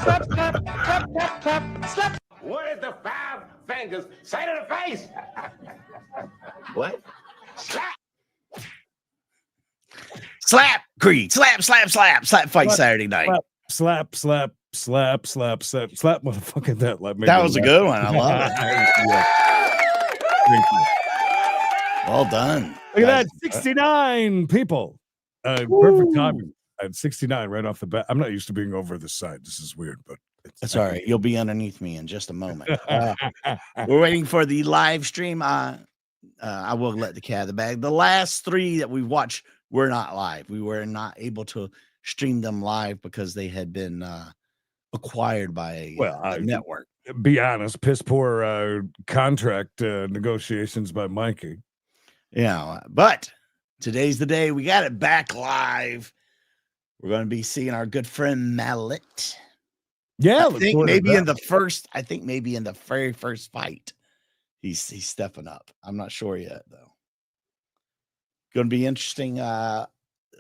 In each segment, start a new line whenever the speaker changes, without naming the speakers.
slap, slap, slap, slap, slap, slap.
What did the five fingers say to the face? What? Slap.
Slap, Creed. Slap, slap, slap. Slap fight
Slap,
Saturday night.
Slap, slap, slap, slap, slap, slap, motherfucking that.
That was a good one. I love it.
Yeah.
Well done.
Look at that. 69 people. Perfect timing. I had 69 right off the bat. I'm not used to being over this side. This is weird, but
that's all right. You'll be underneath me in just a moment. We're waiting for the live stream. I will let the cat out of the bag. The last three that we've watched were not live. We were not able to stream them live because they had been acquired by a network.
Be honest, piss poor contract negotiations by Mikey.
Yeah, but today's the day. We got it back live. We're going to be seeing our good friend Mallet.
Yeah,
I think maybe in the very first fight, he's stepping up. I'm not sure yet though. Going to be interesting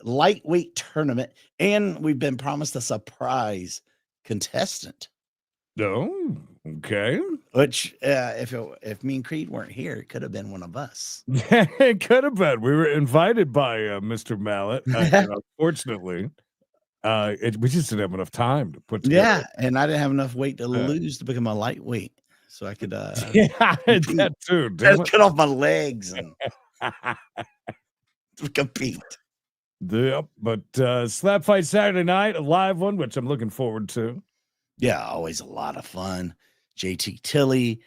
lightweight tournament, and we've been promised a surprise contestant.
Oh, okay.
Which if me and Creed weren't here, it could have been one of us.
It could have been. We were invited by Mr. Mallet. Unfortunately, we just didn't have enough time to put together.
Yeah, and I didn't have enough weight to lose to become a lightweight, so I could
that too.
Just cut off my legs and compete.
Yep, but Slap Fight Saturday night, a live one, which I'm looking forward to.
Yeah, always a lot of fun. JT Tilley,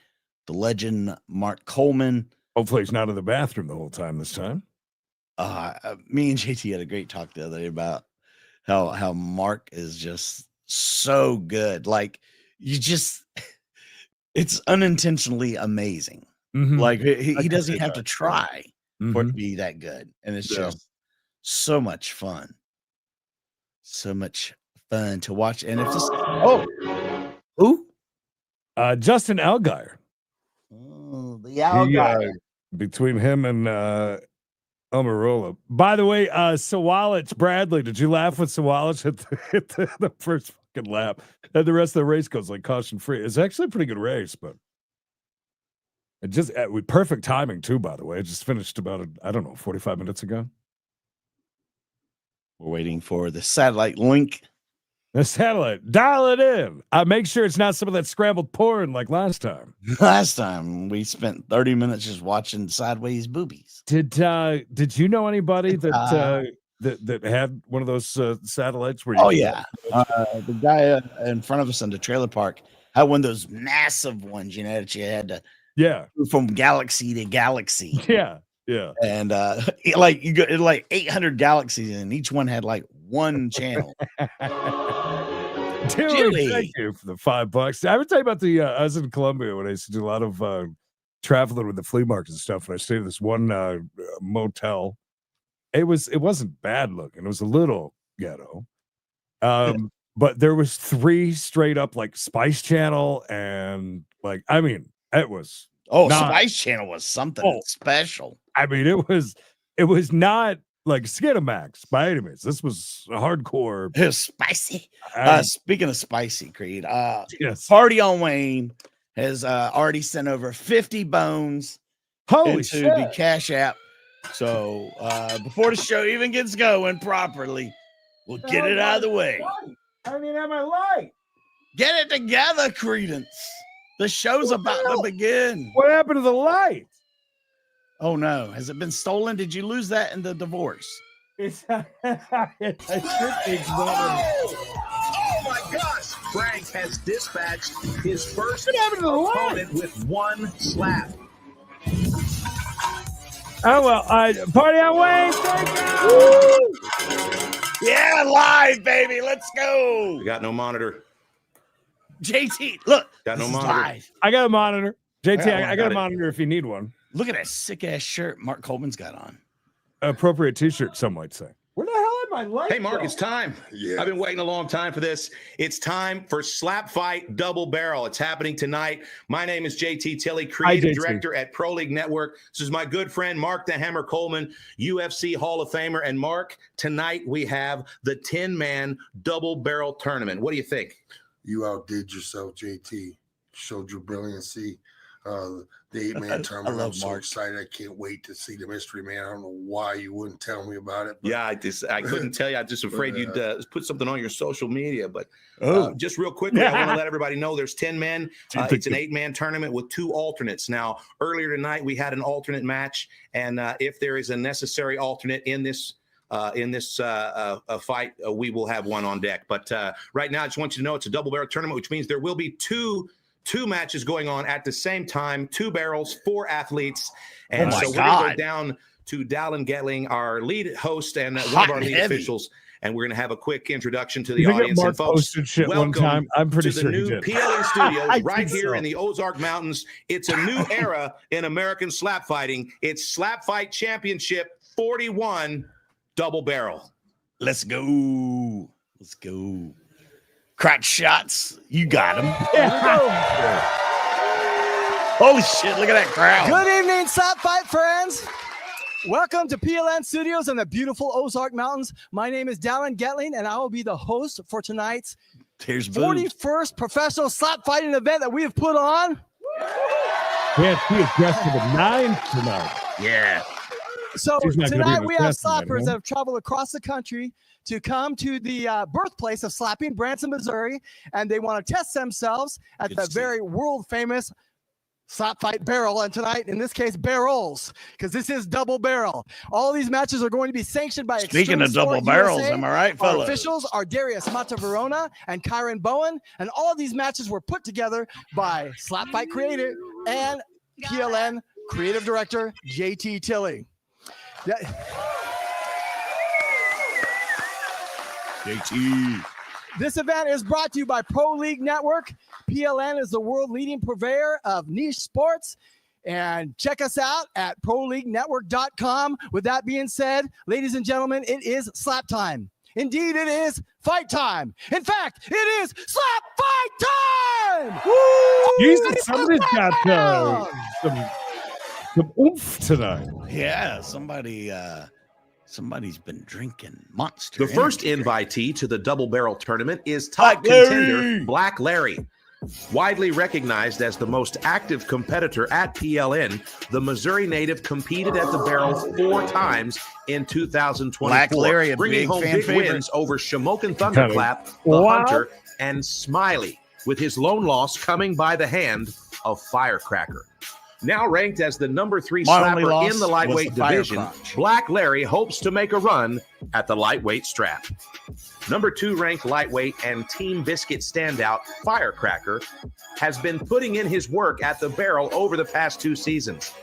the legend Mark Coleman.
Hopefully he's not in the bathroom the whole time this time.
Me and JT had a great talk the other day about how Mark is just so good. Like it's unintentionally amazing.
Mm-hmm.
Like he doesn't have to try for it to be that good. And it's just so much fun. So much fun to watch. And if this who?
Justin Allgaier.
Oh, the Allgaier.
Between him and Amarola. By the way, Sawalich Bradley, did you laugh with Sawalich hit the first fucking lap? And the rest of the race goes like caution free. It's actually a pretty good race, but it just with perfect timing too, by the way. It just finished about 45 minutes ago.
We're waiting for the satellite link.
The satellite, dial it in. Make sure it's not some of that scrambled porn like last time.
Last time we spent 30 minutes just watching sideways boobies.
Did you know anybody that had one of those satellites? Where
the guy in front of us in the trailer park had one of those massive ones, that you had to move from galaxy to galaxy.
Yeah.
And you got like 800 galaxies, and each one had like one channel.
Dude, thank you for the $5. I ever tell you about I was in Colombia when I used to do a lot of traveling with the flea markets and stuff, and I stayed at this one motel. It wasn't bad looking. It was a little ghetto. But there was 3 straight up like Spice Channel, and it was
Spice Channel was something special.
I mean, it was not like Skinamax by any means. This was hardcore.
It was spicy. Speaking of spicy, Creed,
yes.
Party on Wayne has already sent over 50 bones into the Cash App. So before the show even gets going properly, we'll get it out of the way.
I don't even have my light.
Get it together, Creedence. The show's about to begin.
What happened to the light?
Oh no, has it been stolen? Did you lose that in the divorce?
Oh my gosh! Frank has dispatched his first opponent with one slap.
Oh well, Party on Wayne, thank you.
Yeah, live, baby. Let's go.
We got no monitor.
JT, look.
Got no monitor.
Live.
I got a monitor. JT, I got a monitor if you need one.
Look at that sick ass shirt Mark Coleman's got on.
Appropriate t-shirt, some might say. Where the hell am I light?
Hey, Mark, it's time. Yeah. I've been waiting a long time for this. It's time for Slap Fight Double Barrel. It's happening tonight. My name is JT Tilley, creative director at Pro League Network. This is my good friend, Mark the Hammer Coleman, UFC Hall of Famer. And Mark, tonight we have the 10-man double barrel tournament. What do you think?
You outdid yourself, JT. Showed your brilliancy. The 8-man tournament. I'm so excited. I can't wait to see the Mystery Man. I don't know why you wouldn't tell me about it. But,
yeah, I couldn't tell you. I'm just afraid you'd put something on your social media. But just real quickly, I want to let everybody know there's 10 men. It's an 8-man tournament with 2 alternates. Now, earlier tonight, we had an alternate match. And if there is a necessary alternate in this fight, we will have one on deck. But right now, I just want you to know it's a double barrel tournament, which means there will be two matches going on at the same time, 2 barrels, 4 athletes. And so we're going to go down to Dallin Getling, our lead host and one of our lead officials. And we're going to have a quick introduction to the audience.
Mark
and folks,
shit welcome one time. I'm pretty
to
sure
the new PLN studios right here in the Ozark Mountains. It's a new era in American slap fighting. It's Slap Fight Championship 41 double barrel.
Let's go. Let's go. Crotch shots. You got him. Holy shit, look at that crowd.
Good evening, Slap Fight friends. Welcome to PLN Studios in the beautiful Ozark Mountains. My name is Dallin Getling, and I will be the host for tonight's 41st professional slap fighting event that we have put on.
Yeah, she is dressed for the 9th tonight.
Yeah.
So tonight we have slappers that have traveled across the country to come to the birthplace of slapping, Branson, Missouri, and they want to test themselves at the very world-famous Slap Fight barrel, and tonight, in this case, barrels, because this is double barrel. All these matches are going to be sanctioned by
Speaking of double barrels, am I right, fellas?
Our officials are Darius Mataverona and Kyron Bowen, and all of these matches were put together by Slap Fight creator and PLN creative director JT Tilley.
JT.
This event is brought to you by Pro League Network. PLN is the world leading purveyor of niche sports. And check us out at proleaguenetwork.com. With that being said, ladies and gentlemen, it is slap time. Indeed, it is fight time. In fact, it is slap fight time! Woo!
Jesus, somebody's got some oomph tonight.
Yeah, somebody's been drinking Monster.
The first invitee to the double barrel tournament is top contender Black Larry. Widely recognized as the most active competitor at PLN, the Missouri native competed at the barrel 4 times in 2024,
Black Larry,
bringing home big wins over Shamokin Thunderclap, the Hunter, and Smiley, with his lone loss coming by the hand of Firecracker. Now ranked as the number 3 slapper in the lightweight division, Black Larry hopes to make a run at the lightweight strap. Number 2 ranked lightweight and Team Biscuit standout Firecracker has been putting in his work at the barrel over the past 2 seasons.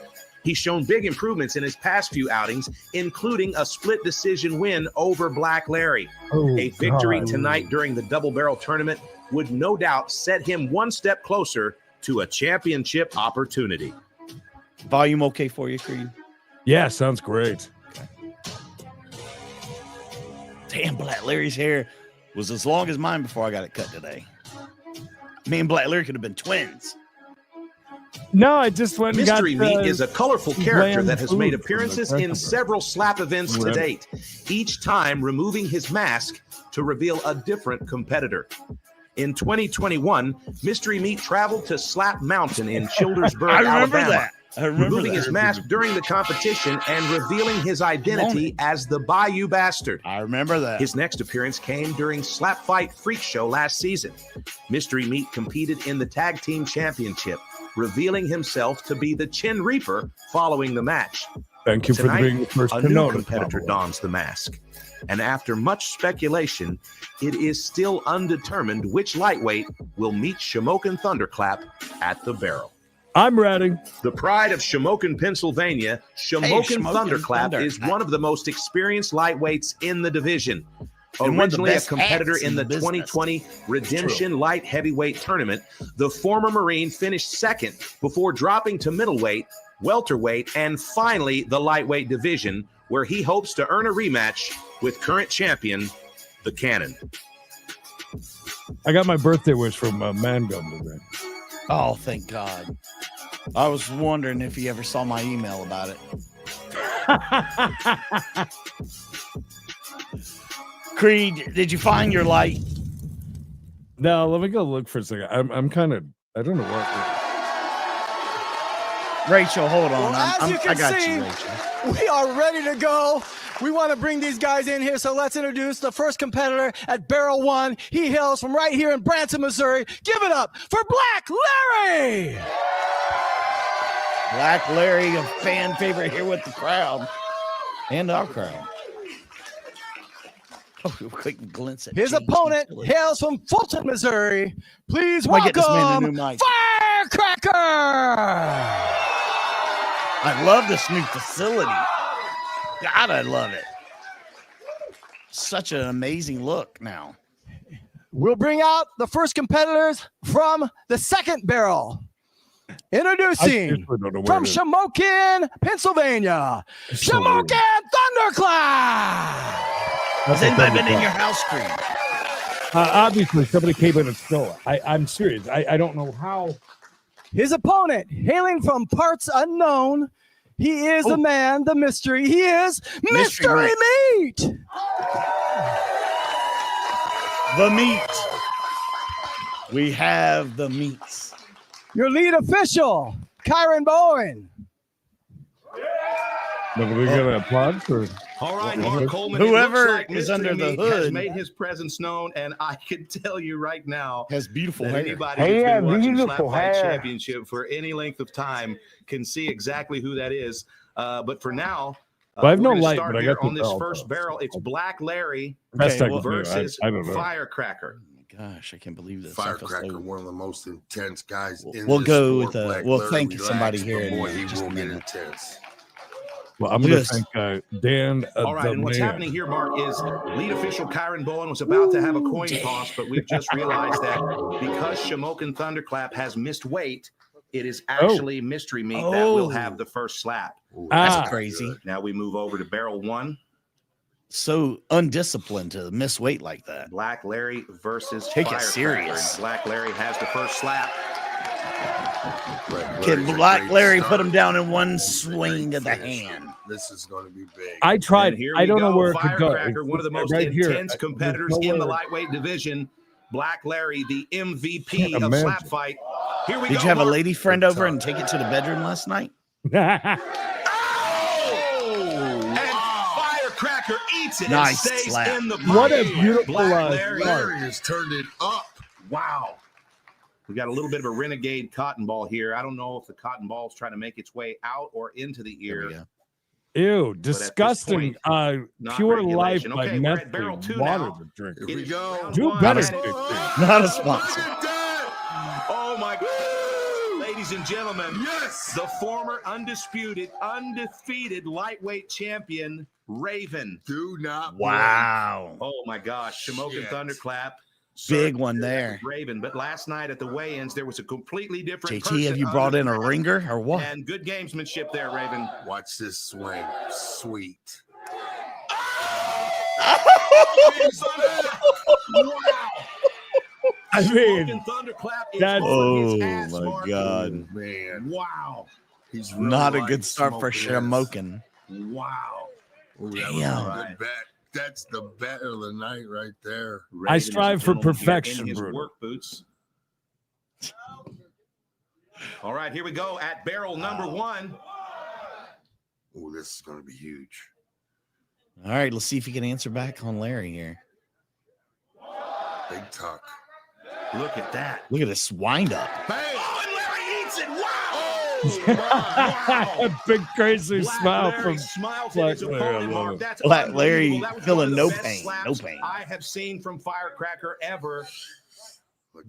He's shown big improvements in his past few outings, including a split decision win over Black Larry. A victory tonight during the double barrel tournament would no doubt set him one step closer to a championship opportunity.
Volume okay for you, Creed?
Yeah, sounds great.
Okay. Damn, Black Larry's hair was as long as mine before I got it cut today. Me and Black Larry could have been twins.
No, I just went and
Mystery Meat is a colorful character that has made appearances in several slap events to date, each time removing his mask to reveal a different competitor. In 2021, Mystery Meat traveled to Slap Mountain in Childersburg, Alabama, removing his mask during the competition and revealing his identity as the Bayou Bastard.
I remember that.
His next appearance came during Slap Fight Freak Show last season. Mystery Meat competed in the Tag Team Championship, revealing himself to be the Chin Reaper following the match.
Thank you
Tonight,
for being the first
a
to
new
know
competitor dons the mask. And after much speculation, it is still undetermined which lightweight will meet Shamokin Thunderclap at the barrel.
I'm ready.
The pride of Shamokin, Pennsylvania, Shamokin Thunderclap is one of the most experienced lightweights in the division. Originally a competitor in the 2020 Redemption Light Heavyweight Tournament, the former Marine finished second before dropping to middleweight, welterweight, and finally the lightweight division, where he hopes to earn a rematch with current champion, the Cannon.
I got my birthday wish from Mangum today.
Oh, thank God. I was wondering if he ever saw my email about it. Creed, did you find your light?
No, let me go look for a second. I'm kind of, I don't know what.
Rachel, hold on.
Well, as you can
I got
see,
you, Rachel.
we are ready to go. We want to bring these guys in here, so let's introduce the first competitor at Barrel 1. He hails from right here in Branson, Missouri. Give it up for Black Larry!
Black Larry, a fan favorite here with the crowd and our crowd. Oh, quick glimpse at
His
James
opponent
Tilly.
hails from Fulton, Missouri. Please
Somebody get this man a
welcome
new mic.
Firecracker!
I love this new facility. God, I love it. Such an amazing look now.
We'll bring out the first competitors from the second barrel. Introducing from Shamokin, Pennsylvania, Shamokin Thunderclap!
Has anybody been in your house, Creed?
Obviously, somebody came in and stole it. I'm serious. I don't know how.
His opponent, hailing from parts unknown, he is the man, the mystery. He is Mystery Meat!
The meat. We have the meats.
Your lead official, Kyron Bowen.
Nobody gonna applaud for.
All right, Mark Coleman.
Whoever
like
is
Mr.
under the
Meat
hood
has made his presence known, and I can tell you right now
has beautiful
that
hair.
anybody who's been watching SlapFIGHT Championship for any length of time can see exactly who that is. But for now,
I have no
we're gonna
light,
start
but I
here
got the
on this
belt,
first barrel. It's Black Larry versus
I don't know.
Firecracker.
Gosh, I can't believe this.
Firecracker, one of the most intense guys in
we'll
this
go
sport.
with
Black
well,
Larry,
thank
relax,
somebody
but
here.
boy, he
just
will
a
get
minute.
intense.
Well, I'm going to
Yes.
thank Dan.
All right, and what's happening here, Mark, is lead official Kyron Bowen was about to have a coin toss, but we've just realized that because Shamokin Thunderclap has missed weight, it is actually Mystery Meat that will have the first slap.
Ooh, that's crazy.
Now we move over to barrel 1.
So undisciplined to miss weight like that.
Black Larry versus
Take it
Firecracker.
serious.
And Black Larry has the first slap.
Can Black Larry put him down in one swing of the hand?
This is going to be big.
I tried. I don't know where it could go.
Firecracker, one of the most intense competitors in the lightweight division. Black Larry, the MVP of SlapFIGHT. Here we go.
Did you have a lady friend over and take it to the bedroom last night?
And Firecracker eats it
Nice
and stays
slap.
in the
What a
pocket.
beautiful
Larry has turned it up.
Wow. We got a little bit of a renegade cotton ball here. I don't know if the cotton ball is trying to make its way out or into the ear.
Ew, disgusting. Pure life by
Okay, we're at barrel
meth.
2
Water
now.
to drink.
Here we go.
Do better.
Not a sponsor.
Oh my God. Ladies and gentlemen,
Yes.
the former undefeated lightweight champion, Raven.
Do not.
Wow.
Oh my gosh. Shamokin
Shit.
Thunderclap.
Big one there.
Raven. But last night at the weigh-ins, there was a completely different
JT, have you brought in a ringer or what?
And good gamesmanship there, Raven.
Watch this swing. Sweet.
Wow.
I mean,
Shamokin Thunderclap is
that's-
on his
Oh
ass,
my
Mark.
God.
Man,
Wow.
he's really
Not a
like
good start for
smoking
Shamokin.
Wow.
Ooh, that
Damn.
was a good bet. That's the bet of the night right there.
Raven
I
is a
strive for
gentleman here
perfection,
in his
Bruno.
work boots. All right, here we go at barrel number 1.
Oh, this is going to be huge.
All right, let's see if you can answer back on Larry here.
Big tuck.
Look at that.
Look at this wind up.
Bang!
Oh, and Larry eats it. Wow.
A big crazy
Black
smile
Larry
from
smiled
Black
at his
Larry, I
opponent,
love
Mark.
it.
That's
Black Larry
unbelievable. That was
feeling
one of the
no
best
pain,
slaps
no pain.
I have seen from Firecracker ever.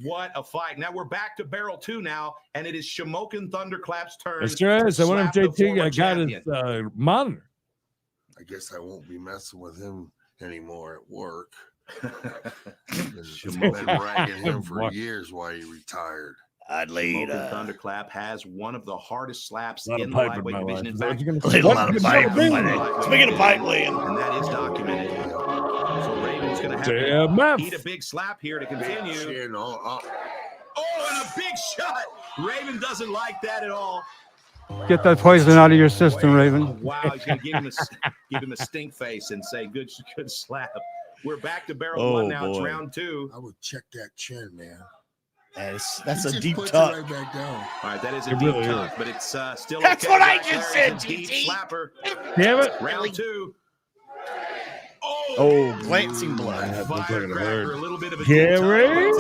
What a fight. Now we're back to barrel 2 now, and it is Shamokin Thunderclap's turn.
It sure is. I wonder if
Slap the
JT
former
got his
champion.
monitor.
I guess I won't be messing with him anymore at work. I've been ragging him for years while he retired.
I'd lead.
Shamokin Thunderclap has one of the hardest slaps
Lot of
in the
pipe in
lightweight
my
division.
life.
In
Is that what
fact,
you're gonna
Played a
say?
lot of
What?
pipe.
Lightweight
Speaking of
division,
pipe laying.
and that is documented. So Raven's going to have
Damn,
to
Meth.
eat a big slap here to
Big
continue.
chin all up.
Oh, and a big shot. Raven doesn't like that at all.
Get that poison out of your system, Raven.
Wow, he's going to give him a stink face and say, good slap. We're back to barrel one now. It's
boy.
round two.
I would check that chin, man.
That's
He
a
just
deep
puts it
tuck.
right back down.
All right, that is a
It
deep
really
tuck,
is.
but it's still
That's
okay.
what I
Black
just
Larry's
said,
a deep
GT.
slapper.
Damn it.
Round two.
Oh, glancing blood.
That looks like it
Firecracker,
hurt.
a little bit of a
Gary?
deep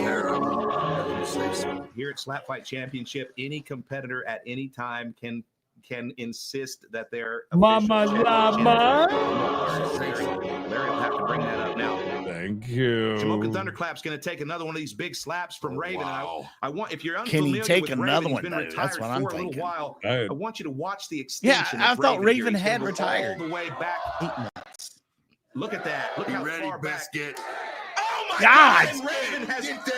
Yeah.
Here at Slap Fight Championship, any competitor at any time can insist that their
Mama
official
llama.
Larry will have to bring that up now.
Thank you.
Smoke and Thunderclap's going to take another one of these big slaps from Raven.
Wow.
And I want, if you're
Can
unfamiliar
he take
with
another
Raven,
one,
he's been
though?
retired
That's what I'm
for a little
thinking.
while.
Right.
I want you to watch the
Yeah,
extension.
I
of
thought
Raven,
Raven
here. He's
had
gonna go
retired.
all the way back. Look at that. Look
Be
how
ready,
far back.
Biscuit.
Oh my
God!
God! And Raven has
Get there.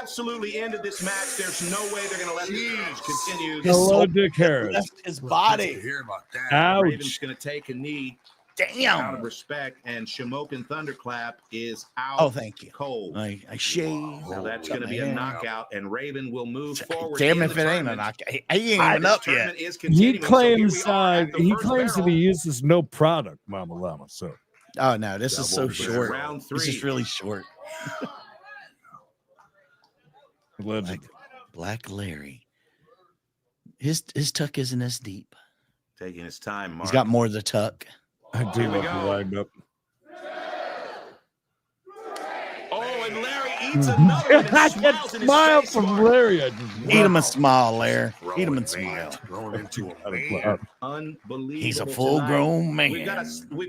absolutely ended this match. There's no way they're going to let this match continue.
Hello, Dick Harris.
Left his
To
body.
hear about that.
Raven's
Ouch.
going to take a knee out
Damn.
of respect, and Shamoke and Thunderclap is out.
Oh, thank you.
Cold.
I shave.
Now that's going to be a knockout, and Raven will move forward.
Damn
in
if
the
it ain't a
tournament.
knockout. He ain't even up yet.
Tournament is
He
continuing, so here we
claims
are at the
he
first
claims that
barrel.
he uses no product, Mama Llama. So
Oh no, this is so
Double
short.
Round
This
three.
is really short.
legend.
Black Larry. His tuck isn't as deep.
Taking his time, Mark.
He's got more of the tuck.
I do
Here we
love the
go.
wind up.
Oh, and Larry eats another one and
I
smiles
get
in his
smile
face,
from
Mark.
Larry. I just
Eat him a smile, Larry. Eat him and
Growing man.
smile.
Growing into a
love
man.
Unbelievable.
He's a
tonight.
full-grown man.
We've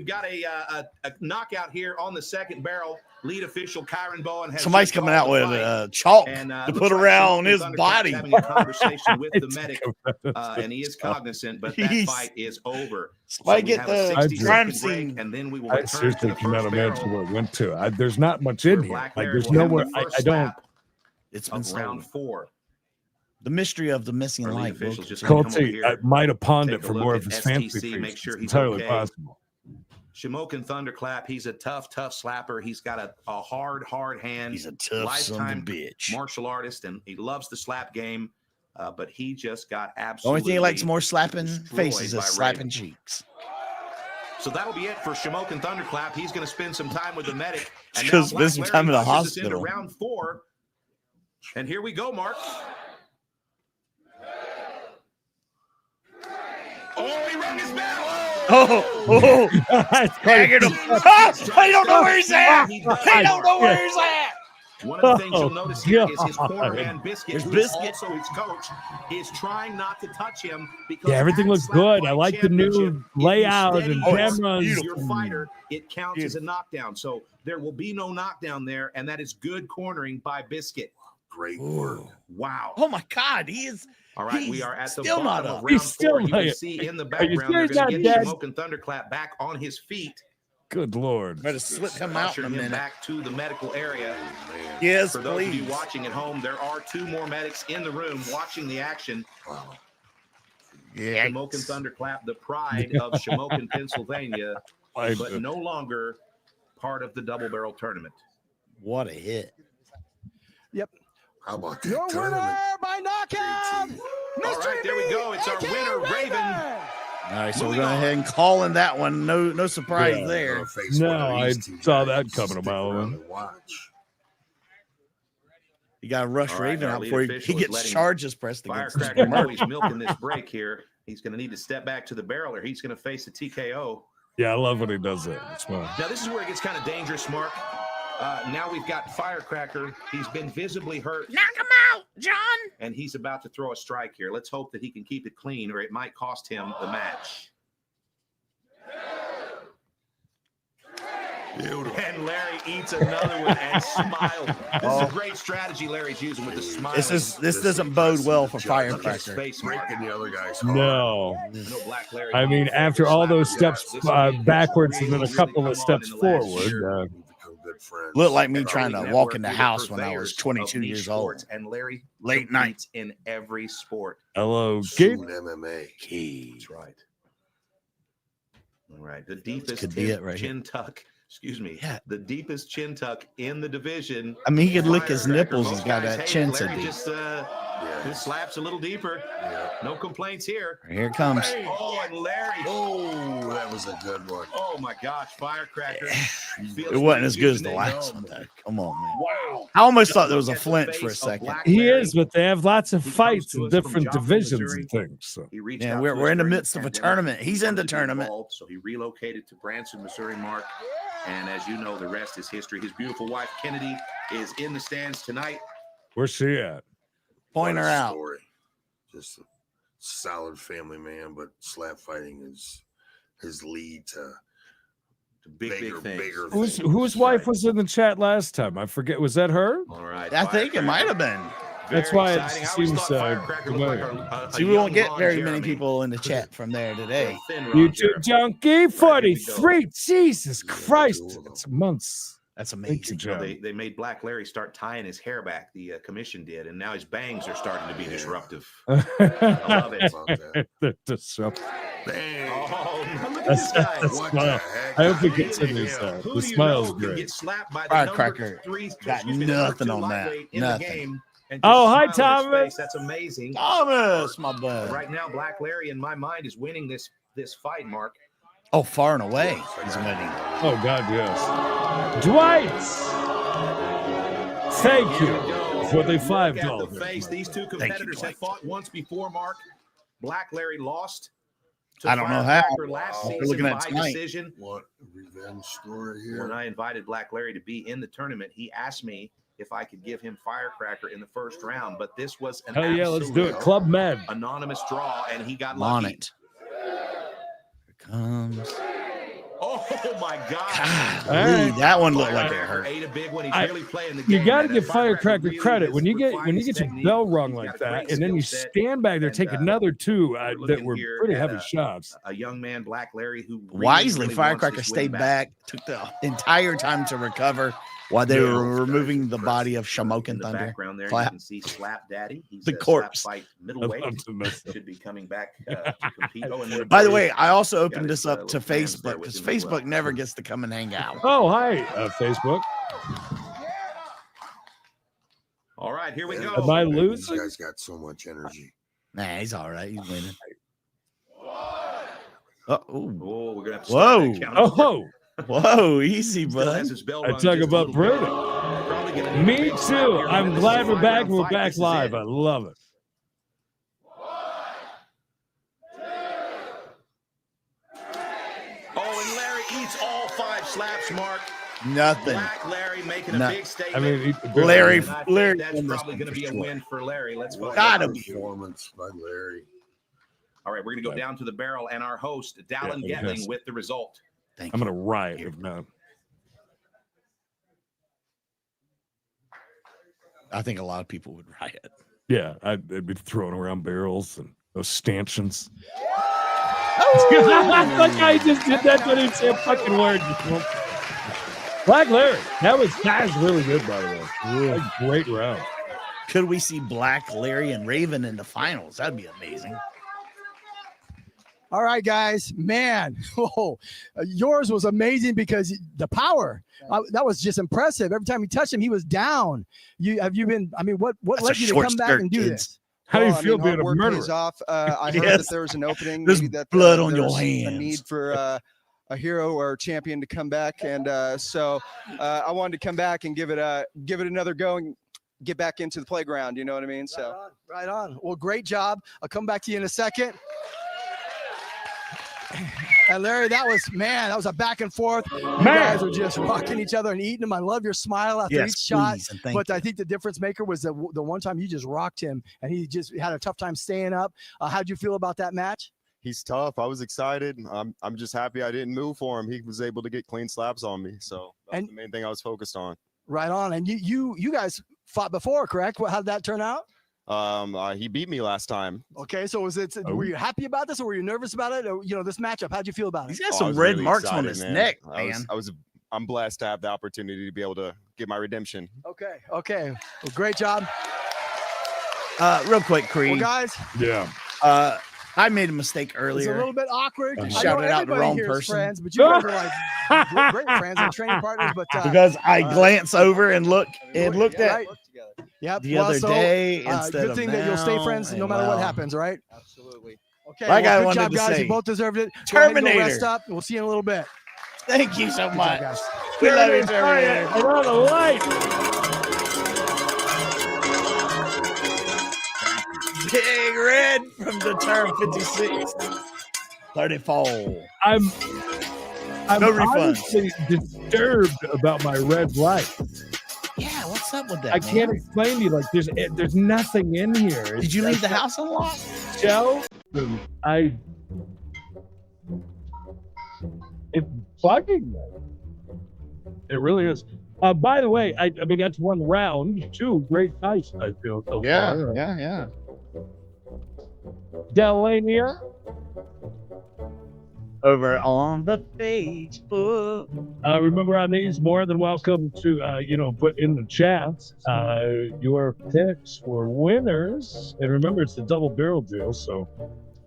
got a knockout here on the second barrel. Lead official Kyron Bowen has
Somebody's
just
coming
called
out
the
with
fight.
chalk
And,
to
looks
put
like
around
Smoke
his
and Thunderclap's
body.
having a conversation with the medic,
It's
and he is cognizant, but that
Jeez.
fight is over.
Somebody
we
get
have a
the
60
crime
second break,
scene.
and then we will
I
return to
seriously
the
cannot
first
imagine
barrel.
where it went to. There's not much in
where
here.
Black
Like
Larry
there's
will have
nowhere.
the first
I don't.
slap
It's been
of round
stolen.
4.
The mystery of the missing
Our lead
light.
officials
Wilkins.
just gonna come over
Colty
here,
might have pawned
take
it
a
for
look
more
at
of his
STC,
fancy feast.
make sure
It's
he's
entirely
okay.
possible.
Shamoke and Thunderclap, he's a tough slapper. He's got a hard hand.
He's a tough son of a
lifetime
bitch.
martial artist, and he loves the slap game, but he just got
The
absolutely
only thing he likes more slapping
destroyed
faces
by
is slapping
Raven.
cheeks.
So that'll be it for Shamoke and Thunderclap. He's going to spend some time with the medic. And
He's gonna
now
spend
Black
some
Larry
time in the
pushes us into
hospital.
round 4. And here we go, Mark. Oh, he rung his bell.
Oh, tagging him. I don't know where he's at. I don't know where he's at.
One of the things you'll notice here is his
God.
corner man, Biscuit,
There's
who
Biscuit.
is also his coach, is trying not to touch him because
Yeah, everything
at
looks
Slap
good. I
Fight
like the new
Championship, if you
layout
steady
and
your
cameras.
fighter, it counts as a knockdown. So there will be no knockdown there, and that is good cornering by Biscuit.
Great work.
Wow.
Oh my God, he is.
All right, we
He's
are at the
still not
bottom
up.
of round
He's still
4. You can
not-
see in the
Are you
background they're
serious
going to
not
get
dead?
Shamoke and Thunderclap back on his feet.
Good Lord.
Better slip him out
Usher
in a
him
minute.
back to the medical area.
Yes,
For those of you
please.
watching at home, there are 2 more medics in the room watching the action.
Yeah.
Shamoke and Thunderclap, the pride of Shamokin, Pennsylvania, but no longer part of the double barrel tournament.
What a hit.
How about that
Your
tournament?
winner by knockout.
All right, there we go. It's our winner, Raven.
All right, so we're going ahead and call in that one. No surprise
Yeah.
there.
Gonna face
No,
one of
I
these 2
saw
guys.
that coming a
Stick
mile
around
away.
and watch.
You got to rush
All right,
Raven
our
out
lead
before he
official is
gets
letting
charges pressed against him.
Firecracker know he's milking this break here. He's going to need to step back to the barrel or he's going to face a TKO.
Yeah, I love when he does that. It's fun.
Now, this is where it gets kind of dangerous, Mark. Now we've got Firecracker. He's been visibly hurt.
Knock him out, John.
And he's about to throw a strike here. Let's hope that he can keep it clean or it might cost him the match.
Beautiful.
And Larry eats another one and smiles. This is a great strategy Larry's using with the smile.
This doesn't bode well for
Look at his
Firecracker.
face, Mark.
Breaking the other guy's heart.
No.
I know Black Larry.
I mean, after all those steps
This will be
backwards and then a
really
couple
come
of
on
steps
in the last
forward,
year.
We've become good friends.
Looked like me
And
trying to
Pro League
walk
Network,
in the
you're
house when I was
purveyors
22
of niche
years old.
sports, and Larry
Late night.
competes in every sport.
hello,
Soon
Gabe.
MMA.
That's right. All right. The deepest
could be it right here.
chin tuck. Excuse me.
Yeah.
The deepest chin tuck in the division.
I mean, he could lick his
Firecracker.
nipples.
Most
He's got
guys
that
hate
chin
it.
so
Larry
deep.
just This slap's a little deeper.
Yeah.
No complaints here.
Here it comes.
Oh, and Larry.
Oh, that was a good one.
Oh my gosh, firecracker.
It wasn't as good as the last one, though. Come on, man.
Wow.
I almost thought there was a flinch for a second.
He is, but they have lots of
He comes
fights
to
in
us from
different
Joplin,
divisions
Missouri.
and things. So.
He reached
Yeah,
out
we're
to us
in the
during
midst of a
pandemic.
tournament. He's in the
Wanted to be
tournament.
involved, so he relocated to Branson, Missouri, Mark. And as you know, the rest is history. His beautiful wife, Kennedy, is in the stands tonight.
Where's she at?
Point her
What a
out.
story. Just a solid family man, but slap fighting is his lead to
Big things.
Whose wife was in the chat last time? I forget. Was that her?
All right.
I think it might have been.
That's
Very
why it
exciting. I always
seems,
thought Firecracker looked like a
See, we won't
young
get
Ron
very
Jeremy.
many people in the chat from there today.
Thin Ron
YouTube
Jeremy.
Junkie 43. Jesus
Yeah,
Christ.
cool, though.
It's months.
That's
Thank
amazing.
you,
You know,
John.
they made Black Larry start tying his hair back. The commission did, and now his bangs are starting to be disruptive. I love it.
About that.
They're disruptive.
Bang.
Oh, look at this guy.
That's
What
smile.
the heck?
I hope he
Who
gets in
the
his
hell?
Who
The
do you
smile's
know can
great.
get slapped by the
Firecracker
number three?
got
excuse me, the number
nothing
two
on that.
lightweight in the
Nothing.
game and
Oh,
just
hi,
smile on his
Thomas.
face. That's amazing.
Thomas, my bud.
Right now, Black Larry, in my mind, is winning this fight, Mark.
Oh, far and away. He's winning.
Oh, God, yes. Dwight. Thank you for the $5.
At the face. These two competitors have fought once before, Mark. Black Larry lost to
I don't know how.
Firecracker last
We're
season
looking at
by
tonight.
decision.
What a revenge story
When
here.
I invited Black Larry to be in the tournament, he asked me if I could give him Firecracker in the first round, but this was an
Hell yeah, let's do it.
absolute
Club Med.
anonymous draw, and he got
On
lucky.
it. Here comes.
Oh my God!
Golly, that one looked like it
Firecracker
hurt.
ate a big one. He's
I-
really playing the
You
game.
got to
man.
give
That
Firecracker
really
credit
is
when you get
refined his
your
technique.
bell rung
He's
like
got a
that,
great
and then you
skill set.
stand back there,
And,
take another two
we're
that
looking
were
here
pretty
at
heavy
a-
shots.
A young man, Black Larry, who really,
Wisely,
really
Firecracker
wants this win
stayed back, took the entire time to recover while they were removing the body of
In
Shamokin
the
Thunder.
background there,
Clap.
you can see Slap Daddy. He's
The
a
corpse.
Slap Fight middleweight.
I love to miss it.
Should be coming back to compete. Oh, and
By the way, I also
Got
opened
his,
this up to
little fans there
Facebook
with
because
him as well.
Facebook never gets to come and hang out.
Oh, hi, Facebook.
All right, here we go.
Am I
These
losing?
guys got so much energy.
Nah, he's all right. He's winning. Oh,
Oh, we're gonna have to
Whoa.
start that count.
Oh,
whoa, easy,
Still
bud.
has his bell
I
rung
talk
just a
about
little bit.
Brady.
Probably gonna need a
Me
big slap
too.
here,
I'm
man. This
glad
is a
we're back.
five-round
We're
fight.
back
This is
live.
it.
I love it.
Oh, and Larry eats all 5 slaps, Mark.
Nothing.
Black Larry making
No.
a big
I
statement.
mean,
Larry,
And I think
Larry,
that's
won this
probably
one
going to
for
be a
sure.
win for Larry. Let's find
Gotta
out.
be.
Performance by Larry.
All right, we're going to go down to the barrel, and our host, Dallin
Yeah,
Getling,
yes.
with the result.
Thank
I'm
you.
gonna riot if not.
I think a lot of people would riot.
Yeah, I'd be throwing around barrels and those stanchions.
Oh!
Look how he just did that, but he said a fucking word. Black Larry, that was really good, by the way. Really great round.
Could we see Black, Larry, and Raven in the finals? That'd be amazing.
All right, guys, man, yours was amazing because the power that was just impressive. Every time you touched him, he was down. Have you been? I mean, what
That's
led
a
you to
short
come back
skirt,
and do
kids.
this?
How do you
Well, I
feel
mean,
being
hard
a
work
murderer?
pays off. I heard
Yes.
that there was an opening,
There's
maybe that
blood on your
there's a
hands.
need for a hero or a champion to come back, and so I wanted to come back and give it another go and get back into the playground. You know what I mean? So
Right on. Well, great job. I'll come back to you in a second. And Larry, that was a back and forth. You guys were just rocking each other and eating them. I love your smile after
Yes,
each shot.
please, and thank
But
you.
I think the difference maker was the one time you just rocked him and he just had a tough time staying up. How'd you feel about that match?
He's tough. I was excited. I'm just happy I didn't move for him. He was able to get clean slaps on me. So that's
And-
the main thing I was focused on.
Right on. And you guys fought before, correct? How did that turn out?
He beat me last time.
Okay, so were you happy about this or were you nervous about it? Or, this matchup, how'd you feel about
He's
it?
got
Oh, I
some
was
red
really
marks on
excited,
his
man.
neck,
I
man.
I'm blessed to have the opportunity to be able to get my redemption.
Okay. Well, great job.
Real quick, Creed.
Well, guys,
Yeah.
I made a mistake
it's a
earlier.
little bit awkward. I
Shouted
know
out the
everybody
wrong
here is
person.
friends, but you guys are like great friends and training partners. But
Because I glance over and looked at
right.
together.
Yep.
The other day, instead
good
of
thing that you'll stay
now,
friends no
and
matter what
well,
happens, right?
Absolutely.
Okay.
Like I
good
wanted
job,
to
guys.
say,
You both deserved it. Go ahead and go rest
Terminator.
up. We'll see you in a little bit.
Thank you so
Good
much.
job, guys.
We love you, Terminator.
I know the light.
Big Red from the term 56. 34.
I'm
No refunds.
honestly disturbed about my red light.
Yeah, what's up with that?
I can't explain to you. Like, there's nothing in here.
Did you leave the house unlocked?
Shelf? It's bugging me. It really is. By the way, I mean that's one round. 2 great dice, I feel so far.
Yeah.
Delania.
Over on the Facebook.
Remember on these, more than welcome to put in the chat your picks for winners. And remember, it's the double barrel deal, so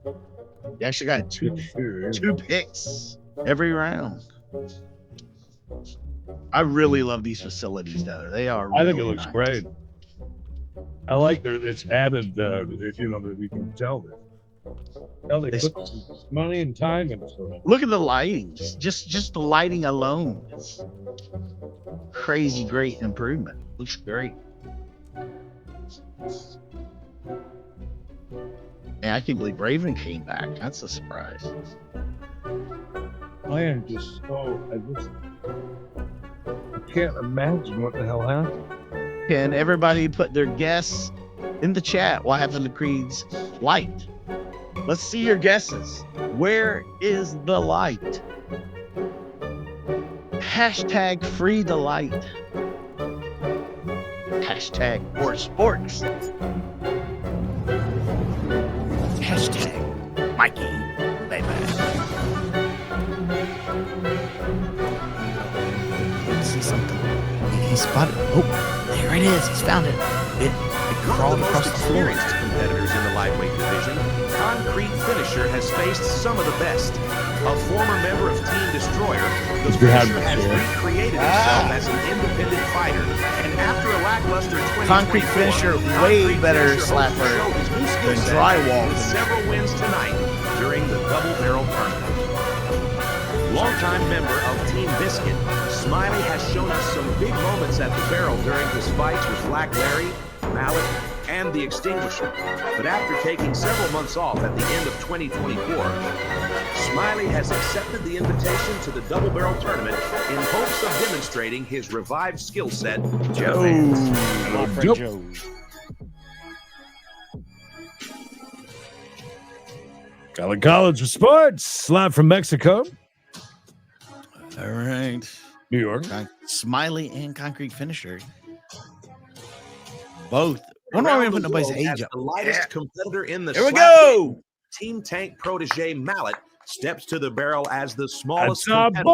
You actually got two picks every round. I really love these facilities though. They are really
I think it looks
nice.
great. I like that it's added that we can tell that. Well, they put some money and time into it.
Look at the lighting. Just the lighting alone is crazy great improvement. Looks great. Man, I can't believe Raven came back. That's a surprise.
I am just I can't imagine what the hell happened.
Can everybody put their guess in the chat? What happened to Creed's light? Let's see your guesses. Where is the light? Hashtag free the light. Hashtag more sports. Hashtag Mikey. Baby. Let's see something. He spotted. Oh, there it is. He's found it. It crawled across the floor.
Experienced competitors in the lightweight division, Concrete Finisher has faced some of the best. A former member of Team Destroyer, the Finisher has recreated himself as an independent fighter, and after a lackluster 2024,
Concrete Finisher, way better slapper than Drywall.
with several wins tonight during the Double Barrel Tournament. Longtime member of Team Biscuit, Smiley has shown us some big moments at the barrel during his fights with Black Larry, Mallet, and the Extinguisher. But after taking several months off at the end of 2024, Smiley has accepted the invitation to the Double Barrel Tournament in hopes of demonstrating his revived skill set to the fans.
Hello, friend Joe.
College for sports, live from Mexico.
All right.
New York.
Smiley and Concrete Finisher. Both. I don't even put nobody's age up.
The lightest competitor in the
Here we
slap
go.
game, Team Tank protege Mallet steps to the barrel as the smallest
That's our
competitor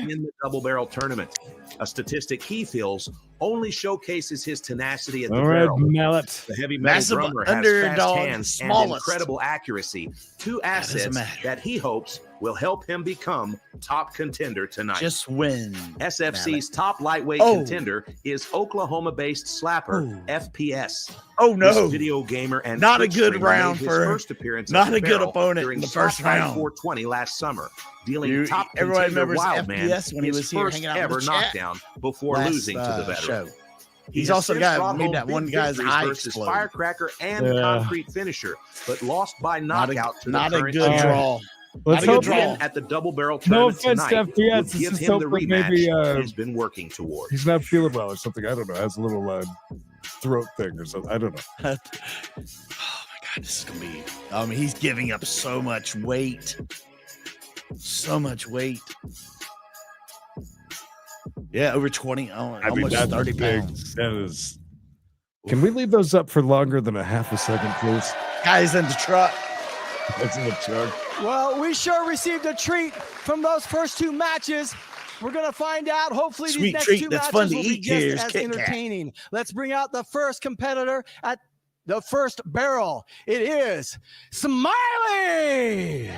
boy.
in the double barrel tournament. A statistic he feels only showcases his tenacity at the
All right,
barrel.
Mallet.
The heavy metal
Massive
drummer has fast
underdog,
hands and
smallest.
incredible accuracy. Two
doesn't
assets
matter.
that he hopes will help him become top contender tonight.
Just win.
SFC's top lightweight
Oh.
contender is Oklahoma-based slapper
Oh.
FPS.
Oh
This
no.
video gamer and
Not a
Twitch
good
streamer
round
made his
for-
first appearance
not
at the
a good
barrel
opponent
during
in the first
SlapFIGHT
round.
420 last summer, dealing
You-
top
everybody
contender
remembers
Wildman
FPS when he
his
was here
first
hanging out in the
ever
chat
knockdown before
last,
losing to the veteran.
show.
He
He's
has
also the
since
guy
brought
who made
home
that
big
one guy's
victories
eye
versus
explode.
Firecracker and
Yeah.
Concrete Finisher, but lost by knockout to
Not
the
a
current
good
champion.
draw.
Let's
Not a
hope
good
Win
draw.
at the double barrel
No
tournament
offense to
tonight
FPS.
would
This
give
is
him the
hope that
rematch
maybe,
he's been working toward.
he's not feeling well or something. I don't know. Has a little throat thing or something. I don't know.
Oh my god, this is gonna be. I mean, he's giving up so much weight. So much weight. Yeah, over 20. Almost
that's
30
big.
pounds.
That is. Can we leave those up for longer than a half a second, please?
Guys in the truck.
That's in the truck.
Well, we sure received a treat from those first 2 matches. We're going to find out. Hopefully, these
Sweet
next
treat
2
that's
matches
fun to
will be
eat here
just
is
as
Kit Kat.
entertaining. Let's bring out the first competitor at the first barrel. It is Smiley.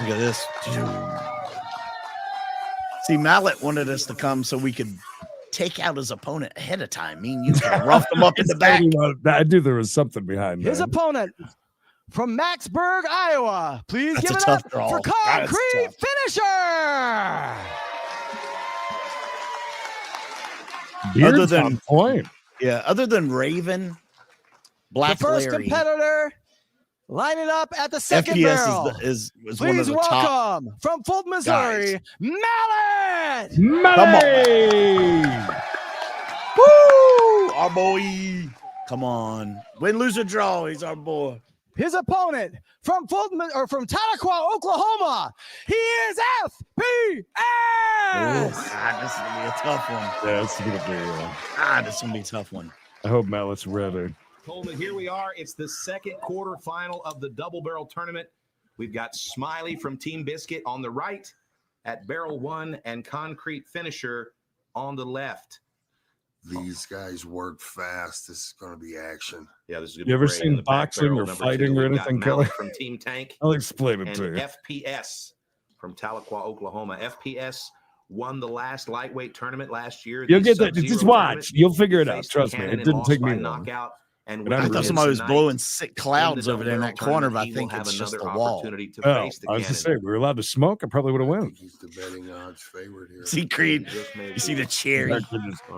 Look at this. See, Mallet wanted us to come so we could take out his opponent ahead of time. I mean, you can rough them up in the back.
I knew there was something behind
His
that.
opponent from Maxburg, Iowa. Please
That's
give
a
it
tough
up
draw.
for
That's
Concrete
tough.
Finisher.
Beard's
Other than-
on point.
Yeah, other than Raven, Black
The first
Larry,
competitor lining up at the second
FPS
barrel.
is one of
Please
the top.
welcome from Fulton, Missouri, Mallet.
Money!
Woo! Our boy. Come on. Win, lose, or draw. He's our boy.
His opponent from Fulton or from Tahlequah, Oklahoma. He is FPS.
This is gonna be a tough one.
Yeah, it's gonna be.
This is gonna be a tough one.
I hope Mallet's ready.
Coleman, here we are. It's the second quarterfinal of the double barrel tournament. We've got Smiley from Team Biscuit on the right at barrel 1 and Concrete Finisher on the left.
These guys work fast. This is going to be action.
Yeah, this is good.
You ever seen boxing or fighting or anything, Kelly?
From Team Tank.
I'll explain it
and
to you.
FPS from Tahlequah, Oklahoma. FPS won the last lightweight tournament last year.
You'll
the
get that.
Sub-Zero
Just watch.
tournament.
You'll figure it out.
Faced
Trust me.
Buchanan
It
and
didn't
lost
take
by
me long.
knockout. And
But I'm
I thought somebody was blowing sick clouds over there in that corner, but I think it's just the wall.
Oh, I was just saying, we were allowed to smoke. I probably would have won.
He's the betting odds favorite here.
See, Creed, you see the cherry.
All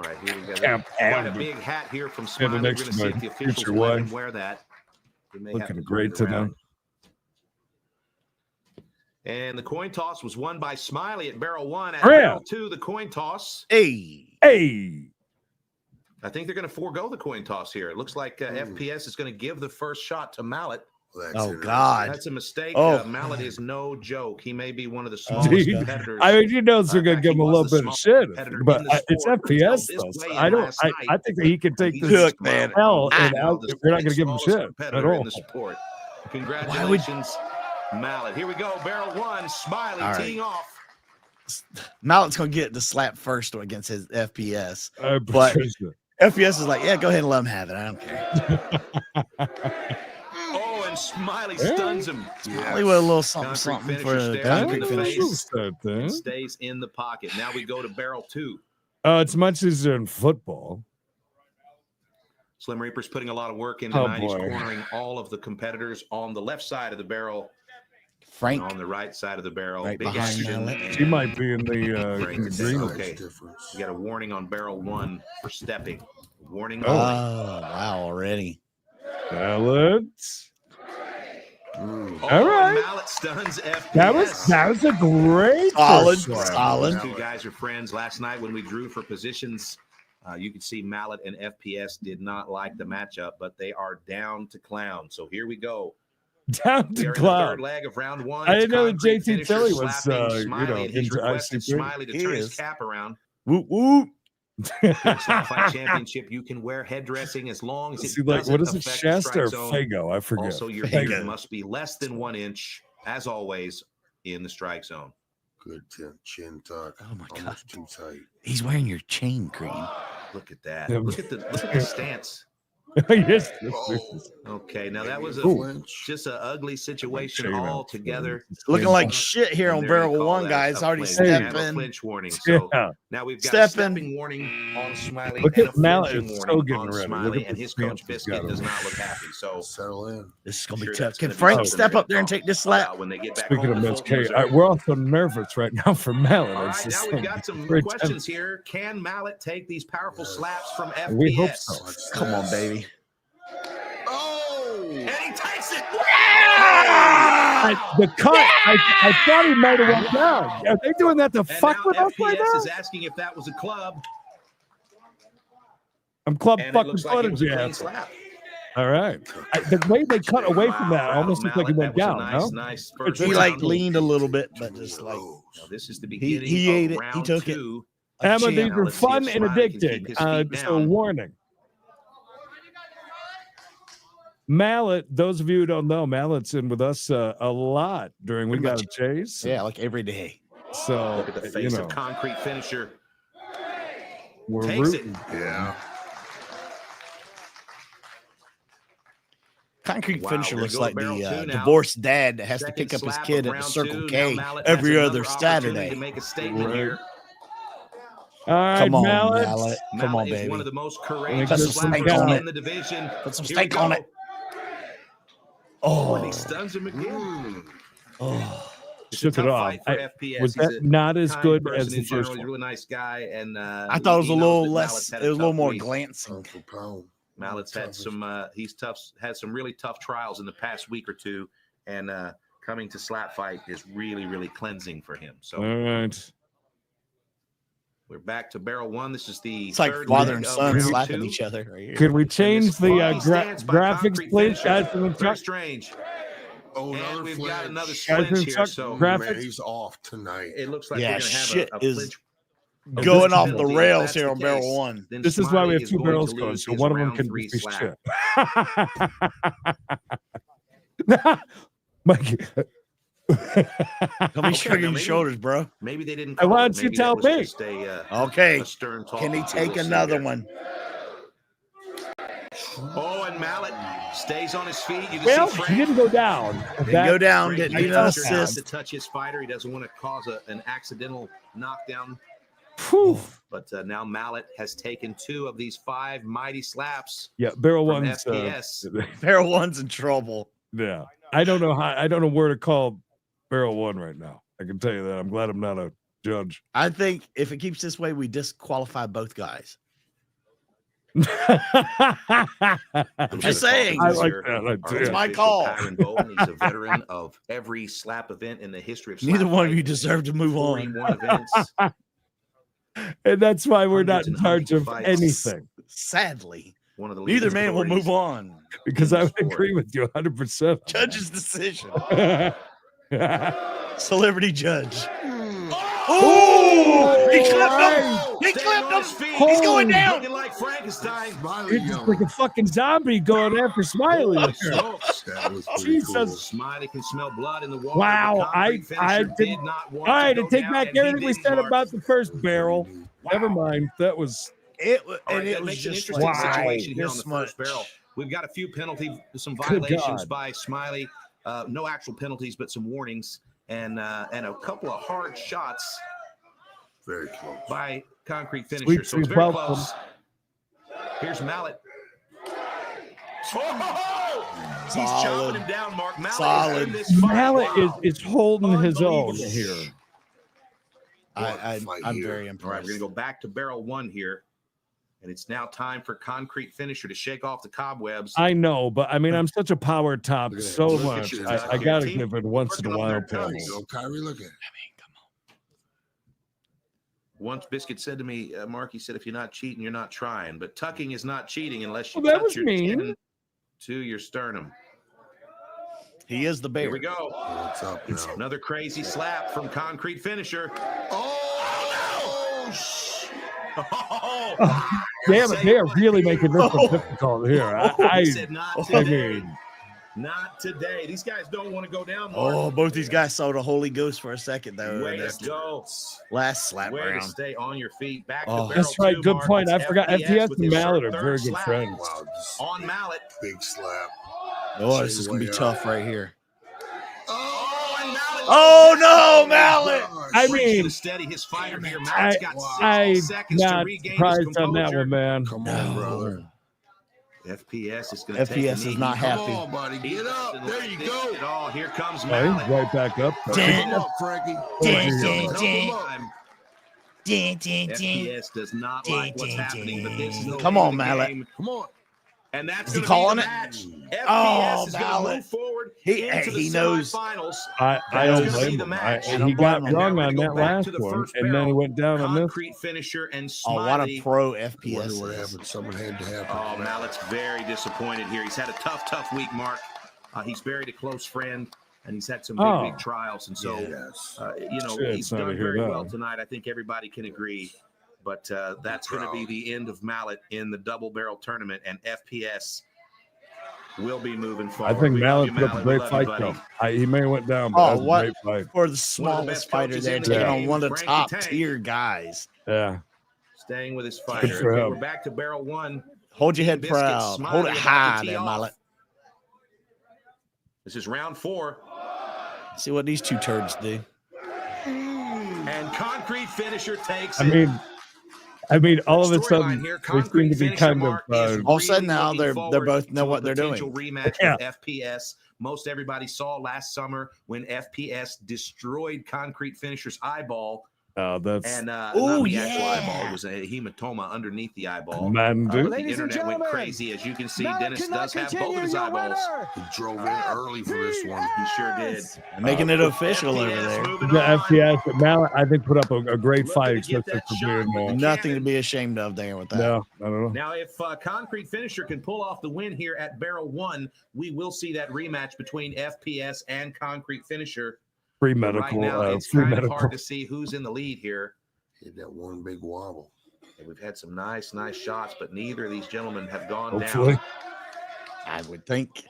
right, here we go.
Camp
Quite a
and
big hat here from
and the
Smiley. We're
next
going to see if the
my
officials
future
will let him
wife.
wear that. We may have
Looking
to
great
turn it
today.
around. And the coin toss was won by Smiley at barrel 1. At
Yeah.
barrel 2, the coin toss.
Hey.
I think they're going to forego the coin toss here. It looks like FPS is going to give the first shot to Mallet.
Oh, God.
That's a mistake.
Oh.
Mallet is no joke. He may be one of the
Oh,
smallest
dude.
competitors.
I mean, you know, they're going to give him a little bit of shit, but it's FPS
This
though.
way
So
in
I don't.
last
I
night,
think that he can take this
Look, man.
hell,
I
and
know the
we're not going to give him
smallest
shit at
competitor in
all.
the sport. Congratulations, Mallet. Here we go. Barrel 1. Smiley
All right.
teeing off.
Mallet's gonna get the slap first against his FPS,
But
but FPS is like, yeah, go ahead and let him have it. I don't care.
Oh, and Smiley stuns him.
Smiley with a little something,
Concrete
something
finisher
for
stares
the
him in
concrete
the
finish.
face. And stays in the pocket. Now we go to barrel 2.
It's much easier in football.
Slim Reaper's putting a lot of work in
Oh,
tonight. He's
boy.
cornering all of the competitors on the left side of the barrel.
Frank
And on the right side of the barrel.
right
Big
behind
action.
Mallet.
She might be in the
Frank is
green.
okay. You got a warning on barrel 1 for stepping. Warning.
Oh,
only.
wow, already.
Mallet.
Oh,
All right.
Mallet stuns FPS.
That was a great
Solid,
first one.
solid.
Those two guys are friends. Last night when we drew for positions, you could see Mallet and FPS did not like the matchup, but they are down to clown. So here we go.
Down
We
to
are in the
cloud.
third leg of round 1.
I
It's
didn't know that
Concrete
JT
Finisher
Tilly was,
slapping Smiley, and he's
into
requested
ICP.
Smiley to
He
turn his
is.
cap around.
Whoop whoop.
In SlapFIGHT Championship, you can wear head dressing as long as it
See, like,
doesn't
what is it,
affect
Shasta
the
or
strike zone.
Fago? I forget.
Also, your
Fago.
beard must be less than 1 inch, as always, in the strike zone.
Good chin tuck.
Oh my God.
Almost too tight.
He's wearing your chain, Creed.
Look at that.
Yeah.
Look at the stance.
Yes.
Okay, now that was
Ooh.
just an ugly situation
Chain out.
altogether.
Looking like shit here
And
on
they're gonna
barrel
call
1,
that
guys.
a
Already
flinch. And a
stepping.
flinch warning. So
Yeah.
now we've got
Stepping.
a stepping warning on Smiley.
Look
and
at
a
Mallet.
flinching
It's so
warning
getting
on
ready. Look
Smiley,
at
and
the
his
stance
coach
he's
Biscuit
got
does
on.
not look happy. So
Settle in.
This is gonna be
Sure,
tough.
that's
Can
gonna be
Frank
tough.
step up there and take this slap?
when they get back
Speaking
home
of
to
Miss
Fulton,
K,
Missouri.
we're also nervous right now for Mallet.
All
It's
right,
just
now we've
like-
got some
very
questions here. Can Mallet take these powerful slaps from FPS?
We hope so.
Come on, baby.
Oh, and he takes it.
The cut. I thought he might have went down. Are they doing that to
And
fuck
now
with us right
FPS
now?
is asking if that was a club,
I'm club
and it
fucking
looks like it
footage,
was a clean
yeah.
slap.
All right. The way they cut away from that
Wow,
almost looked like he
Mallet,
went
that
down.
was a
No?
nice first
He
round.
like leaned a little bit, but just like
Now, this is the beginning
he
of
ate it. He
round
took it.
2.
Emma,
champ.
these
Now
are
let's see if
fun and
Smiley can keep
addicting.
his feet
Just a
down.
warning. Mallet, those of you who don't know, Mallet's in with us a lot during We Got a Chase.
yeah, like every day.
So,
Look at the
you
face
know,
of Concrete Finisher.
we're
Takes it.
rooting.
Yeah.
Concrete
Wow,
finisher
we're
looks
gonna
like
barrel two
the
now.
divorced dad that has to
Second
pick up his
slap
kid
of
at the
round
Circle
2.
K
Now Mallet has
every
another
other
opportunity
Saturday.
to make a statement here.
All right,
Come on,
Mallet.
Mallet. Come on,
Mallet is
baby.
one of the most
Put
courageous
some steak
slappers
on
in
it.
the division.
Put some
Here we
steak on
go.
it.
Oh, and he
Oh,
stuns him again.
oh.
It's a
Took it
tough
off.
fight for FPS.
Was
He's
that
a
not as
kind
good
person
as the
in general.
first
He's a
one?
really nice guy, and
I thought it was
he
a
knows
little
that
less.
Mallet's had
It was a little
tough
more
week.
glancing.
Pound for pound.
Mallet's had some. He's tough. Had some really tough trials in the past week or two, and coming to SlapFIGHT is really, really cleansing for him. So
All right.
we're back to barrel one. This is the
It's like
third
father
leg
and
of
son
round
slapping
2.
each other right here.
Could we change the
funky stance by
graphics,
Concrete
please,
Finisher.
guys? From the
Very
truck?
strange.
Oh,
And
another
we've
flinch.
got another
Guys,
flinch
in
here.
truck
So
graphics?
Man, he's off tonight.
it looks like
Yeah,
we're going to have
shit
a
is
clinch.
going
This
off the
penalty. If
rails
that's
here
the
on barrel
case,
one.
then
This is why we
Smiley
have
is
two
going
barrels
to
going,
lose
so
his
one of them
round
can
3
just be
slap.
shit. Mikey.
Come be shrugging your
maybe-
shoulders, bro.
Maybe they didn't.
I
Call
want
it.
you
Maybe
to tell
that was
me.
just
Okay.
a stern talk.
Can he
We'll
take
see
another
here.
one?
Oh, and Mallet stays on his feet. You can
Well,
see
he
Frank.
didn't go down.
Didn't go down.
Frank
Didn't
making
need an
sure not
assist.
to touch his fighter. He doesn't want to cause an accidental knockdown.
Whew.
But now Mallet has taken 2 of these 5 mighty slaps
Yeah, barrel
from
one's.
FPS.
Barrel one's in trouble.
Yeah, I don't know how. I don't know where to call barrel one right now. I can tell you that. I'm glad I'm not a judge.
I think if it keeps this way, we disqualify both guys.
I'm
just saying.
I like that.
It's my call.
Kyron Bolton. He's a veteran of every slap event in the history of
Neither one of
SlapFIGHT.
you deserve to move on.
41 events.
And that's why we're not
Hundreds
in
and
charge of
hundreds of fights.
anything.
Sadly,
One of the
neither
leading
man will move
authorities.
on.
Because
in
I
the
would agree with you 100%.
Judge's decision.
Oh,
Celebrity judge.
oh,
He clipped
right.
him. He
Staying
clipped
on his
him.
feet.
He's going down.
Looking like Frankenstein.
Smiley,
It's just
yo.
like a fucking zombie going after Smiley.
Holy smokes.
That was pretty
Jesus.
cool.
Smiley can smell blood in the water.
Wow,
The concrete
I
finisher
did-
not want
All right,
to
I
go
take
down,
back
and he
everything we
didn't,
said
Mark.
about the first barrel. Never mind. That was
All
And
right,
it
that
was
makes an
just
interesting
like,
situation here on
this
the first
much.
barrel. We've got a few penalties, some
Good
violations
God.
by Smiley. No actual penalties, but some warnings and a couple of hard shots
Very close.
by concrete finisher.
Sweet,
So it's
sweet
very
welcome.
close. Here's Mallet. Oh! He's chopping
Solid.
him down, Mark. Mallet
Solid.
is in this fight.
Mallet
Wow.
is holding his own
Unbelievable.
here.
I'm very
All right,
impressed.
we're gonna go back to barrel one here, and it's now time for concrete finisher to shake off the cobwebs.
I know, but I mean, I'm such a power top
Look at that.
so
Look at
much.
you.
I got to
Team
give it once in a
working on
while.
their toes.
There you go, Kyrie. Look at it.
Once Biscuit said to me, Mark, he said, if you're not cheating, you're not trying. But tucking is not cheating unless you
Well, that
touch
was
your
mean.
chin to your sternum.
He is the bear.
Here we go.
What's up now?
Another crazy slap from concrete finisher.
Oh,
Oh,
Damn it, they are really making this one difficult here.
He said, not
I
today.
mean,
Not today. These guys don't want to go down. Mark.
Oh, both these guys saw the Holy Ghost for a second, though.
Way
in this
to go.
last slap
Way to
round.
stay on your feet. Back
Oh.
to barrel
that's right.
two,
Good
Mark.
point. I
It's
forgot. FPS
with
and
his
Mallet are
third
very good
slap.
friends.
wow. Just
On Mallet.
big slap.
Oh, this is going to be tough right here.
Oh, and Mallet.
Oh, no, Mallet.
I
Brings
mean,
to steady his fighter here.
I,
Mallet's got 60
I'm
seconds to
not
regain his
surprised on that
composure.
one, man.
Come on, brother.
FPS is going to take
FPS
a
is
knee.
not
Come
happy.
Come on, buddy.
He
Get up.
doesn't
There
like
you
this
go.
at all. Here comes
Oh,
Mallet.
he's right back up.
Damn.
Come on, Frankie.
FPS does not like what's happening, but this is the
Come
way
on,
of the
Mallet.
game.
Come on.
And that's
Is he
gonna
calling
be
it?
the match. FPS
Oh,
is going to
Mallet.
move forward
He
into the
knows.
semifinals.
I
That's
don't
gonna
blame
be the
him.
match.
I don't
He got
blame him.
wrong
Now we're
on
gonna
that
go back
last
to the
one,
first
and then he
barrel.
went down on this.
Concrete finisher and
Oh, what a
Smiley.
pro
Wonder
FPS
what
is.
happened. Something had to happen.
Oh, Mallet's very disappointed here. He's had a tough week, Mark. He's buried a close friend, and he's had some big trials. And so,
Yes.
Shit,
he's
sorry to
done
hear
very
that.
well tonight. I think everybody can agree. But that's going to be the end of Mallet in the double barrel tournament, and FPS will be moving
I
forward.
think
We love
Mallet
you,
put up a
Mallet. We
great
love
fight,
you, buddy.
though. He may have went down, but
Oh,
that was a
what
great fight.
for the
best
smallest fighter
coaches
there,
in the
taking
game,
on one of the
Frank
top
the Tank.
tier guys.
Yeah.
Staying with his
Good
fighter.
for
Okay,
him.
we're back to barrel one.
Hold your head
Biscuit
proud.
Smiley
Hold it
about
high
to tee
there,
off.
Mallet.
This is round 4.
See what these two turds do.
And concrete finisher takes
I
it.
mean, I mean, all of a
Storyline
sudden,
here,
they seem
concrete
to be
finisher
kind of.
Mark is
all of a sudden
really
now
looking
they're
forward
both know
to
what
a
they're
potential
doing.
rematch
Yeah.
with FPS. Most everybody saw last summer when FPS destroyed concrete finisher's eyeball.
Oh, that's.
And
Oh,
not the actual
yeah.
eyeball. It was a hematoma underneath the eyeball.
Man, dude.
The
Ladies and
internet went
gentlemen,
crazy. As you can see,
Malik
Dennis
cannot
does have both
continue,
of his
your
eyeballs.
winner.
He drove in early for this one.
He sure did.
Making it official over
FPS
there.
moving
The
on.
FPS, but Mallet, I think, put up a great
Looking
fight,
to get
especially
that
for
shot
being.
with
Nothing to
cannon.
be ashamed of there with that.
No, I don't know.
Now, if Concrete Finisher can pull off the win here at Barrel 1, we will see that rematch between FPS and Concrete Finisher.
Free
But
medical.
right now, it's
Free
kind of
medical.
hard to see who's in the lead here.
Hit that one big wobble.
And we've had some nice shots, but neither of these gentlemen have gone
Hopefully.
down.
I would think.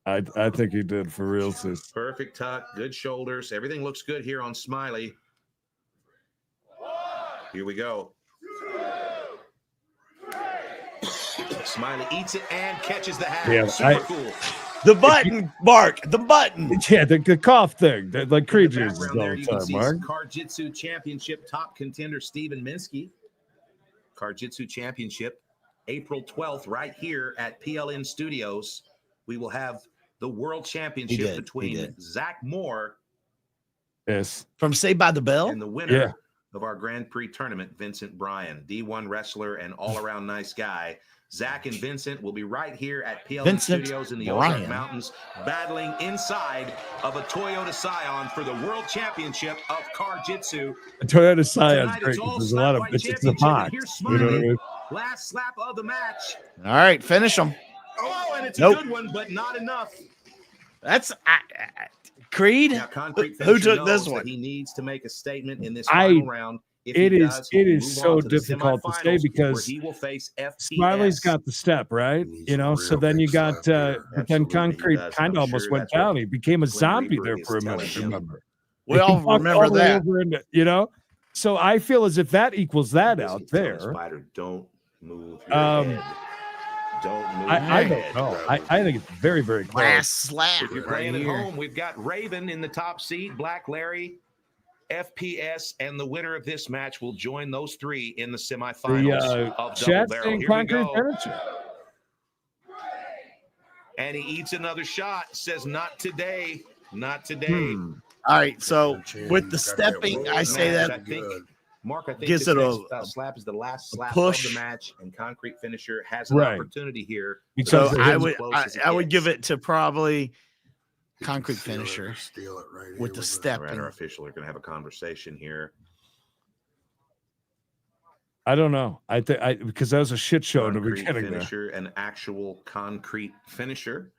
I think he did for real, sis.
Perfect tuck, good shoulders. Everything looks good here on Smiley. Here we go. Smiley eats it and catches the hat.
Yeah,
Super cool.
The button, Mark. The button.
Yeah, the cough thing, like Creed
In the
uses
background
all
there,
the
you can
time,
see
Mark.
Car-Jitsu Championship top contender Steven Minsky. Car-Jitsu Championship, April 12th, right here at PLN Studios. We will have the World Championship between Zach Moore
Yes.
From Saved by the Bell?
and the winner of our Grand Prix tournament, Vincent Bryan, D1 wrestler and all-around nice guy. Zach and Vincent will be right here at PLN Studios in the Ozark Mountains, battling inside of a Toyota Scion for the World Championship of Car-Jitsu.
A Toyota Scion
Tonight,
great
it's all
because there's a lot of
SlapFIGHT
it's a
Championship,
box.
and here's
You know what I
Smiley.
mean?
Last slap of the match.
All right, finish them.
Oh, and it's a
Nope.
good one, but not enough.
That's Creed.
Now, Concrete
Who
Finisher
took this
knows
one?
that he needs to make a statement in this final round. If
It
he
is
does, he
it
can
is
move
so
on to the
difficult to say
semifinals,
because
where he will face FPS.
Smiley's got the step, right? You know, so then you got but then
Absolutely,
Concrete
he does.
kind of
I'm
almost
sure
went
that's what
down. He became a
Glenn
zombie
Reaper
there
is
for a
telling
minute,
him.
remember?
We
He
all
walked
remember
all the way
that.
over into, you know? So I feel as if that equals that out there.
Spider, don't move your head. Don't move
I
your
don't
head.
know. I think it's very, very close.
Last slap.
If you're playing at home, we've got Raven in the top seat, Black Larry, FPS, and the winner of this match will join those three in the semifinals of Double
chat
Barrel.
saying
Here we
Concrete
go.
Finisher.
And he eats another shot. Says, "Not today, not today."
All right, so with the stepping, I say
Match,
that
I think, Mark, I think
gives
this
it
next slap is the last slap
push.
of the match, and Concrete Finisher has an
Right.
opportunity here.
So
Because
I
as
would
close as it
I would
gets.
give it to probably Concrete Finisher
Steal it right
with the
Our
stepping.
official are going to have a conversation here.
I don't know. I think because that was a shit show in the
Concrete
beginning there.
Finisher, an actual Concrete Finisher.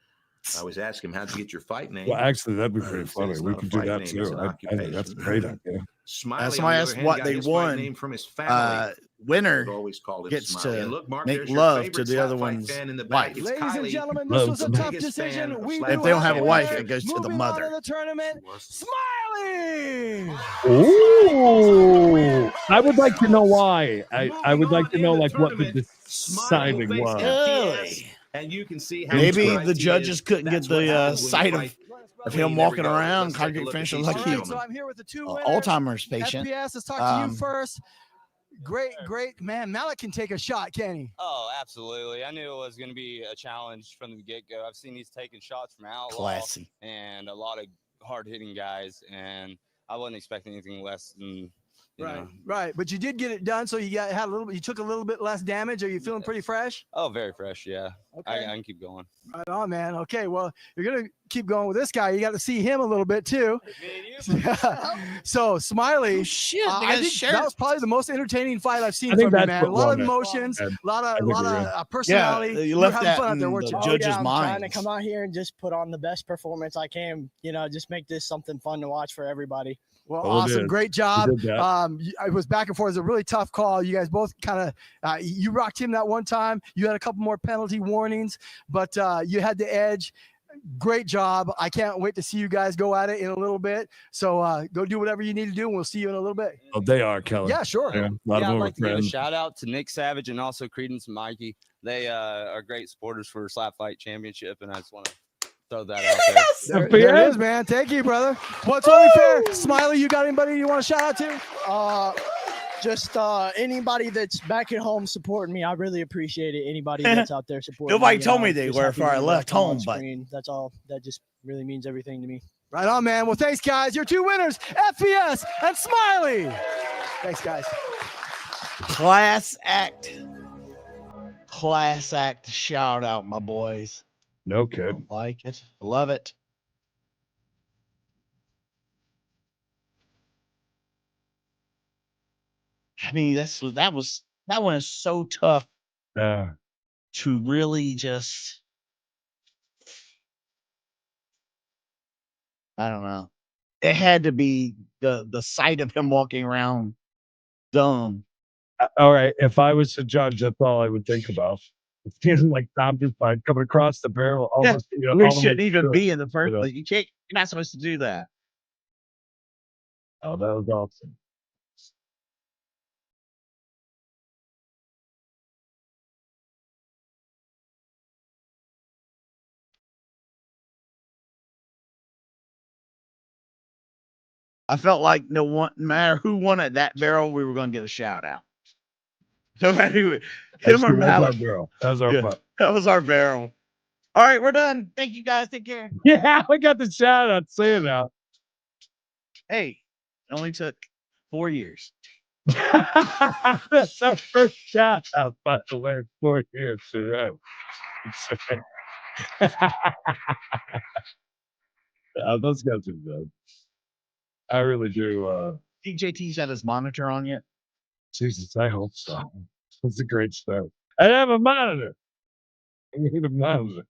I always ask him, how'd you get your fight name?
Well, actually, that'd be pretty
It's
funny.
not
We
a
could do
fight
that
name, it's
too.
an
I think that's a great idea.
Smiley,
Somebody
on the
asked
other hand,
what
got
they
his fight
won.
name from his family.
Winner
Always called him
gets
Smiley.
to
And look, Mark,
make
there's your
love
favorite
to the other
SlapFIGHT
one's
fan in the back.
wife.
It's
Ladies and
Kylie,
gentlemen,
Loves
this was a
them.
tough
biggest fan
decision.
of
We
SlapFIGHT
do
If they don't have a
winner.
wife, it goes to the
Moving
mother.
on to the tournament, Smiley.
Ooh, I would like to know why. I would like to know like what the deciding was.
FPS, and you can see how
Maybe
right
the
he
judges
is.
couldn't get
That's what
the
happens when you
sight
fight
of
clean.
him
There we
walking
go.
around.
Let's take a
Concrete
look at
Finisher
these
like
All
he
right, so I'm here with the two winners.
Alzheimer's patient.
FPS, let's talk to you first. Great, man. Malik can take a shot, can he?
Oh, absolutely. I knew it was going to be a challenge from the get-go. I've seen he's taking shots from Outlaw
Classy.
and a lot of hard-hitting guys, and I wasn't expecting anything less than, you know.
Right. But you did get it done, so you took a little bit less damage. Are you feeling pretty fresh?
Oh, very fresh, yeah.
Okay.
I can keep going.
Right on, man. Okay, well, you're gonna keep going with this guy. You got to see him a little bit too. So Smiley,
shit,
I think that was probably the most entertaining fight I've seen from you,
that's
man. A
what
lot
won
of
it.
emotions, a lot
think you're
of
right.
personality.
Yeah, you
You were
left
having
that
fun out there,
in
weren't
the
you?
judges'
I'm
minds.
trying to come out here and just put on the best performance I can. You know, just make this something fun to watch for everybody.
Well,
Oh, it
awesome.
is.
Great job.
You did that.
I was back and forth. It was a really tough call. You guys both kind of, you rocked him that one time. You had a couple more penalty warnings, but you had the edge. Great job. I can't wait to see you guys go at it in a little bit. So go do whatever you need to do, and we'll see you in a little bit.
Oh, they are, Kelly.
Yeah, sure.
Yeah, a lot
Yeah,
of
I'd
them
like
are
to give a
friends.
shout out to Nick Savage and also Creedence and Mikey. They are great supporters for SlapFIGHT Championship, and I just want to throw that out there.
There it is, man. Thank you, brother. What's only fair? Smiley, you got anybody you want to shout out to?
Just anybody that's back at home supporting me, I really appreciate it. Anybody that's out there supporting
Nobody
me,
told me they
just
were
happy
before I
to be
left
back on
home, but
screen. That's all. That just really means everything to me.
Right on, man. Well, thanks, guys. Your two winners, FPS and Smiley. Thanks, guys.
class act shout out, my boys.
No kidding.
Like it, love it. I mean, that one is so tough
Yeah.
to really just, I don't know. It had to be the sight of him walking around dumb.
All right. If I was to judge, that's all I would think about. It's feeling like Tom just coming across the barrel. Almost,
We shouldn't even be in the first place. You're not supposed to do that.
Oh, that was awesome.
I felt like no matter who won at that barrel, we were going to get a shout out. No matter who, him or
That was our
Malik.
barrel. That was our putt.
That was our barrel. All right, we're done. Thank you guys. Take care.
Yeah, we got the shout out. Say it out.
Hey, it only took 4 years.
That's our first shout out, by the way. 4 years. Right. Those guys are good. I really do.
DJT's had his monitor on yet?
Jesus, I hope so. It's a great start. I have a monitor. I need a monitor.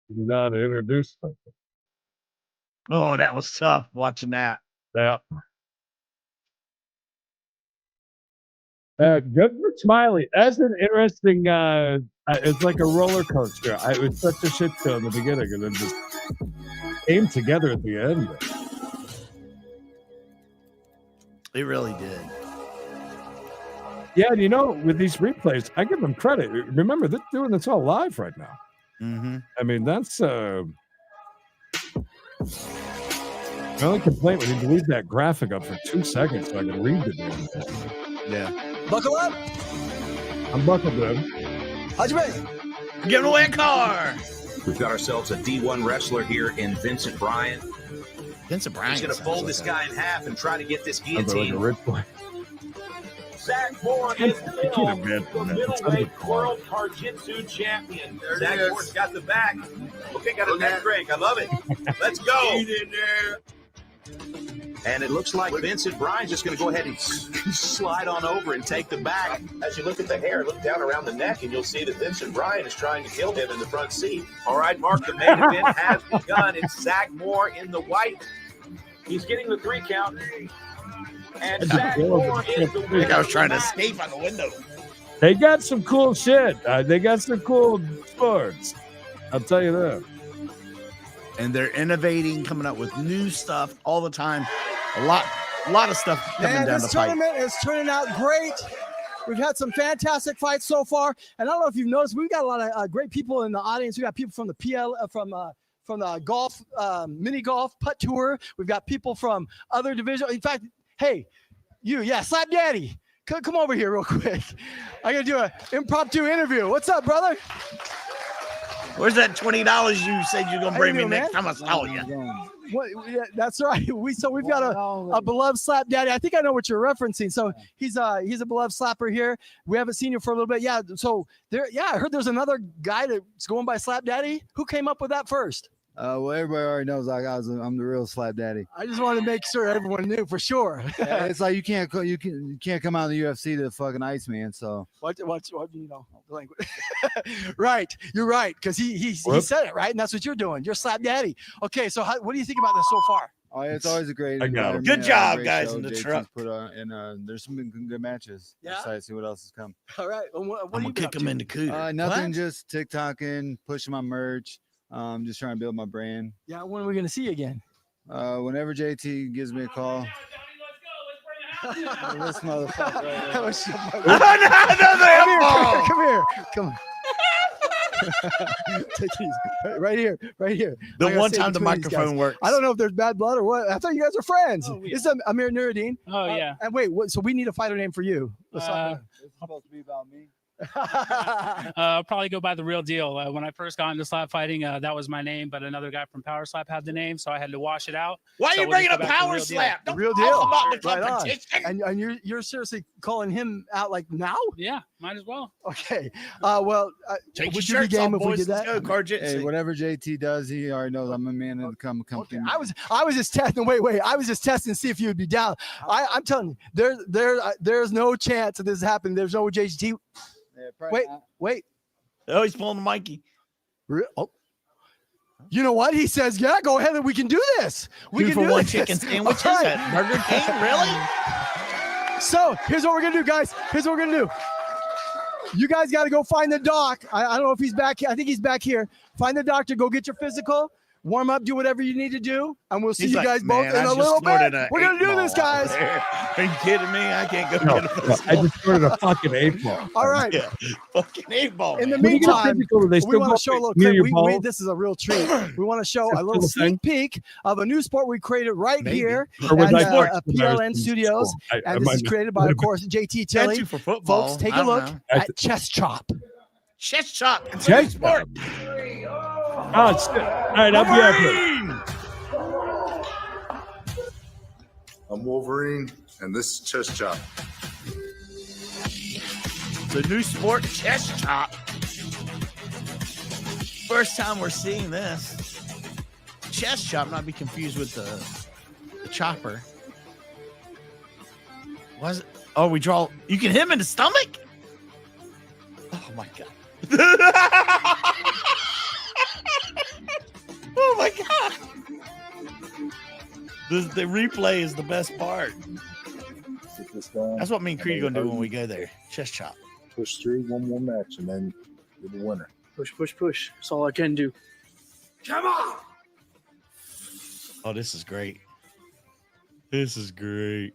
You know how to introduce something.
Oh, that was tough watching that.
Yeah. Good for Smiley. That's an interesting. It's like a roller coaster. It was such a shit show in the beginning, and then just came together at the end.
It really did.
Yeah, and you know, with these replays, I give them credit. Remember, they're doing this all live right now.
Mm-hmm.
I mean, that's my only complaint when you leave that graphic up for 2 seconds so I can read the damn thing.
Yeah.
Buckle up.
I'm buckled in.
How'd you make?
Giving away a car.
We've got ourselves a D1 wrestler here in Vincent Bryan.
Vincent Bryan.
He's going to fold this guy in half and try to get this
Like a
guillotine.
rich boy.
Zach Moore is still
Can't imagine
the
that. It's
middleweight world Jiu-Jitsu champion.
Zach Moore's got the back. Okay, got a neck break. I love it. Let's go.
Get in there.
And it looks like Vincent Bryan's just going to go ahead and slide on over and take the back. As you look at the hair, look down around the neck, and you'll see that Vincent Bryan is trying to kill him in the front seat. All right, Mark, the main event has begun. It's Zach Moore in the white.
He's getting the 3 count. And Zach Moore is the
I think
winner.
I was trying to escape out the window.
They got some cool shit. They got some cool sports. I'll tell you that.
And they're innovating, coming up with new stuff all the time. A lot of stuff coming
Man,
down
this
the pipe.
tournament is turning out great. We've had some fantastic fights so far, and I don't know if you've noticed, we've got a lot of great people in the audience. We got people from the from the golf, mini golf putt tour. We've got people from other divisions. In fact, hey, Slap Daddy, come over here real quick. I'm gonna do an impromptu interview. What's up, brother?
Where's that $20 you said you're gonna bring me next time I saw you?
What, yeah, that's right. We've got a beloved Slap Daddy. I think I know what you're referencing. So he's a beloved slapper here. We haven't seen you for a little bit. Yeah. So I heard there's another guy that's going by Slap Daddy. Who came up with that first?
Well, everybody already knows I'm the real Slap Daddy.
I just wanted to make sure everyone knew for sure.
It's like you can't come out of the UFC to fucking Iceman. So
what you know language. Right, you're right, because he said it right, and that's what you're doing. You're Slap Daddy. Okay, so what do you think about this so far?
Oh, it's always a great.
Good job, guys, in the truck.
Put on, and there's some good matches.
Yeah.
Excited to see what else has come.
All right, well, what
I'm
do
gonna
you
kick them into cooter.
Nothing, just TikToking, pushing my merch. Just trying to build my brand.
Yeah, when are we gonna see you again?
Whenever JT gives me a call. This motherfucker. Right
That was so funny.
Come
Come here. Take it easy. Right here, right here.
The
I gotta
one
say
time the
between these guys.
microphone works.
I don't know if there's bad blood or what. I thought you guys were friends.
Oh, yeah.
This is Amir Nuruddin.
Oh, yeah.
And wait, so we need a fighter name for you. Let's talk
It's supposed to be about me.
I'll probably go by the real deal. When I first got into slap fighting, that was my name, but another guy from Power Slap had the name, so I had to wash it out.
Why are
So
you
we'll
bringing
just
up
go back to
Power
the
Slap?
The
Don't
real
talk
deal.
about the
Right on.
competition.
And you're seriously calling him out like now?
Yeah, might as well.
Okay. Well,
Take
would
your
you be
shirts
game
off,
if we
boys.
did
Let's
that?
go, Carjit.
Hey, whatever JT does, he already knows I'm a man in the company.
I was just testing. Wait. I was just testing to see if you would be down. I'm telling you, there's no chance of this happening. There's no JT. Wait.
Oh, he's pulling the Mikey.
Oh. You know what? He says, yeah, go ahead and we can do this. We
2
can
for
do
1
this.
chicken sandwich.
All
Is
right.
that Burger King? Really?
So here's what we're going to do, guys. Here's what we're going to do. You guys got to go find the doc. I don't know if he's back here. I think he's back here. Find the doctor. Go get your physical. Warm up, do whatever you need to do, and we'll see
He's
you
like,
guys both
"Man,
in
I
a
just
little
snorted
bit.
a
We're going to do
8-ball
this, guys.
Are you kidding me? I can't go
No,
get a
no,
physical.
I just ordered a fucking 8-ball.
All right.
Yeah, fucking 8-ball.
In the
man.
When you get a
meantime,
physical, do they
we
still
want
go
to show a little
near
clip.
your
We,
balls?
this is a real treat. We want to show a little
Still the
sneak peek of a new sport we created right
Maybe.
here
Or was
at
I sports when I was
PLN
in
Studios.
school? I
And this
might
is
not-
created by, of course, JT Tilly.
For football.
Folks, take
I
a
don't
look
know.
at Chest Chop.
Chest chop. It's a
Chest
new sport.
Oh, it's all right. I'll be out here.
I'm Wolverine, and this is Chest Chop.
The new sport, chest chop. First time we're seeing this. Chest chop, not be confused with the chopper. Was it? Oh, we draw. You can hit him in the stomach? Oh, my God. Oh, my God. The replay is the best part. That's what me and Creed are going to do when we go there. Chest chop.
Push through one more match, and then you're the winner.
Push. That's all I can do.
Come on.
Oh, this is great. This is great.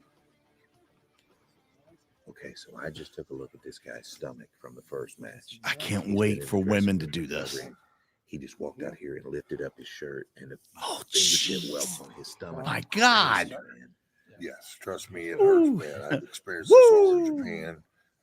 Okay, so I just took a look at this guy's stomach from the first match.
I can't wait for women to do this.
He just walked out here and lifted up his shirt, and the
Oh,
fingertip welt on his stomach.
My God.
Yes, trust me, it hurts, man. I've experienced this all in Japan,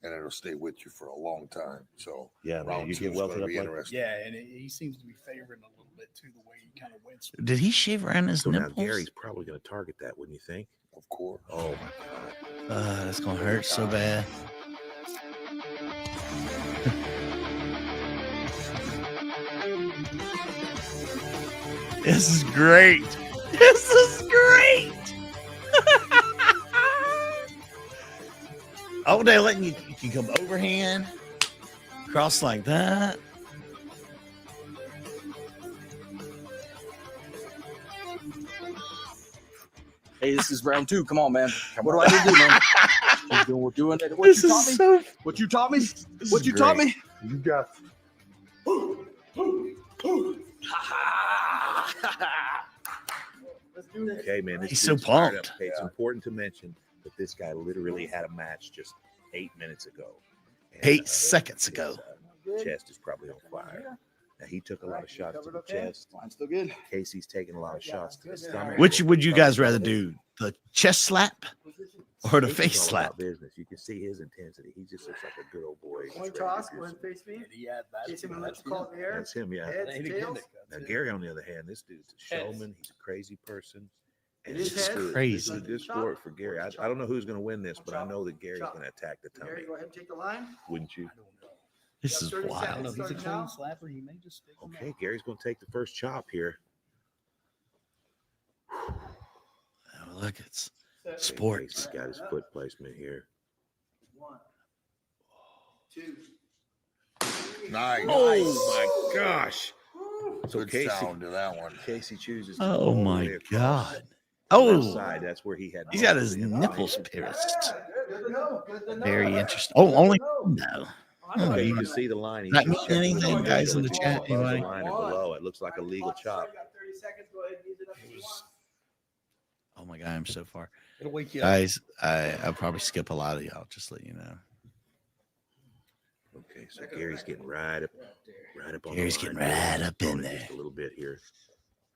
and it'll stay with you for a long time. So
Yeah, man,
round
you
two
get
is
welted
gonna
up
be
like
interesting.
Yeah, and he seems to be favoring a little bit too, the way he kind of wins.
Did he shave around his
So now
nipples?
Gary's probably going to target that, wouldn't you think?
Of course.
Oh my God.
That's going to hurt so bad. This is great. This is great. Oh, they're letting you can come overhand, cross like that.
Hey, this is round 2. Come on, man. What do I need to do, man? We're doing it. What
This
you
is
taught me?
so.
What you taught me?
This
What
is
you taught
great.
me?
You got
Okay, man. This
He's so
dude's fired
pumped.
up. Okay, it's important to mention that this guy literally had a match just 8 minutes ago. And,
8 seconds ago.
Chest is probably on fire. Now he took a lot of shots to the chest.
Mine's still good.
Casey's taking a lot of shots to the stomach.
Which would you guys rather do? The chest slap or the
Casey's
face
all
slap?
about business. You can see his intensity. He just looks like a good old boy.
Coin toss, go ahead and face me. Face him and let's call it in the air.
That's him, yeah.
Heads, tails.
Now Gary, on the other hand, this dude's a showman. He's a crazy person. And
It is
this
heads.
Crazy.
This is a good sport for Gary. I don't know who's going to win this, but I know that Gary's going to attack the tummy.
Gary, go ahead and take the line.
Wouldn't you?
This is
30
wild.
seconds starting now.
slapper. He may just stick him
Okay, Gary's going to take the first chop here.
Oh, look, it's
Okay,
sports.
Casey's got his foot placement here.
1, 2.
nice.
Oh my gosh! So
Good
Casey,
sound to that one.
Casey chooses. To
Oh
go all the
my
way across
God.
the
Oh,
left side. That's where he had.
he's got his nipples pierced. Very interesting. Oh, only no. Oh,
Okay, you
you-
can see the line. He's
Not
just
mean
checking
anything,
the
guys, in the
line
chat,
above
anybody?
the line and below. It looks like a legal chop.
Oh my God, I'm so far.
It'll wake you up.
Guys, I'll probably skip a lot of y'all, just let you know.
Okay, Okay, so Gary's getting right up on
Gary's
the line.
getting right up in
Just
there.
a little bit here.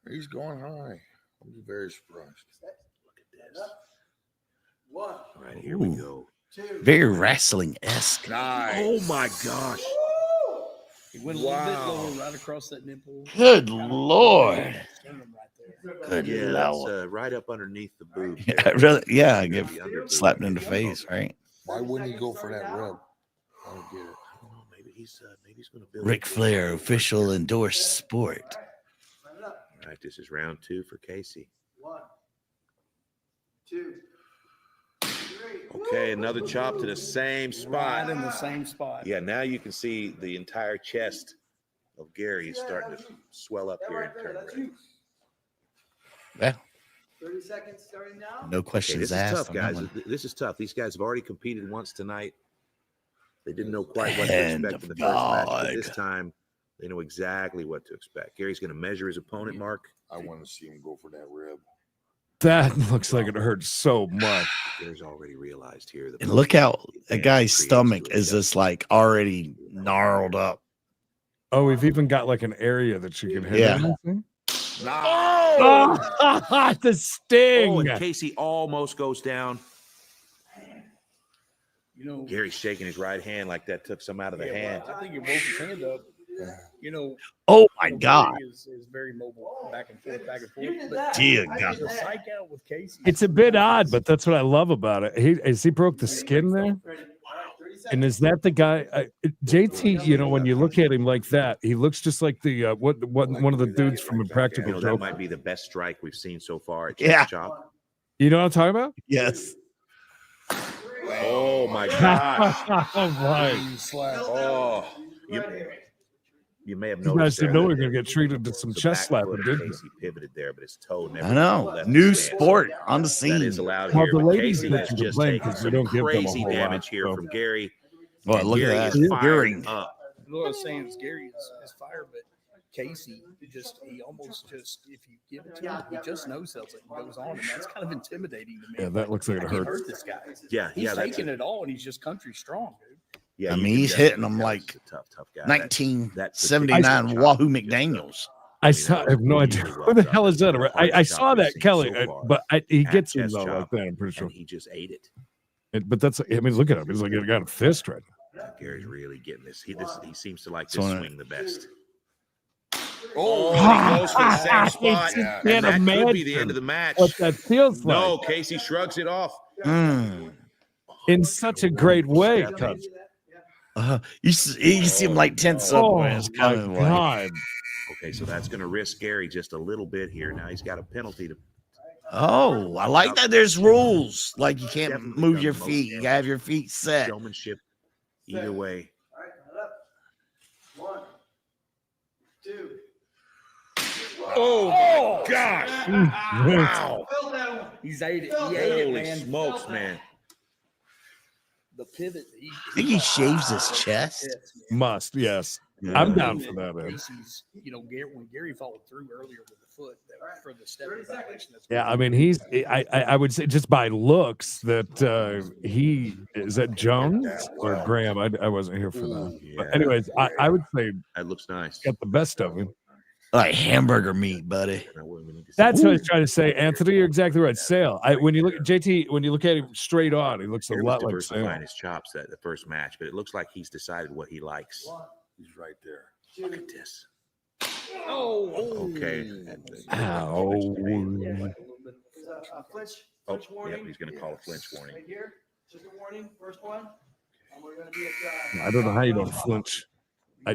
He's going high. I'm very surprised.
Look at this.
One.
All right, here we go.
Very wrestling-esque.
Nice.
Oh my gosh.
He went a little bit lower, right across that nipple.
Good Lord. Good
Yeah,
Lord.
that's right up underneath the boob.
Yeah,
there.
really. Yeah, I
Under
get
the underboob.
slapped in the face, right?
Why wouldn't he go for that rub? I don't get it.
I don't know. Maybe he's going to build.
Ric Flair, official endorsed sport.
All right, this is round 2 for Casey.
1, 2, 3.
Okay, another chop to the same spot.
Right in the same spot.
Yeah, now you can see the entire chest of Gary is starting to swell up here and turn red.
Yeah.
30 seconds starting now.
No questions
this
asked.
is tough,
on that
guys.
one.
This is tough. These guys have already competed once tonight. They didn't know quite what to
Hand
expect in
of
the first match, but
God.
this time they know exactly what to expect. Gary's going to measure his opponent, Mark.
I want to see him go for that rib.
That looks like it hurts so much.
Gary's already realized here.
And look how a guy's stomach is just like already gnarled up.
Oh, we've even got like an area that you can hit.
Yeah.
Anything?
Oh!
The sting.
Oh, and Casey almost goes down.
You know,
Gary's shaking his right hand like that took some out of the hand.
I think he woke his hand up. You know.
Oh my God.
Gary is very mobile, back and forth, back and forth. But
Dear God.
the psych out with Casey.
It's a bit odd, but that's what I love about it. He broke the skin there. And is that the guy, JT? You know, when you look at him like that, he looks just like the one of the dudes from Impractical
You know,
Jokers.
that might be the best strike we've seen so far at
Yeah.
Chop.
You know what I'm talking about?
Yes.
Oh my gosh!
Oh my!
Oh, you may have
You
noticed.
guys didn't know
there
we were
that
gonna get treated to some
the
chest
back
slapping,
foot of
didn't we?
Casey pivoted there, but his toe never.
I know.
left the
New
stance.
sport on the
That
scene.
is allowed
Well,
here.
the
but
ladies
Casey
that
has
you
just
complain
taken
'cause we
some
don't give them a
crazy
whole lot,
damage here
so.
from Gary.
Well,
and
look
Gary
at
is
that.
fired
Hearing.
up.
What I was saying is Gary is fire, but Casey he almost just, if you give it to him, he just no sells it and goes on, and that's kind of intimidating to me.
Yeah, that looks like it
I can't
hurts.
hurt this guy.
Yeah,
He's
yeah, that's
taking it all, and he's just country strong, dude.
Yeah,
I
you
mean,
can
he's
definitely
hitting them
tell
like
he's a tough guy.
1979
that
Wahoo
particular chop
McDaniels.
I saw. I have no idea who the hell is that. I saw that Kelly, but he gets him though like that. I'm pretty sure.
And he just ate it.
But that's. I mean, look at him. He's like he got a fist right now.
Gary's really getting this. He seems to like
So
this
when
swing the best.
Oh,
he goes for the same
I
spot,
just
and
can't
that could be
imagine
the end of the match.
what that feels like.
No, Casey shrugs it off.
In such a great way, Cubs.
You seem like tense up when it's coming.
My God.
Okay, so that's going to risk Gary just a little bit here. Now he's got a penalty to.
Oh, I like that. There's rules. Like you can't move your feet. You gotta have your feet set.
Showmanship, either way.
1, 2.
Oh my gosh! Wow!
He's ate it. He ate it,
Holy
man.
smokes, man!
The pivot.
I think he shaves his chest.
Must, yes.
Yeah.
I'm down for that, man.
Casey's, you know, when Gary followed through earlier with the foot for the step violation. That's
Yeah, I mean, I would say just by looks that he is that Jones or Graham. I wasn't here for that. But anyways, I would say
that looks nice.
Got the best of him.
Like hamburger meat, buddy.
That's what I was trying to say, Anthony. You're exactly right. Sale. When you look at JT, when you look at him straight on, he looks a
Gary
lot
was
like Sale.
diversifying his chops at the first match, but it looks like he's decided what he likes.
He's right there.
Look at this.
Oh,
okay.
Ow.
Flinch
Oh,
warning.
yeah, he's going to call a flinch warning.
Right here. Just a warning. First one. And we're going to be at.
I don't know how you don't flinch.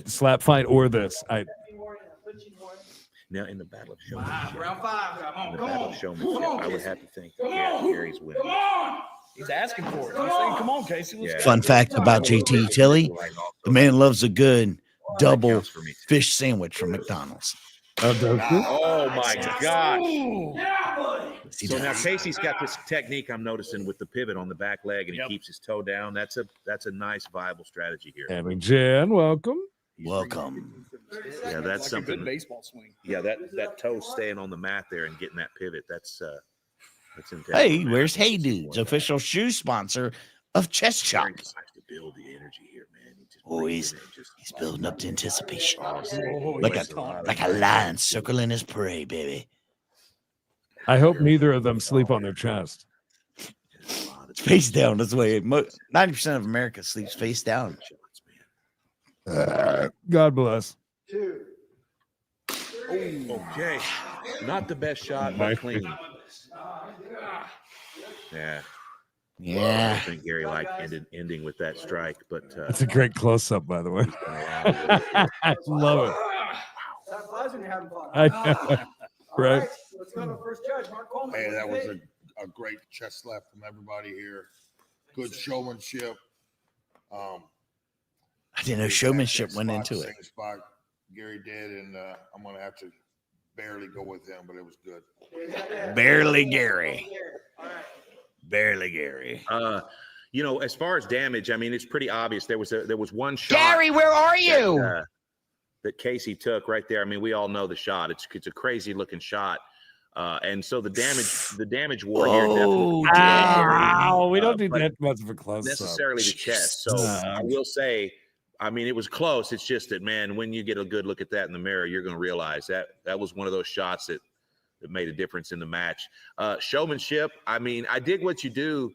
Slap fight or this.
Now, in the battle of showmanship,
Round 5. Come
in the
on.
battle of showmanship, I would have to think, yeah, Gary's winning.
He's asking for it. He's saying, "Come on, Casey." Let's go."
Fun fact about JT Tilly: the man loves a good double fish sandwich from McDonald's.
Oh my gosh!
He
So now
does.
Casey's got this technique I'm noticing with the pivot on the back leg, and he keeps his toe down. That's a nice viable strategy here.
And Jen, welcome.
Welcome.
Yeah, that's
Like
something.
a good baseball swing.
Yeah, that toe staying on the mat there and getting that pivot. That's intense.
Hey, where's Hey Dudes, official shoe sponsor of Chest Chop?
Gary decides to build the energy here, man. He just
Oh, he's building up to anticipation.
Oh,
like
yes.
a lion circling his prey, baby.
I hope neither of them sleep on their chest.
Face down. That's the way 90% of America sleeps face down.
God bless.
Okay. Not the best shot, but clean. Yeah.
Yeah.
I think Gary liked ending with that strike, but
That's a great close-up, by the way. I love it. I know. Right.
Let's go to first judge, Mark Coleman. Hey, that was a great chest slap from everybody here. Good showmanship.
I didn't know showmanship went into it.
Same spot Gary did, and I'm gonna have to barely go with him, but it was good.
Barely Gary. Barely Gary.
You know, as far as damage, I mean, it's pretty obvious. There was one shot.
Gary, where are you?
That Casey took right there. I mean, we all know the shot. It's a crazy looking shot. And so the damage war here definitely.
Wow, we don't need that much of a close
necessarily the chest. So I will say, I mean, it was close. It's just that, man, when you get a good look at that in the mirror, you're going to realize that was one of those shots that made a difference in the match. Showmanship. I mean, I dig what you do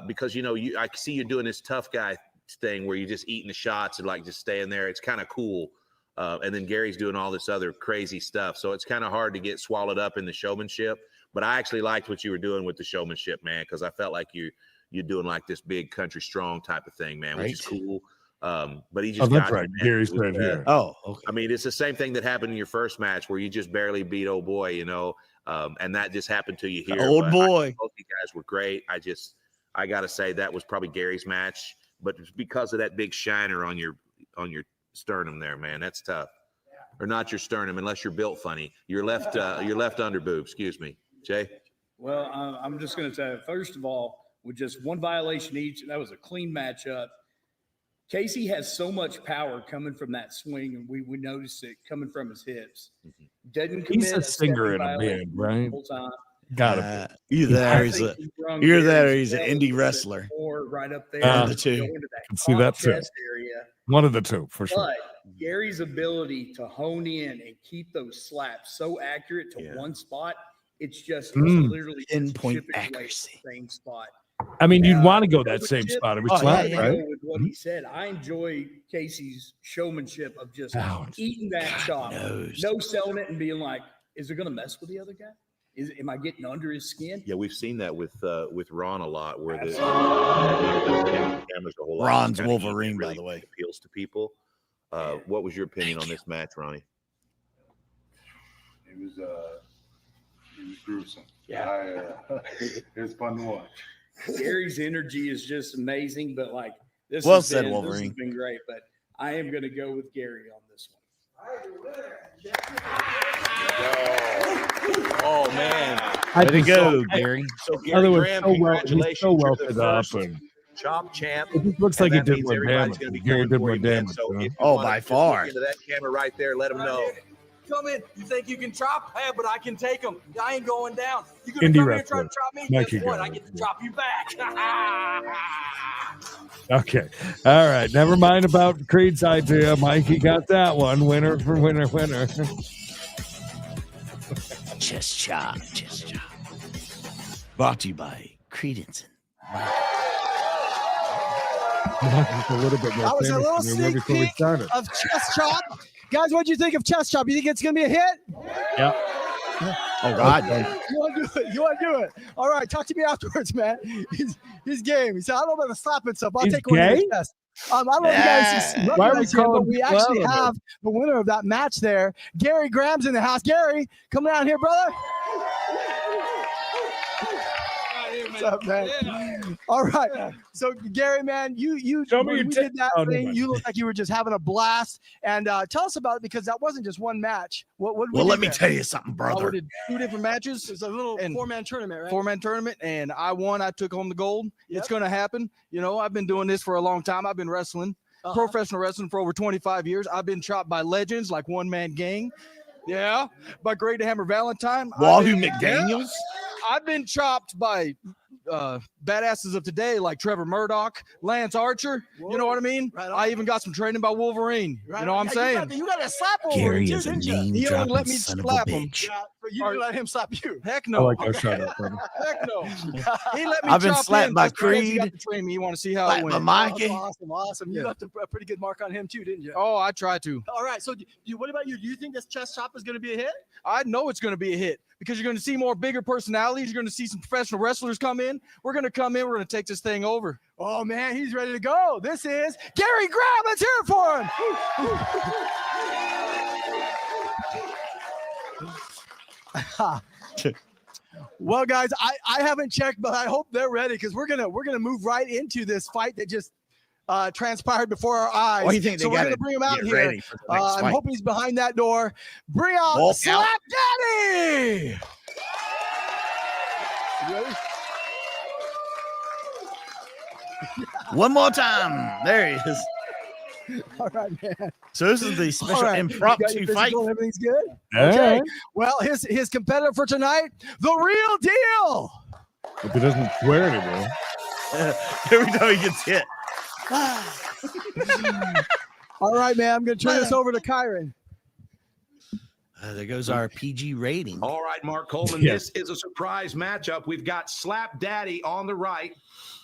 because, you know, I see you doing this tough guy thing where you're just eating the shots and like just staying there. It's kind of cool. And then Gary's doing all this other crazy stuff. So it's kind of hard to get swallowed up in the showmanship. But I actually liked what you were doing with the showmanship, man, because I felt like you're doing like this big country strong type of thing, man, which is cool. But he just got
right. Gary's right here.
Oh, okay.
I mean, it's the same thing that happened in your first match where you just barely beat old boy, you know, and that just happened to you here.
Old boy.
Both you guys were great. I got to say that was probably Gary's match, but it's because of that big shiner on your sternum there, man. That's tough. Or not your sternum, unless you're built funny. Your left under boob. Excuse me, Jay.
Well, I'm just going to say, first of all, with just one violation each, that was a clean matchup. Casey has so much power coming from that swing, and we noticed it coming from his hips. Doesn't commit.
He's a singer in a band, right? Got him.
Either that or he's an indie wrestler.
Right up there.
The two.
Can see that too.
Area.
One of the two, for sure.
But Gary's ability to hone in and keep those slaps so accurate to one spot, it's just literally
pinpoint accuracy.
Same spot.
I mean, you'd want to go that same spot every slap, right?
With what he said, I enjoy Casey's showmanship of just eating that chop, no selling it and being like, is it going to mess with the other guy? Am I getting under his skin?
Yeah, we've seen that with Ron a lot, where the cameras a whole lot.
Ron's Wolverine, by the way,
appeals to people. What was your opinion on this match, Ronnie?
It was gruesome. Yeah, it was fun to watch.
Gary's energy is just amazing, but like this
well
has
said,
been,
Wolverine.
This has been great, but I am going to go with Gary on this one.
Oh man!
Way to go, Gary.
So Gary Graham, congratulations!
So well
You're the
set up,
first
and
chop champ.
it just looks like he did more damage. Gary did more damage.
So if you
Oh,
wanna
by
just
far.
look into that camera right there, let him know.
Come in. You think you can chop? Hey, but I can take them. I ain't going down. You
Indie
gonna come here and try
wrestler.
to chop me?
Mikey
Guess what?
got
I
it.
get to chop you back.
Okay. All right. Never mind about Creed's idea. Mikey got that one. Winner for winner.
Chest chop. Brought to you by Credence.
A little bit more
That was a
famous
little
than we were
sneak
before we
peek
started.
of Chest Chop. Guys, what do you think of Chest Chop? You think it's going to be a hit?
Yeah.
Oh, God.
You want to do it? You want to do it? All right. Talk to me afterwards, man. He's game. He said, I don't know about the slapping stuff. I'll
He's
take one of
gay?
his chest. I don't know if you guys
Why are we
recognize him, but
calling
we
people
actually
out on
have the winner of that match there. Gary Graham's in the house. Gary, come down here, brother. What's up, man? All right. So, Gary, man, you
Show me
when
your
we
tip.
did that
Oh, no,
thing,
no.
you looked like you were just having a blast. And tell us about it, because that wasn't just one match. What did we
Well,
do
let me
there?
tell you something,
We
brother.
did 2 different matches.
It's a little
And
four-man tournament, right?
4-man tournament, and I won. I took home the gold. It's going to happen. You know, I've been doing this for a long time. I've been wrestling, professional wrestling, for over 25 years. I've been chopped by legends like One Man Gang. Yeah, by Great Hammer Valentine.
Wahoo McDaniels.
I've been chopped by badasses of today like Trevor Murdoch, Lance Archer. You know what I mean?
Right on.
I even got some training by Wolverine.
Right
You know what I'm
on.
saying?
You got a slap over
Gary
too,
is a
didn't you?
name
He only
dropping
let me
son of a
slap him.
bitch.
Yeah, but you didn't let him slap you.
Heck
I
no.
like that shot up, brother.
Heck no. He let me
I've been
chop
slapped
in
by
just because he got
Creed,
to train me. You want to see how
slapped
it
by
went?
Mikey.
Awesome. You
Yeah.
left a pretty good mark on him too, didn't you?
Oh, I tried to.
All right. So, what about you? Do you think this chest chop is going to be a hit?
I know it's going to be a hit because you're going to see more bigger personalities. You're going to see some professional wrestlers come in. We're going to come in. We're going to take this thing over.
Oh man, he's ready to go. This is Gary Graham. Let's hear it for him. Well, guys, I haven't checked, but I hope they're ready because we're gonna move right into this fight that just transpired before our eyes.
What do you think they
so we're
gotta
gonna bring him out
get
here.
ready for the next
I'm
fight?
hoping he's behind that door. Bring out
Walk
Slap
out.
Daddy. You ready?
One more time. There he is.
All right, man.
So this is the special
All right. You got
impromptu
your
fight.
physical, everything's good?
Yeah.
Okay. Well, his competitor for tonight, the real deal.
Hope he doesn't swear anymore.
Every time he gets hit.
All right, man. I'm going to turn this over to Kyron.
There goes our PG rating.
All right, Mark Coleman,
Yeah.
this is a surprise matchup. We've got Slap Daddy on the right,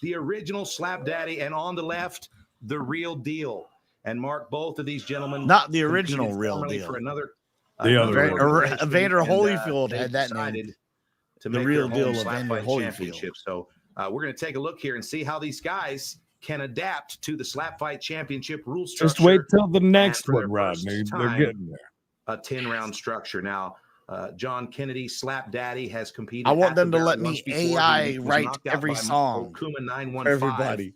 the original Slap Daddy, and on the left, the real deal. And Mark, both of these gentlemen,
Not the original
competed
Real
formerly
Deal.
for another.
The other
another
one.
organization,
Evander
and,
Holyfield
they
had that name.
decided to
The
make
Real
their home
Deal
Slap
Evander
Fight
Holyfield.
Championship. So we're going to take a look here and see how these guys can adapt to the Slap Fight Championship rule structure.
Just wait till the next
for
one,
their
Rodney.
first
They're
time,
getting there.
a 10-round structure. Now, John Kennedy, Slap Daddy, has competed.
I want
at
them
the
to let
barrel
me
once before.
AI
He was
write
knocked out
every
by
song
Okuma
for
915
everybody.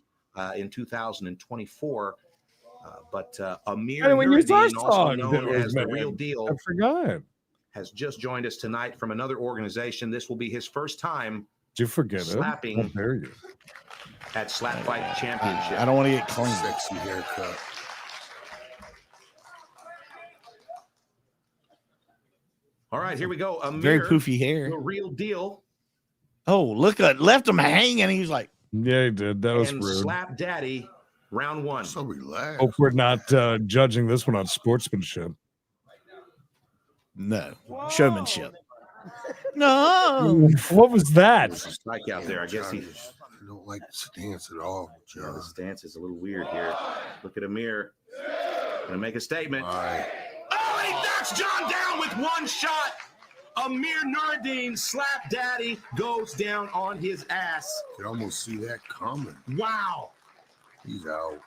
in 2024. But Amir
Hey, when you
Nuruddin,
saw
also
song,
known
that was
as the
mad.
Real Deal,
I forgot.
has just joined us tonight from another organization. This will be his first time
Did you forget it?
slapping
How dare you?
at Slap Fight Championship.
I don't want to get clean.
Sexy haircut.
All right, here we go. Amir,
Very poofy hair.
the Real Deal,
Oh, look at left him hanging. He's like,
Yeah, he did. That was
and
rude.
Slap Daddy, round one.
So relaxed.
Hope we're not judging this one on sportsmanship.
no showmanship. No.
What was that?
There's a strikeout there. I guess he.
I don't like the stance at all,
Yeah,
John.
the stance is a little weird here. Look at Amir. Gonna make a statement.
All right.
Oh, and he knocks John down with one shot. Amir Nuruddin, Slap Daddy, goes down on his ass.
You can almost see that coming.
Wow.
He's out.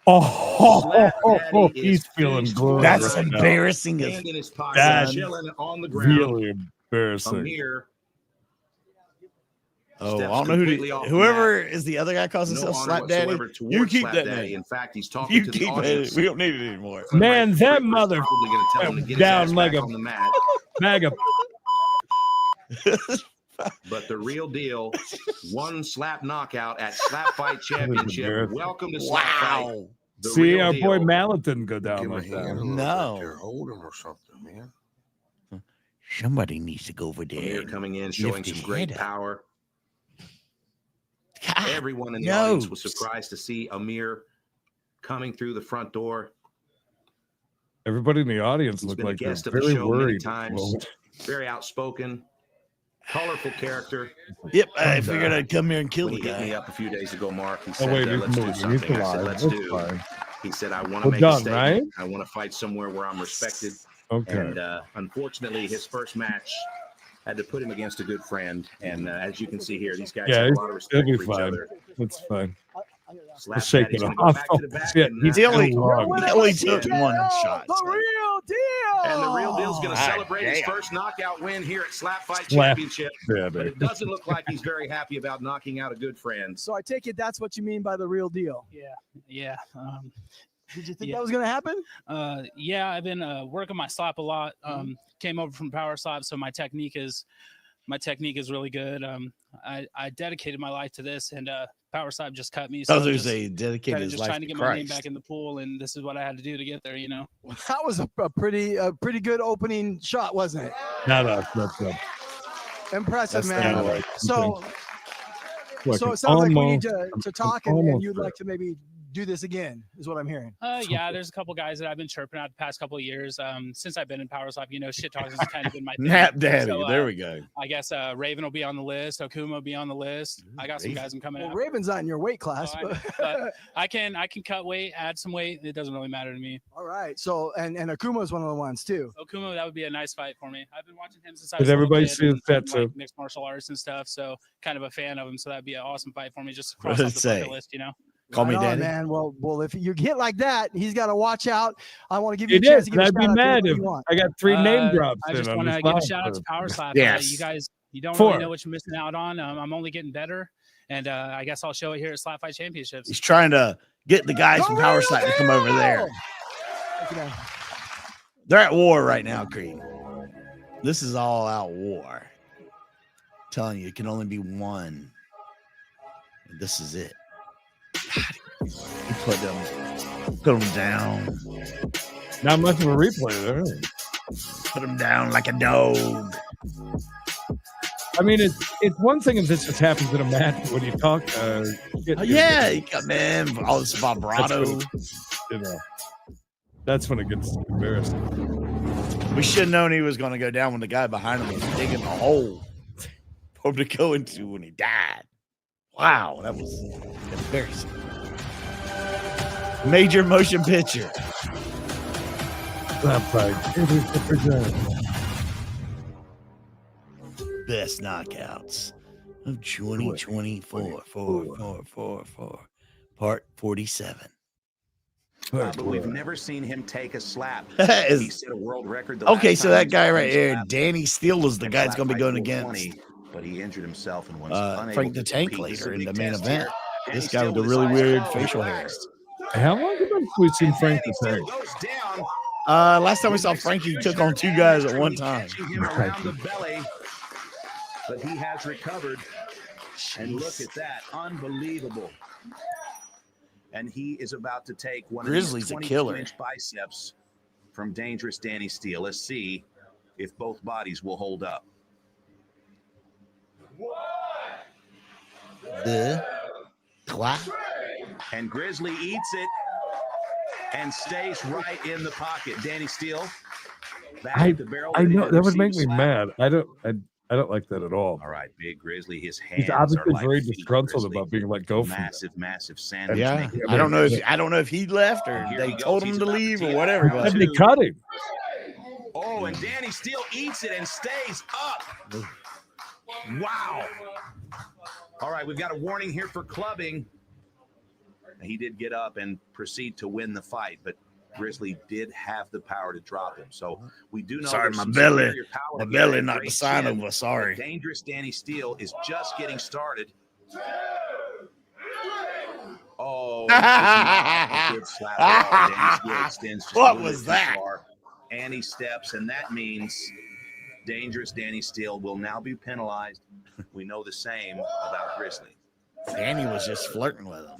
Oh, he's feeling good.
That's
right now.
embarrassing.
Hand in his pocket,
That's
chilling on the ground.
Really embarrassing.
Amir.
Oh, I
steps
don't know who
completely off the
whoever
mat.
is the other guy calls
No
himself
honor
Slap Daddy.
whatsoever towards
You keep
Slap
that
Daddy.
name.
In fact, he's talking
You
to the
keep
audience.
it. We don't need it anymore.
Man, that mother
Probably gonna tell him to get his
down
ass
like
back
a
on the mat.
bag of
But the Real Deal, one slap knockout at Slap Fight Championship.
embarrassing.
Welcome to Slap Fight.
Wow.
The
See,
Real
our boy
Deal.
Mallet didn't go down
Give him a
like
hand.
that.
A little
No.
bit there. Hold him or something, man.
Somebody needs to go over there.
Amir
and
coming in,
lift
showing
his
some great
head up.
power.
God,
Everyone in the
no.
audience was surprised to see Amir coming through the front door.
Everybody in the audience
He's
looked
been a
like they're
guest of the
very
show many
worried.
times.
Well,
Very outspoken, colorful character.
Yep, I figured I'd come here and kill
When
the
he hit me
guy.
up a few days ago, Mark, he
Oh,
said,
wait, he's
let's do
moving. He's
something. I said,
alive.
let's
That's
do.
fine.
He said, I want to
We're
make
done,
a statement.
right?
I want to fight somewhere where I'm respected.
Okay.
And unfortunately, his first match had to put him against a good friend. And as you can see here, these guys
Yeah,
have a lot of respect
it'll
for
be
each
fine.
other.
It's fine.
Slap
Shake
Daddy's
it
gonna
off.
go back to the back
Yeah,
and,
He only,
wrong.
he only took one shot.
The
so.
real deal.
And the Real Deal's going to
God
celebrate his
damn.
first knockout win here at Slap Fight
Slap
Championship.
Daddy.
But it doesn't look like he's very happy about knocking out a good friend.
So I take it that's what you mean by the real deal.
Yeah.
Did you think
Yeah.
that was going to happen?
Yeah, I've been working my slap a lot. Came over from Power Slap, so my technique is really good. I dedicated my life to this, and Power Slap just cut me.
I was
I'm
going to
just
say, dedicated
kinda
his
just
life
trying
to
to get my name
Christ.
back in the pool, and this is what I had to do to get there. You know.
That was a pretty good opening shot, wasn't it?
Not us. That's
Impressive,
That's
man.
not right.
So So it sounds like we need to talk, and you'd like to maybe do this again, is what I'm hearing.
Yeah, there's a couple guys that I've been chirping out the past couple of years. Since I've been in Power Slap, shit talking has kind of been my thing.
Nap Daddy,
So,
there we go.
I guess Raven will be on the list. Okuma will be on the list. I got some guys I'm coming out.
Raven's not in your weight class,
but I can cut weight, add some weight. It doesn't really matter to me.
All right. So and Akuma is one of the ones too.
Okuma, that would be a nice fight for me. I've been watching him since I
Did
was
everybody
a little
see
kid
that?
and, like, mixed martial arts and stuff. So kind of a fan of him. So that'd be an awesome fight for me. Just to cross off the bucket list, you know.
Call me
Right on,
Daddy.
man. Well, if you get like that, he's got to watch out. I want to give
He
you a chance
did.
to give
I'd
a
be
shout out to
mad
whoever
if
you want.
I got 3 name drops.
I just
in on
want to
this
give a
live
shout out to
show.
Power Slap.
Yes.
You guys, you don't
4.
really know what you're missing out on. I'm only getting better, and I guess I'll show it here at SlapFIGHT Championships.
He's trying to get the guys from Power Slap to come over there. They're at war right now, Creed. This is all out war. I'm telling you, it can only be one. And this is it. He put them down.
Not much of a replay there.
Put him down like a dog.
I mean, it's one thing if this just happens in a match when you talk.
Yeah, he come in all this vibrato.
That's when it gets embarrassing.
We should have known he was going to go down when the guy behind him was digging a hole for him to go into when he died. Wow, that was embarrassing. Major motion picture. Best knockouts of 2024. Part 47.
But we've never seen him take a slap. He set a world record.
Okay, so that guy right here, Danny Steele, is the guy that's going to be going against
but he injured himself and was
Frank the Tank later in the main event. This guy with the really weird facial hair.
How long have we seen Frank the Tank?
Last time we saw Frankie, he took on 2 guys at one time.
Him around the belly, but he has recovered. And look at that, unbelievable. And he is about to take one
Grizzly's
of
a
his
killer.
22-inch biceps from dangerous Danny Steele. Let's see if both bodies will hold up.
The clap.
And Grizzly eats it and stays right in the pocket. Danny Steele back
I
at the barrel.
I
ready
know
to
that would
receive
make
a
me
slap.
mad. I don't like that at all.
All right, Big Grizzly. His hands
He's obviously
are like
very
feet,
disgruntled
Grizzly.
about being let go from
Massive sandwich.
Yeah,
making
I don't know
it.
if he left or
Here
they
he
told
goes.
him
He's
to
about
leave
tee
or
up
whatever.
round
But
I'd be cutting.
Oh, and Danny Steele eats it and stays up. Wow. All right, we've got a warning here for clubbing. He did get up and proceed to win the fight, but Grizzly did have the power to drop him. So we do know.
Sorry,
there's
my
some
belly.
superior power
My
here
belly
and
knocked
great
the sign
chin,
over. Sorry.
but dangerous Danny Steele is just getting started. Oh, this is not a good slap at all. Danny Steele extends just a
What
little
was
bit
that?
too far, and he steps, and that means dangerous Danny Steele will now be penalized. We know the same about Grizzly.
Danny was just flirting with him.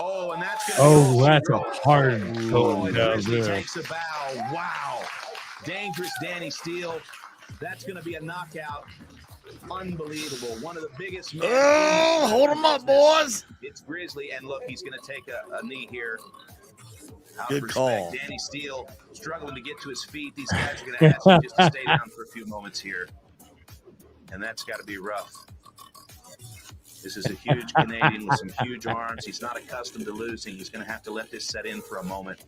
Oh, and that's gonna
Oh,
go
that's a
through.
hard
Oh,
call
and
down
Grizzly
there.
takes a bow. Wow. Dangerous Danny Steele. That's going to be a knockout. Unbelievable. One of the biggest men.
Oh, hold him up, boys.
It's Grizzly, and look, he's going to take a knee here. Out
Good
of respect.
call.
Danny Steele struggling to get to his feet. These guys are going to ask him just to stay down for a few moments here. And that's got to be rough. This is a huge Canadian with some huge arms. He's not accustomed to losing. He's going to have to let this set in for a moment.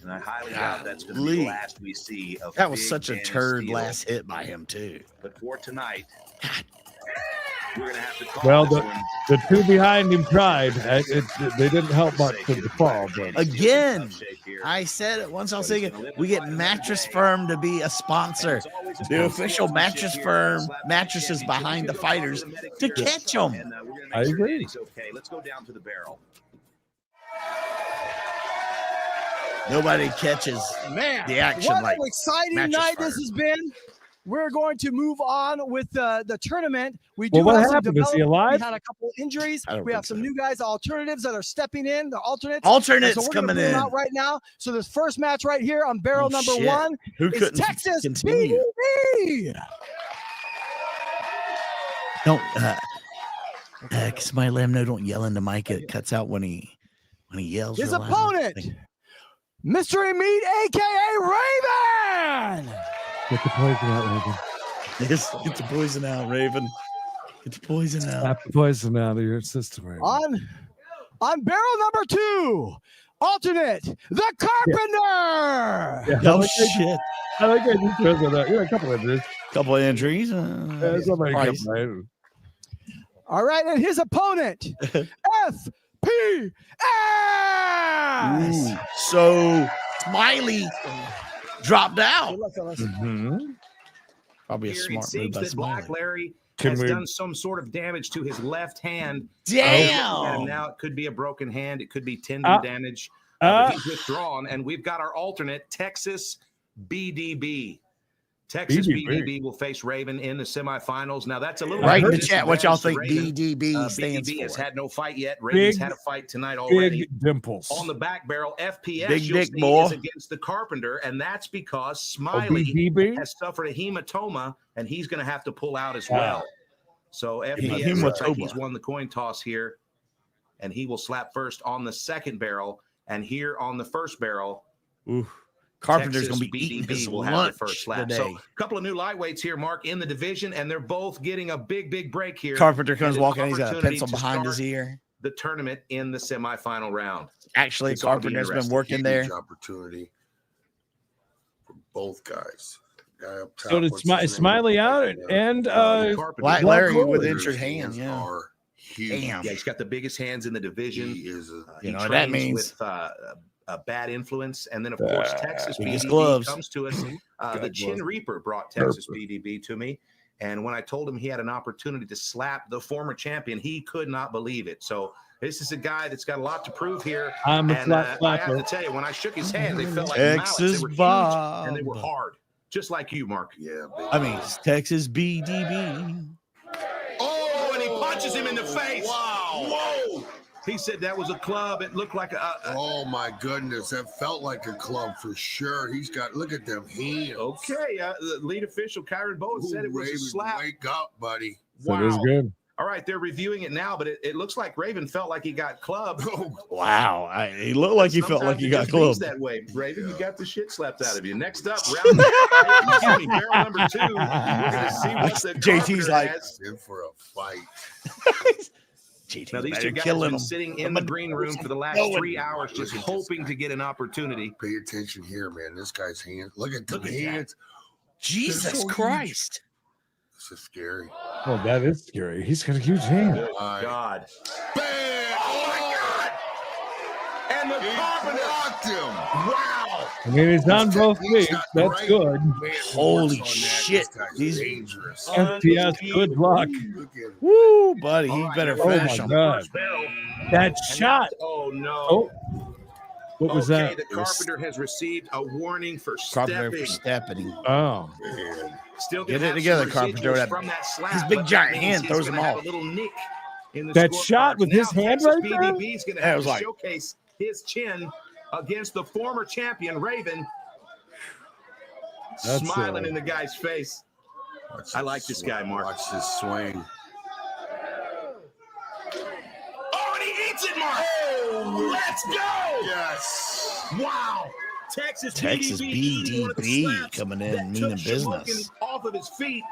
And I highly doubt that's going to be the last we see of
That was
big
such a
Danny
turd
Steele.
last hit by him, too.
But for tonight, we're going to have to call
Well,
this
the,
one.
the 2 behind him tried. They didn't help much with the fall, but
Again, I said it once. I'll say it again. We get Mattress Firm to be a sponsor. The official Mattress Firm mattresses behind the fighters to catch them.
I agree.
Okay, let's go down to the barrel.
Nobody catches
Man,
the action
what
like
an exciting
Mattress
night
Firm.
this has been. We're going to move on with the tournament. We do
Well, what
have some
happened? Is he
development.
alive?
We had a couple injuries.
I don't
We have
think
some
so.
new guys, alternatives that are stepping in. The alternates.
Alternates
And so we're gonna
coming
bring them
in.
out right now. So this first match right here on barrel
Oh,
number
shit.
1
Who
is
couldn't
Texas
continue?
BDB.
Don't Somebody let him know. Don't yell into Mike. It cuts out when he yells.
His
real loud.
opponent, Mystery Meat, aka Raven.
Get the poison out, Raven.
Yes, get the poison out, Raven. Get the poison out.
Slap the poison out of your system, Raven.
On barrel number 2, alternate, the Carpenter.
Yeah,
Oh shit!
I like how you throw that out. Yeah, a couple injuries.
Couple of injuries.
Somebody
Christ.
kept right.
All right, and his opponent, FPS.
So Smiley dropped out. Probably a
Here,
smart
it seems
move by
that Black
Smiley.
Larry
Can
has
we-
done some sort of damage to his left hand.
Damn!
And now it could be a broken hand. It could be tendon damage. But he's withdrawn, and we've got our alternate, Texas BDB. Texas BDB will face Raven in the semifinals. Now, that's a little
Right in the
bit
chat, what y'all think
disadvantage to Raven.
BDB stands
BDB has
for?
had no fight yet. Raven's had a fight tonight already.
Big dimples.
On the back barrel, FPS
Big
you'll
dick,
see
boy.
is against the Carpenter, and that's because Smiley
BDB?
has suffered a hematoma, and he's going to have to pull out as well. So FPS
Hematoma.
looks like he's won the coin toss here, and he will slap first on the second barrel, and here on the first barrel.
Ooh. Carpenter's
Texas
going to be eating
BDB
his
will have
lunch
the first slap.
today.
So a couple of new lightweights here, Mark, in the division, and they're both getting a big break here.
Carpenter comes
And an
walking. He's got a
opportunity
pencil
to
behind his
start
ear.
the tournament in the semifinal round.
Actually,
It's gonna be
Carpenter's been
interesting.
working there.
Huge opportunity for both guys. Guy up top,
So did
what's his name?
Smiley out and
Black Larry
Larry
with
His
injured
hands
hand. Yeah.
are huge.
Damn.
Yeah, he's got the biggest hands in the division.
He is
You know
He
what that
trains
means.
with a bad influence, and then of course Texas
with his
BDB
gloves.
comes to us. The Chin Reaper brought Texas BDB to me, and when I told him he had an opportunity to slap the former champion, he could not believe it. So this is a guy that's got a lot to prove here.
I'm a
And
slap
I have
slapper.
to tell you, when I shook his hand, they felt like
Texas
mallets. They were huge
Bob.
and they were hard, just like you, Mark.
Yeah,
I mean, it's Texas BDB.
Oh, and he punches him in the face. Wow. Whoa. He said that was a club. It looked like a
oh my goodness, that felt like a club for sure. He's got, look at them hands.
okay. The lead official, Kyron Bowen, said it was
Raven,
a slap.
wake up, buddy.
So it is good.
All right, they're reviewing it now, but it looks like Raven felt like he got clubbed.
Wow. He looked like he felt like he got
Sometimes it just
clubbed.
beats that way, Raven. You got the shit slapped out of you. Next up, round excuse me, barrel number 2. We're gonna see what the
JT's
Carpenter
like,
has.
In for a fight.
Now, these two guys have been sitting in the green room for the last 3 hours, just hoping to get an opportunity.
Pay attention here, man. This guy's hands. Look at the hands.
Jesus Christ.
This is scary.
Oh, that is scary. He's got a huge hand.
God.
Bam!
Oh my God! And the Carpenter
blocked him.
Wow!
I mean, he's on both feet. That's good.
Holy shit.
He's dangerous.
FPS, good luck.
Woo, buddy. He better
Oh
finish
my
him.
God. That shot.
Oh no.
Oh. What was
Okay,
that?
the Carpenter has received a warning for
Carpenter for
stepping.
stepping.
Oh.
Still
Get
gonna
it
have
together,
some
Carpenter.
residuals from that slap,
His big
but
giant
that means
hand
he's
throws him
gonna have
off.
A little nick in the
That
scorecards.
shot with his
Now,
hand
Texas
right there?
BDB is going to
That
have
was
to
like-
showcase his chin against the former champion Raven.
That's,
Smiling in the guy's face. I like this guy, Mark.
Watch this swing.
Oh, and he eats it, Mark. Oh, let's go.
Yes.
Wow. Texas
Texas
BDB, one of the
BDB
slaps
coming in
that
meaning
took Shamokin
business.
off of his feet.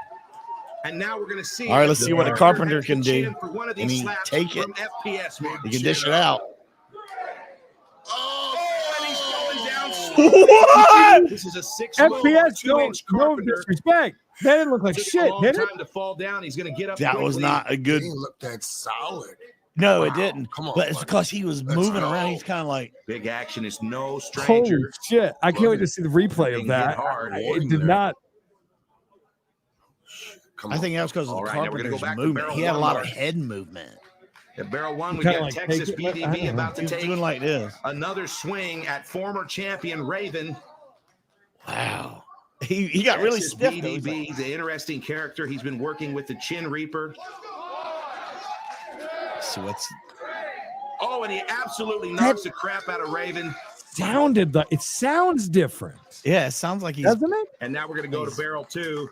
And now we're going to see.
All right, let's
if
see what a
Carpenter
Carpenter
has
can
the
do.
chin for one of
Can
these
he
slaps
take it?
from FPS, Mark.
He can dish it out.
Oh, and he's going down.
What?
This is a 6'2",
FPS, no
2-inch Carpenter.
disrespect. That didn't look like
Took
shit,
a long
did it?
time to fall down. He's going to get up.
That was
quickly.
not a good.
He looked that solid.
No, it
Wow.
didn't.
Come on,
But it's
buddy.
because he was
Let's
moving
go.
around. He's kind of like,
Big action is no
Holy
stranger.
shit. I can't wait to see the replay
Being
of
hit
that.
hard.
It did not.
Come
I
on.
think that was because of
All
the
right, now we're gonna go
Carpenter's
back to
movement.
barrel
He had a
one,
lot
Mark.
of head movement.
At barrel one, we
Kinda
got
like
Texas
take it, I
BDB
don't know.
about to
He was
take
doing like this.
another swing at former champion Raven.
Wow. He got really
Texas
stiff. Though. He's like,
BDB, the interesting character. He's been working with the Chin Reaper.
let's see what's
Oh, and he absolutely knocks the crap out of Raven.
Sounded like it sounds different.
yeah. It sounds like he's
Doesn't it?
And now we're going to go to barrel two.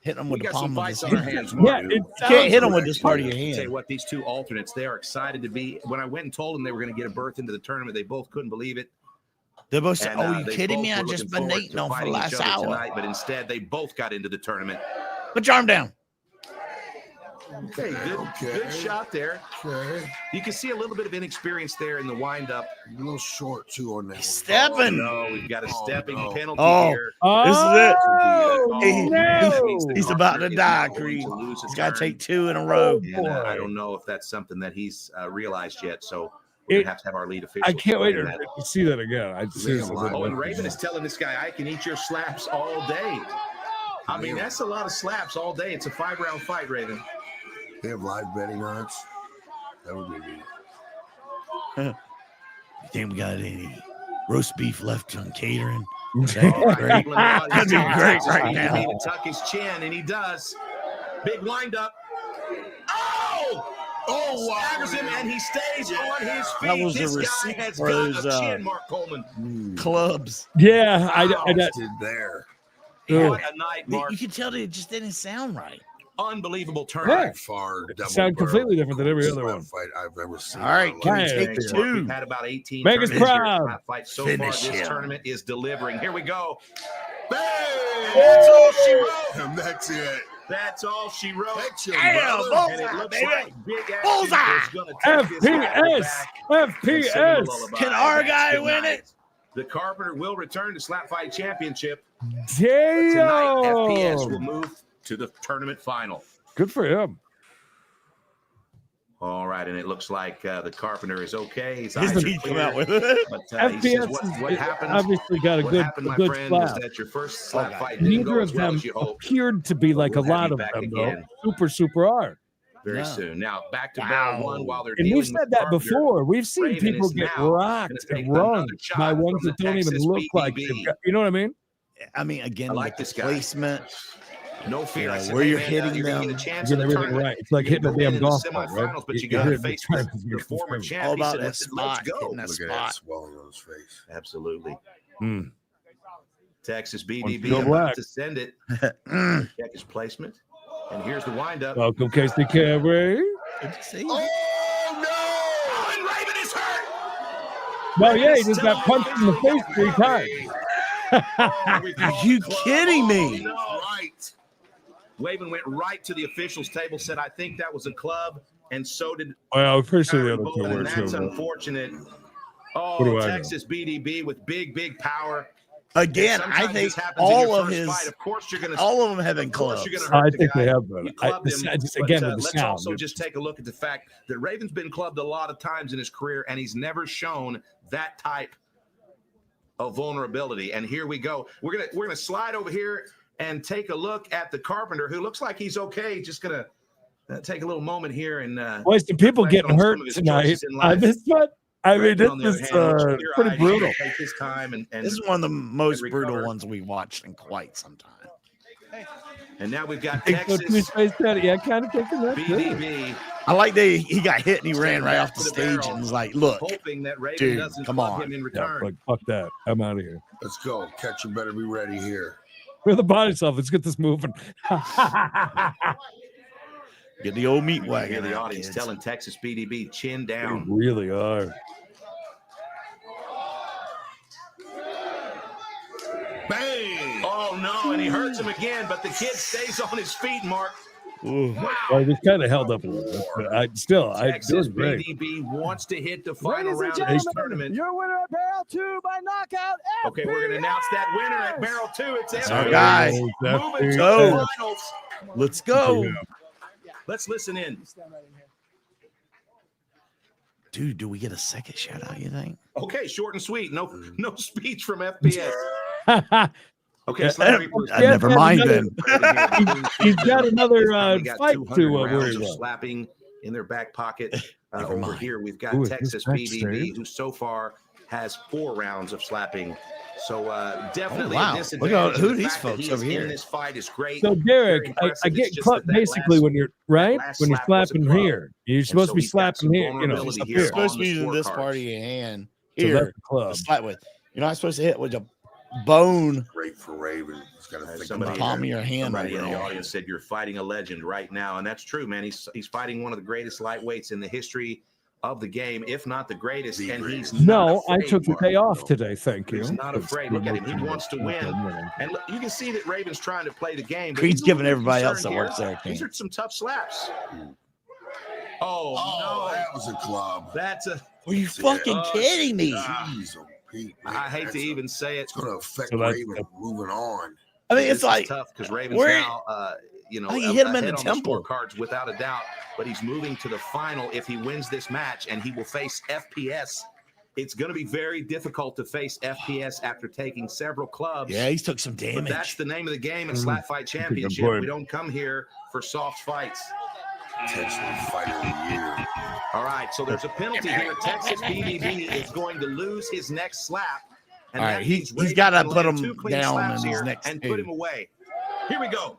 hitting them with
We
the
got some
palm of his
fights on our
hand.
hands,
Yeah,
Mark.
it
You can't hit them with
I'll
this part of your
tell you
hand.
what, these two alternates, they are excited to be. When I went and told them they were going to get a berth into the tournament, they both couldn't believe it.
They're both saying,
And,
"Oh, you
they
kidding
both
me? I
were
just
looking
been
forward
eating
to
on for the
fighting each
last
other
hour."
tonight, but instead they both got into the tournament.
Put your arm down.
Okay, good shot there.
Okay.
You can see a little bit of inexperience there in the windup.
A little short too on that one.
Stepping.
No, we've got a stepping penalty
Oh,
here.
this is it.
Oh,
He's about to die, Creed. He's got to take 2 in a row.
And, I don't know if that's something that he's realized yet. So we're going to have our lead official.
I can't wait
explain
to
that.
see that again. I seriously.
Oh, and Raven is telling this guy, I can eat your slaps all day. I mean, that's a lot of slaps all day. It's a 5-round fight, Raven.
They have live betting on it. That would be neat.
You think we got any roast beef left on catering?
That'd
be great right now.
He to tuck his chin, and he does. Big windup. Oh! Oh, wow. Staggers him, and he stays on his feet.
That was
this
a
guy
receipt
has
for
got
his,
a chin, Mark Coleman.
Clubs.
Yeah, I
Did there.
What a night, Mark.
You can tell it just didn't sound right.
Unbelievable turn.
Yeah.
Far double
Sound completely different than every other
slap
one.
fight I've ever seen.
All right, can we take
Thanks,
2?
Mark. We've had about 18
Make us
tournaments here at
proud.
Slap Fight. So
Finish
far, this
him.
tournament is delivering. Here we go. Bang! That's all she wrote.
And that's it.
That's all she wrote.
That's your
Damn,
brother.
And it
bullseye,
looks
baby.
like big action
Bullseye.
is going to take this battle
FPS.
back and sing the
FPS.
lullaby.
Can our
That's
guy win
tonight.
it?
The Carpenter will return to Slap Fight Championship. Tonight, FPS will
Damn.
move to the tournament final.
Good for him.
All right, and it looks like the Carpenter is okay. His
He's
eyes
the
are
heat come
clear.
out with it.
But he says,
FPS
what happened?
obviously got a
What
good,
happened,
a
my
good
friend, was
slap.
that your first slap fight didn't
Neither
go
of
as well
them
as you hoped.
appeared to be like a
We'll have
lot
you
of
back
them, though.
again.
Super hard.
Very
Yeah.
soon. Now back to
Wow.
barrel one while they're
And
dealing
we've said
with
that
Carpenter.
before. We've seen
Raven
people
is
get
now
rocked
gonna take
and run
another shot
by
from
ones
the
that don't even
Texas
look like
BDB.
they've got- you know what I mean?
I mean, again,
I like
with
this
the
guy.
placement.
No fear.
You know,
I said,
where
hey,
you're
man,
hitting
you're gonna
them.
get a chance
You
in
get
the
everything
tournament.
right. It's like
You're
hitting a
gonna
damn
win in the
golf ball,
semifinals,
right?
but you
You
got to
hit it
face
the time
the former champ.
All
He
about
said,
that
let's
spot,
go.
hitting that
Look at that
spot.
swelling on his face.
Absolutely.
Mm.
Texas
Once
BDB
you go
about
black.
to send it. Check his placement. And here's the windup.
Welcome, Casey Cabaret.
See?
Oh, no! And Raven is hurt!
Well, yeah, he just got punched in the face 3 times.
Are you kidding me?
No. Right. Raven went right to the officials' table, said, I think that was a club, and so did
Well, I'm pretty sure the
Aaron
other two
Bullen,
were
and that's
too. but-
unfortunate.
What do
Oh,
I know?
Texas BDB with big power.
Again,
And
I
sometimes
think
this happens in
all
your
of
first
his,
fight. Of course you're gonna,
all of them have been
of course
clubs.
you're gonna hurt
I
the
think they
guy.
have been.
You clubbed him,
Just
but,
again with the
let's
sound.
also just take a look at the fact that Raven's been clubbed a lot of times in his career, and he's never shown that type of vulnerability. And here we go. We're gonna slide over here and take a look at the Carpenter, who looks like he's okay. Just gonna take a little moment here and
Boys, some people
reflect
getting
on
hurt
some of his
tonight.
choices in
I
life.
missed what? I mean,
Raven,
this
on the other
is
hand, looks
pretty
clear-eyed.
brutal.
He's gonna take his time and
This is one of the most
and
brutal
recover.
ones we watched in quite some time.
And now we've got
Think so,
Texas
Space Daddy. Yeah, kind of thinking that. too.
BDB.
I like that he got hit and he ran right off the
To the
stage
barrel,
and was like, look,
hoping that Raven
dude,
doesn't
come
club
on.
him in
Yeah,
return.
like, fuck that. I'm out of here.
Let's go. Catcher better be ready here.
We're the body self. Let's get this moving.
get the old meat
I hear
wagon.
the
out,
audience
kids.
telling Texas BDB chin
They
down.
really are.
Bang! Oh no, and he hurts him again, but the kid stays on his feet, Mark.
Ooh.
Well, he was kind of held up a little bit, but I
Texas
doing great.
BDB wants to hit the final
Ladies and
round of this
gentlemen,
tournament.
your winner at Barrel 2 by knockout.
Okay, we're gonna announce that winner at Barrel 2. It's
That's
FBI.
our guy.
Moving to
Go.
the finals.
Let's go.
Let's listen in.
Dude, do we get a second shout out, you think?
Okay, short and sweet. No speech from FPS. Okay,
Yeah,
Slattery,
never mind then.
He's got another
We got
fight
200
to worry
rounds of
about.
slapping in their back pocket.
Never
Over
mind.
here, we've got
Ooh, is
Texas
this match
BDB,
straight?
who so far has 4 rounds of slapping. So definitely
Oh, wow.
a
Look
disadvantage.
at who
The
these
fact that
folks
he is
over here.
in this fight is great.
So
Very
Derek,
impressive.
I
It's
get
just
clubbed
that that
basically
last-
when you're right
last
when you're
slap was a
slapping
club.
here. You're
And
supposed
so
to be
he's got some
slapping here,
vulnerability
up
here.
You're
here.
supposed to
on
be
the
using this
scorecards.
part of your hand
So
here
that's the club.
to slap with. You're not supposed to hit with a bone.
Great for Raven.
Somebody,
palm of your hand
somebody
right
in the
there.
audience said you're fighting a legend right now, and that's true, man. He's fighting one of the greatest lightweights in the history of the game, if not the greatest. And he's not
No, I
afraid,
took the
Mark.
day off today. Thank you.
He's not afraid. Look at him. He wants to win. And look, you can see that Raven's trying to play the game. But
Creed's
he's a
giving
little bit
everybody else that
concerned
works
here.
there a
These are
chance.
some tough slaps. Oh, no.
That was a club.
That's a.
Are you fucking kidding me?
Jeez, oh, Pete, man,
I hate to even say it.
It's going to affect
So that's-
Raven moving on.
I mean,
This
it's
is
like
tough because Raven's
where-
now, you know,
I think he hit him in
ahead
the
on
temple.
scorecards without a doubt. But he's moving to the final if he wins this match, and he will face FPS. It's going to be very difficult to face FPS after taking several clubs.
Yeah, he took some
But
damage.
that's the name of the game in
Mhm.
Slap Fight
That's a good
Championship.
point.
We don't come here for soft fights.
Potentially fighter of the year.
All right, so there's a penalty here. Texas BDB is going to lose his next slap. And
All
that
right,
means
he's
Raven
gotta
can
put
land
him
2 clean
down
slaps
in his
here
next
and
two.
put him away. Here we go.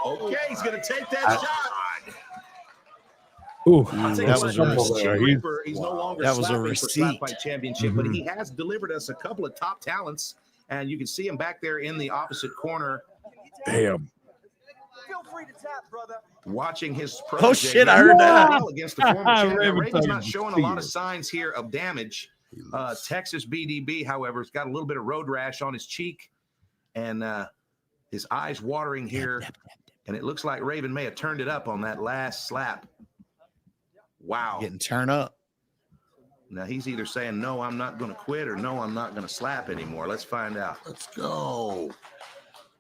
Okay, he's going to take that shot.
Ooh,
I'll tell you
that
what,
was a
Chin
receipt.
Reaper, he's no longer
That was a
slapping for Slap
receipt.
Fight Championship, but he has delivered us a couple of top talents, and you can see him back there in the opposite corner
Damn.
Feel free to tap, brother.
watching his
Oh,
protege
shit, I heard that.
against the former champ. Now,
Raven's
Raven's not
talking
showing a
to
lot
you.
of signs here of damage. Texas BDB, however, has got a little bit of road rash on his cheek, and his eyes watering here, and it looks like Raven may have turned it up on that last slap. Wow.
Getting turned up.
Now he's either saying, no, I'm not going to quit, or no, I'm not going to slap anymore. Let's find out.
Let's go.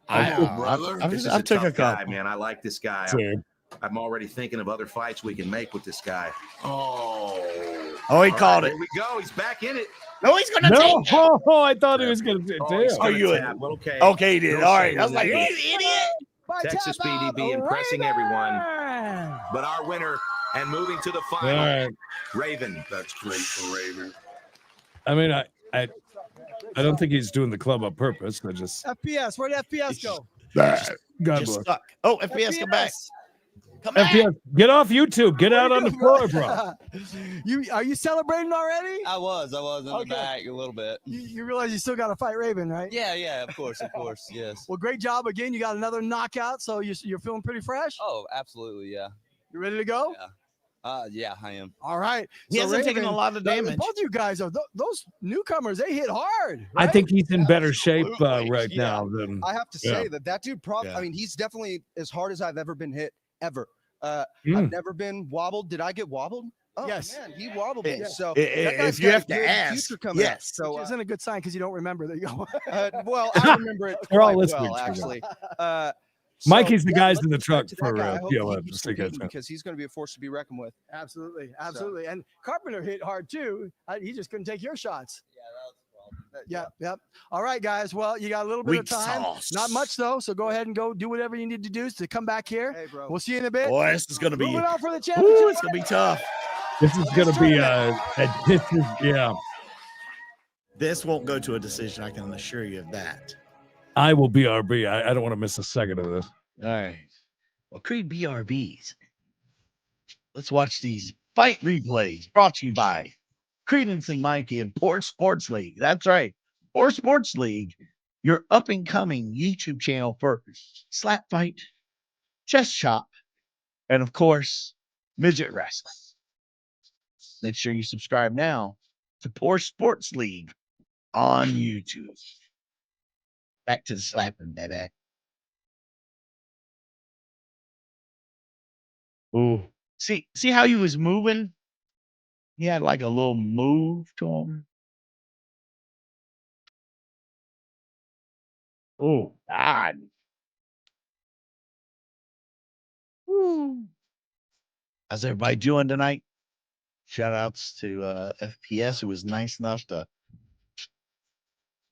I
This is
took
tough
a
guy,
couple.
man. I like this guy.
Same.
I'm already thinking of other fights we can make with this guy.
Oh,
Oh, he
All
called
right,
it.
Here we go. He's back in it.
No, he's gonna
No,
take it.
oh, I thought he was going to.
Oh, he's
Damn.
gonna
you
tap. Okay.
Okay, he did.
No
All right.
shame
I was
in
like,
that.
you idiot.
By
Texas
tap out,
BDB impressing
Raven.
everyone. But our winner and moving to the
All
final,
right.
Raven.
that's great for Raven.
I mean, I don't think he's doing the club on purpose. I just
FPS, where'd FPS go?
God
Just
bless.
stuck. Oh, FPS, come back. Come back.
FPS, get off YouTube. Get out on the floor, bro.
Are you celebrating already?
I was in the
Okay.
back a little bit.
You realize you still got to fight Raven, right?
Yeah, of course, yes.
Well, great job again. You got another knockout, so you're feeling pretty fresh.
Oh, absolutely, yeah.
You ready to go?
Yeah, I am.
All right.
He hasn't taken a lot of damage.
Both you guys are those newcomers. They hit hard.
I
right?
think he's in better shape
Absolutely.
right
Yeah.
now than.
I have to
Yeah.
say that dude,
Yeah.
I mean, he's definitely as hard as I've ever been hit, ever.
Mm.
I've never been wobbled. Did I get wobbled? Oh,
Yes.
man, he wobbled me.
Yeah.
So
If
that guy's
you
got
have
a
to
good
ask,
future coming up.
yes.
So,
Which isn't a good sign because you don't remember that you go.
well, I remember it
They're all
quite
listening
well,
to you.
actually.
Mikey's the guys
let's
in the
get
truck
to that
for
guy. I hope
PLN,
he keeps
just so you guys
competing
know.
because he's going to be a force to be reckoned with.
Absolutely, absolutely. And Carpenter hit hard too. He just couldn't take your shots. Yep. All right, guys. Well, you got a little bit
Weak
of time.
sauce.
Not much though. So go ahead and go do whatever you need to do to come back here.
Hey, bro.
We'll see you in a bit.
Boy, this is gonna be.
Moving on for the
Ooh,
championship.
it's gonna be tough.
This is going to be yeah.
This won't go to a decision. I can assure you of that.
I will BRB. I don't want to miss a second of this.
All right. Well, Creed BRBs. Let's watch these fight replays brought to you by Credence and Mikey and Poor Sports League. That's right. Poor Sports League, your up and coming YouTube channel for slap fight, chest chop, and of course, midget wrestling. Make sure you subscribe now to Poor Sports League on YouTube. Back to the slapping, baby. Ooh. See how he was moving? He had like a little move to him. Oh, God. Woo. How's everybody doing tonight? Shout outs to FPS, who was nice enough to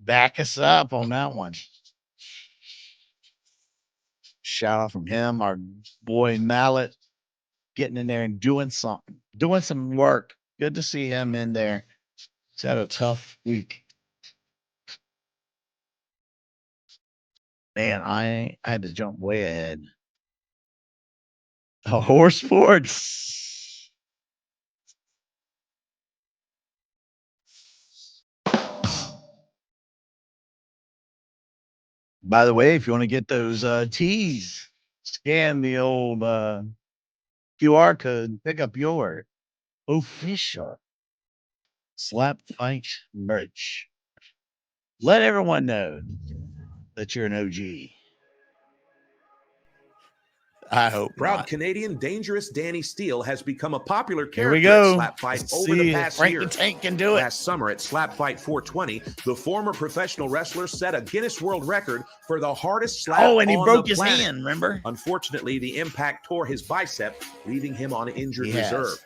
back us up on that one. Shout out from him, our boy Mallet, getting in there and doing something, doing some work. Good to see him in there. He's had a tough week. Man, I had to jump way ahead. A horse sports. By the way, if you want to get those tees, scan the old QR code, pick up your official Slap Fight merch. Let everyone know that you're an OG. I hope
Proud
not.
Canadian Dangerous Danny Steele has become a popular
Here we
character
go.
at SlapFIGHT
Let's
over the
see if
past
Frank
year.
the Tank can do it.
Last summer at SlapFIGHT 420, the former professional wrestler set a Guinness World Record for the hardest slap
Oh, and he
on
broke
the
his
planet.
hand, remember?
Unfortunately, the impact tore his bicep, leaving him on injured
He has.
reserve.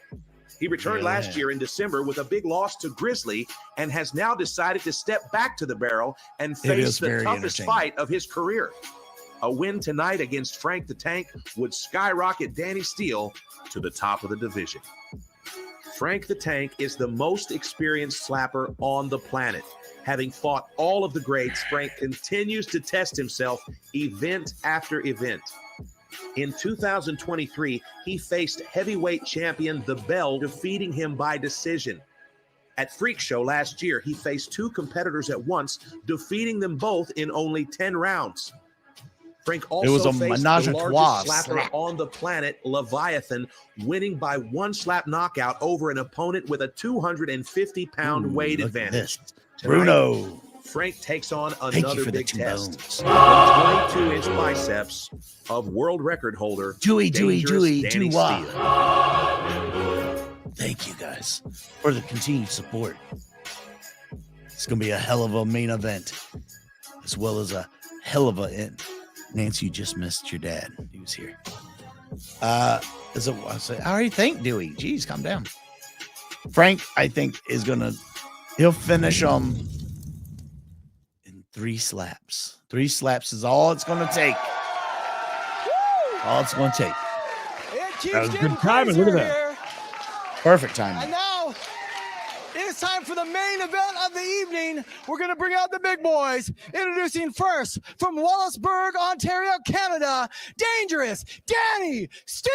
He returned
Yeah.
last year in December with a big loss to Grizzly and has now decided to step back to the barrel and
It
face
is
the
very
toughest
entertaining.
fight of his career. A win tonight against Frank the Tank would skyrocket Danny Steele to the top of the division. Frank the Tank is the most experienced slapper on the planet. Having fought all of the greats, Frank continues to test himself event after event. In 2023, he faced heavyweight champion The Bell, defeating him by decision. At Freak Show last year, he faced two competitors at once, defeating them both in only 10 rounds. Frank also
was a
faced
menage
the
a trois
largest slapper
slap.
on the planet, Leviathan, winning by one slap knockout over an opponent with a 250-pound weight
look at
advantage.
this.
Tonight,
Bruno.
Frank takes on
Thank you
another
for the
big
2
test.
bones.
The 22-inch biceps of world record holder
Dewey,
Danny
Dewey.
Steele.
Thank you guys for the continued support. It's going to be a hell of a main event, as well as a hell of a end. Nancy, you just missed your dad. He was here. I already thanked Dewey. Jeez, calm down. Frank, I think, he'll finish in 3 slaps. 3 slaps is all it's going to take. All it's going to take.
It keeps
That was
getting
good timing. Look at
crazier
that.
here.
Perfect timing.
And now it's time for the main event of the evening. We're going to bring out the big boys. Introducing first from Wallaceburg, Ontario, Canada, Dangerous Danny Steele.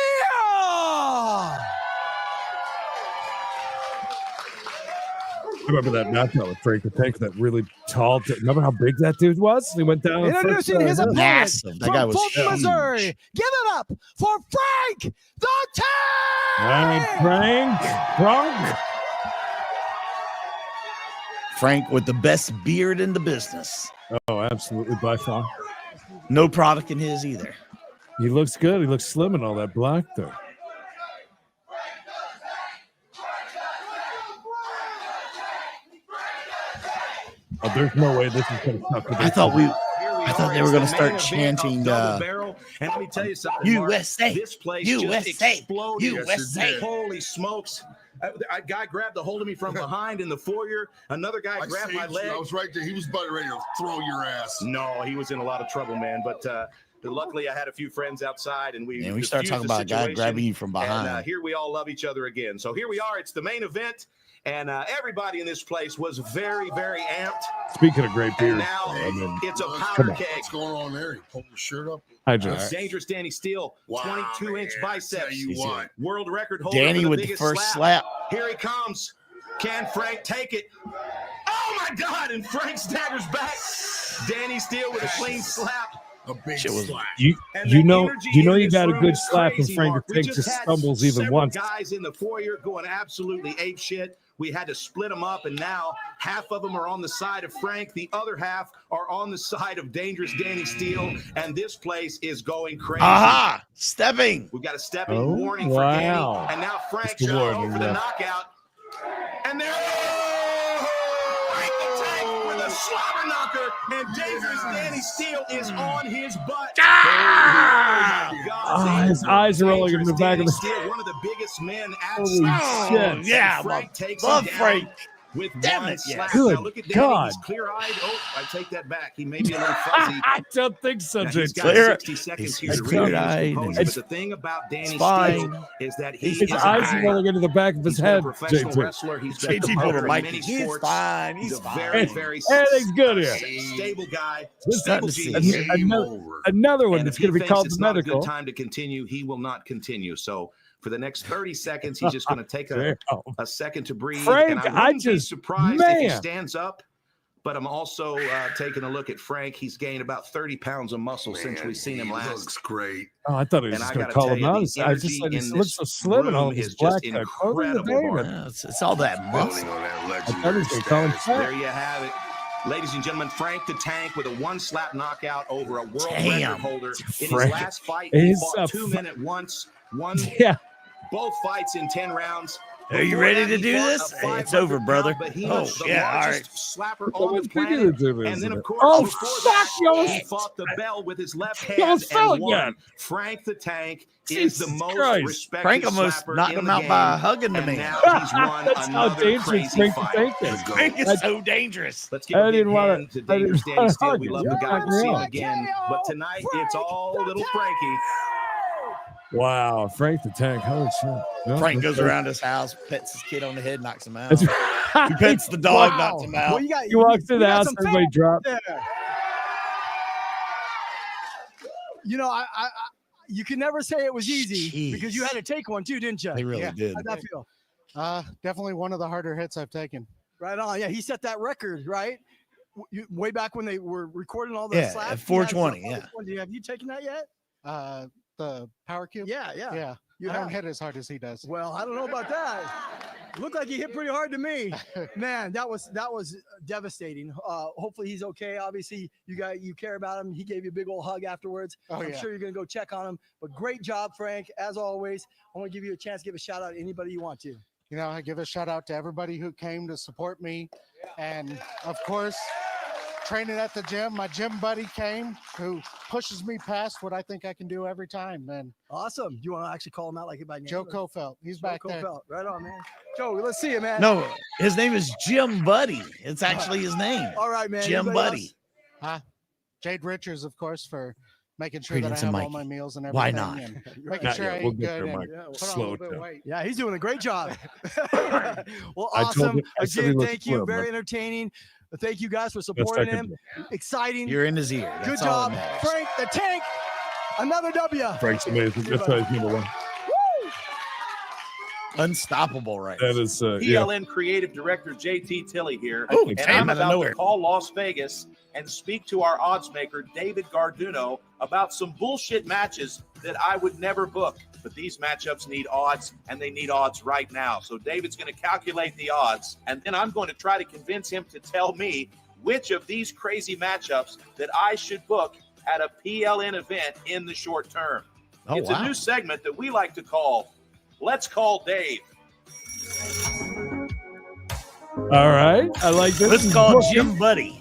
I remember that knockout with Frank the Tank, that really tall. Remember how big that dude was? He went down.
Introducing his opponent
Massive. That guy
from
was
Fulton,
huge.
Missouri. Give it up for Frank the Tank.
Frank.
Frank with the best beard in the business.
Oh, absolutely, by far.
No product in his either.
He looks good. He looks slim in all that black, though. Oh, there's no way this is going to stop.
I thought they were going to start chanting
Barrel. And let me tell you something,
USA,
Mark, this place
USA,
just exploded.
USA.
Holy smokes. A guy grabbed a hold of me from behind in the foyer. Another guy grabbed my leg.
I was right there. He was about ready to throw your ass.
No, he was in a lot of trouble, man. But luckily, I had a few friends outside, and we
start
diffused
talking
the
about a guy
situation,
grabbing you from behind.
And here we all love each other again. So here we are. It's the main event, and everybody in this place was very, very amped.
Speaking of great beard,
And now it's a
come
powder
on.
keg.
What's going on there? He pulled his shirt up.
Hi, Josh.
Dangerous Danny Steele,
Wow,
22-inch
man.
biceps.
Tell you what.
World record holder.
Danny
for the
with the
biggest
first slap.
Here he comes. Can Frank take it? Oh my God! And Frank staggers back. Danny Steele with a clean slap.
A big
Shit was-
slap.
You know you got a good slap, and
crazy,
Frank
Mark.
the
We
Tank just
had
stumbles even
several
once.
Guys in the foyer going absolutely ape shit. We had to split them up, and now half of them are on the side of Frank. The other half are on the side of Dangerous Danny Steele, and this place is going crazy.
Aha! Stepping.
We've got a stepping
Oh,
warning for
wow.
Danny, and now Frank's
Just a
going
warning,
for the
yeah.
knockout. And there, Frank the Tank with a slobber knocker, and Dangerous Danny Steele is on his butt.
Ah!
Oh my God!
Ah, his eyes are rolling in the
Dangerous
back of
Danny
the.
Steele, one of the biggest men at
Holy
slap.
shit.
And
Yeah,
Frank takes
love
him down
Frank.
with
Damn
one
it,
slap.
yes.
Good
Now look at Danny.
God.
He's clear-eyed. Oh, I take that back. He may be a little fuzzy.
I don't think so,
Now, he's
JT.
got
Clear-
60 seconds
he's
here to
clear-eyed
regain his
and
composure. But the thing about Danny
fine.
Steele is that he
His
is
eyes
a
are rolling into the back of his
He's been a
head,
professional
JT.
wrestler. He's been
JT
a
told her,
in
Mikey,
many
he's
sports.
fine.
He's
He's
a
fine.
very, very
Everything's good here.
stable guy.
Just
Stable
starting to
genius.
see.
Another one
And
that's
if he
going to be
thinks
called
it's
the
not a
medical.
good time to continue, he will not continue. So for the next 30 seconds, he's just going to take a second to breathe.
Frank,
and I
I
wouldn't be
just-
surprised if he
man.
stands up But I'm also taking a look at Frank. He's gained about 30 pounds of muscle since we've seen him last.
Looks great.
Oh, I thought he was just going to call him out. I just said he looks so slim and all of his black clothing today.
It's all that muscle.
I thought he was going to call him fat.
There you have it. Ladies and gentlemen, Frank the Tank with a one-slap knockout over a world record holder. In his last fight, he fought 2-minute once, won both fights in 10 rounds.
Are you ready to do this? It's over, brother. Oh, yeah, all right.
Slapper on the planet. And then, of course, he fought the bell with his left hand and won. Frank the Tank is the most respected
Frank almost
slapper
knocked
in
him
the
out
game,
by hugging the
and
man.
now he's won
That's how
another
dangerous
crazy
Frank the
fight.
Tank is.
Frank is so dangerous.
Let's give a big hand to Dave Standing Still. We love the guy.
Yeah,
We'll see him
yeah.
again. But tonight, it's all little Frankie.
Wow, Frank the Tank. Holy shit. Yeah,
Frank goes
that's
around his house, pets his kid on the head, knocks him out.
That's
He
right.
pets the dog,
Wow.
knocks him out.
Well,
He walks through the house, everybody drops.
You know, you can never say it was easy because you had to take one too, didn't you?
They really did.
How'd that feel?
Definitely one of the harder hits I've taken.
Right on. Yeah, he set that record, right? Way back when they were recording all the
Yeah,
slaps.
at 420, yeah.
Have you taken that yet?
The power cube.
Yeah.
You
I
don't
have.
hit as hard as he does.
Well, I don't know about that. Looked like he hit pretty hard to me. Man, that was devastating. Hopefully he's okay. Obviously, you care about him. He gave you a big old hug afterwards. I'm sure you're gonna go check on him. But great job, Frank. As always, I want to give you a chance to give a shout out to anybody you want to.
You know, I give a shout out to everybody who came to support me. And of course, training at the gym, my gym buddy came who pushes me past what I think I can do every time. And
awesome. You want to actually call him out like by name?
Joe Kofelt. He's back there.
Right on, man. Joe, let's see you, man.
No, his name is Jim Buddy. It's actually his name.
All right, man.
Jim
Anybody
Buddy.
Jade Richards, of course, for making sure
Credence
that I
and
have all
Mikey.
my meals and
Why
everything.
not?
And making
Not
sure
yet.
I
We'll
eat
get
good
there,
and
Mike.
put on a
Slow
little
it
bit of
down.
weight.
Yeah, he's doing a great job. Well,
I told
awesome.
you- I said he
Again,
looked
thank you.
slim,
Very
but-
entertaining. Thank you guys for
Best I
supporting
can
him. Exciting.
You're in his ear.
Good
That's all
job,
that matters.
Frank the Tank. Another W.
Frank's amazing. That's why he's number one.
Unstoppable right
That is, yeah.
PLN Creative Director JT Tilley here,
Oh,
and
came
I'm
out of
about
nowhere.
to call Las Vegas and speak to our odds maker David Garduno about some bullshit matches that I would never book. But these matchups need odds, and they need odds right now. So David's going to calculate the odds, and then I'm going to try to convince him to tell me which of these crazy matchups that I should book at a PLN event in the short term.
Oh,
It's
wow.
a new segment that we like to call Let's Call Dave.
All right. I like this.
Let's call Jim Buddy.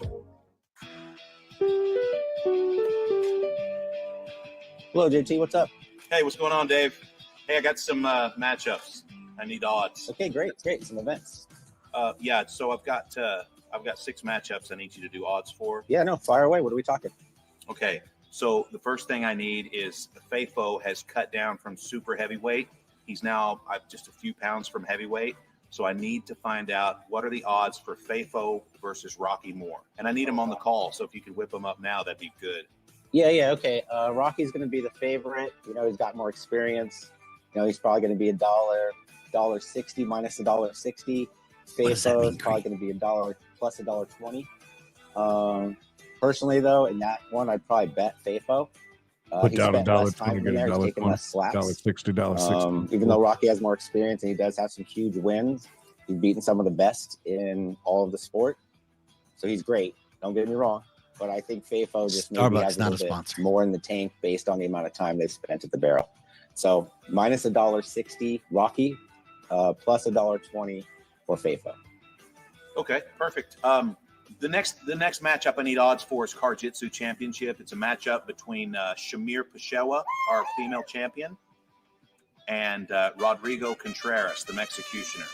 Hello, JT. What's up?
Hey, what's going on, Dave? Hey, I got some matchups. I need odds.
Okay, great. Some events.
Yeah, so I've got 6 matchups I need you to do odds for.
Yeah, no, fire away. What are we talking?
Okay, so the first thing I need is Fafo has cut down from super heavyweight. He's now just a few pounds from heavyweight. So I need to find out what are the odds for Fafo versus Rocky Moore. And I need him on the call. So if you could whip him up now, that'd be good.
Yeah, okay. Rocky's going to be the favorite. You know, he's got more experience. You know, he's probably going to be $1.60 minus $1.60. Fafo is probably going to be $1 plus $1.20. Personally, though, in that one, I'd probably bet Fafo.
Put
He
down
spent less time
$1.20,
in
get
there. He's taking
$1.20,
less slaps.
$1.60, $1.60.
Even though Rocky has more experience and he does have some huge wins, he's beaten some of the best in all of the sport. So he's great. Don't get me wrong. But I think Fafo just maybe
Starbucks,
has a
not a
little bit
sponsor.
more in the tank based on the amount of time they've spent at the barrel. So minus $1.60 Rocky, plus $1.20 for Fafo.
Okay, perfect. The next matchup I need odds for is Car-Jitsu Championship. It's a matchup between Shamir Peshewa, our female champion, and Rodrigo Contreras, the Mexicutioner.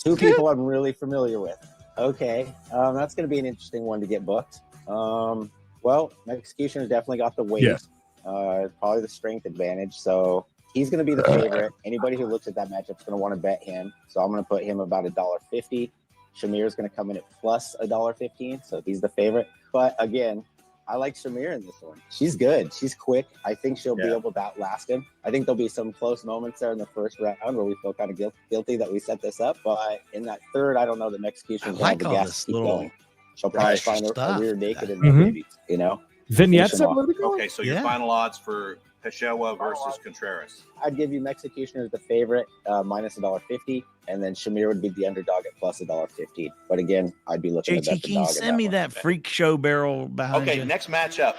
Two people I'm really familiar with. Okay, that's going to be an interesting one to get booked. Well, Mexicutioner's definitely got the weight.
Yes.
Probably the strength advantage. So he's going to be the favorite. Anybody who looks at that matchup is going to want to bet him. So I'm going to put him about $1.50. Shamir's going to come in at plus $1.15. So he's the favorite. But again, I like Shamir in this one. She's good. She's quick. I think she'll be able to outlast him. I think there'll be some close moments there in the first round where we feel kind of guilty that we set this up. But in that third, I don't know that Execution's going to have the gas to keep going. She'll probably find a rear naked in there, maybe, you know?
Vignettes.
Okay, so your final odds for Peshewa versus Contreras.
I'd give you Executioner as the favorite, minus $1.50, and then Shamir would be the underdog at plus $1.50. But again, I'd be looking at
JT, can you send me that freak show barrel behind you?
Okay, next matchup.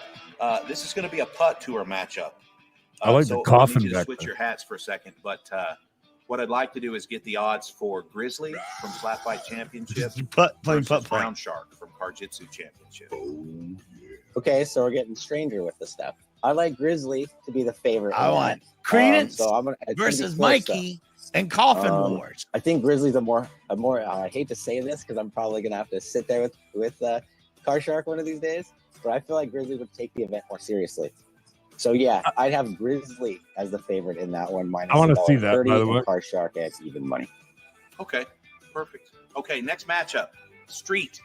This is going to be a putt tour matchup.
I like the coffin
I need you to
back
switch
there.
your hats for a second, but what I'd like to do is get the odds for Grizzly from SlapFIGHT Championship versus Brown Shark from Karjitsu Championship.
Okay, so we're getting stranger with the stuff. I like Grizzly to be the favorite.
I want Credence
so I'm gonna,
versus Mikey and Coffin Wars.
I think Grizzly's a more. I hate to say this because I'm probably gonna have to sit there with Car Shark one of these days, but I feel like Grizzly would take the event more seriously. So yeah, I'd have Grizzly as the favorite in that one. Minus
I want to see that, by the way.
Car Shark at even money.
Okay, perfect. Okay, next matchup, Street.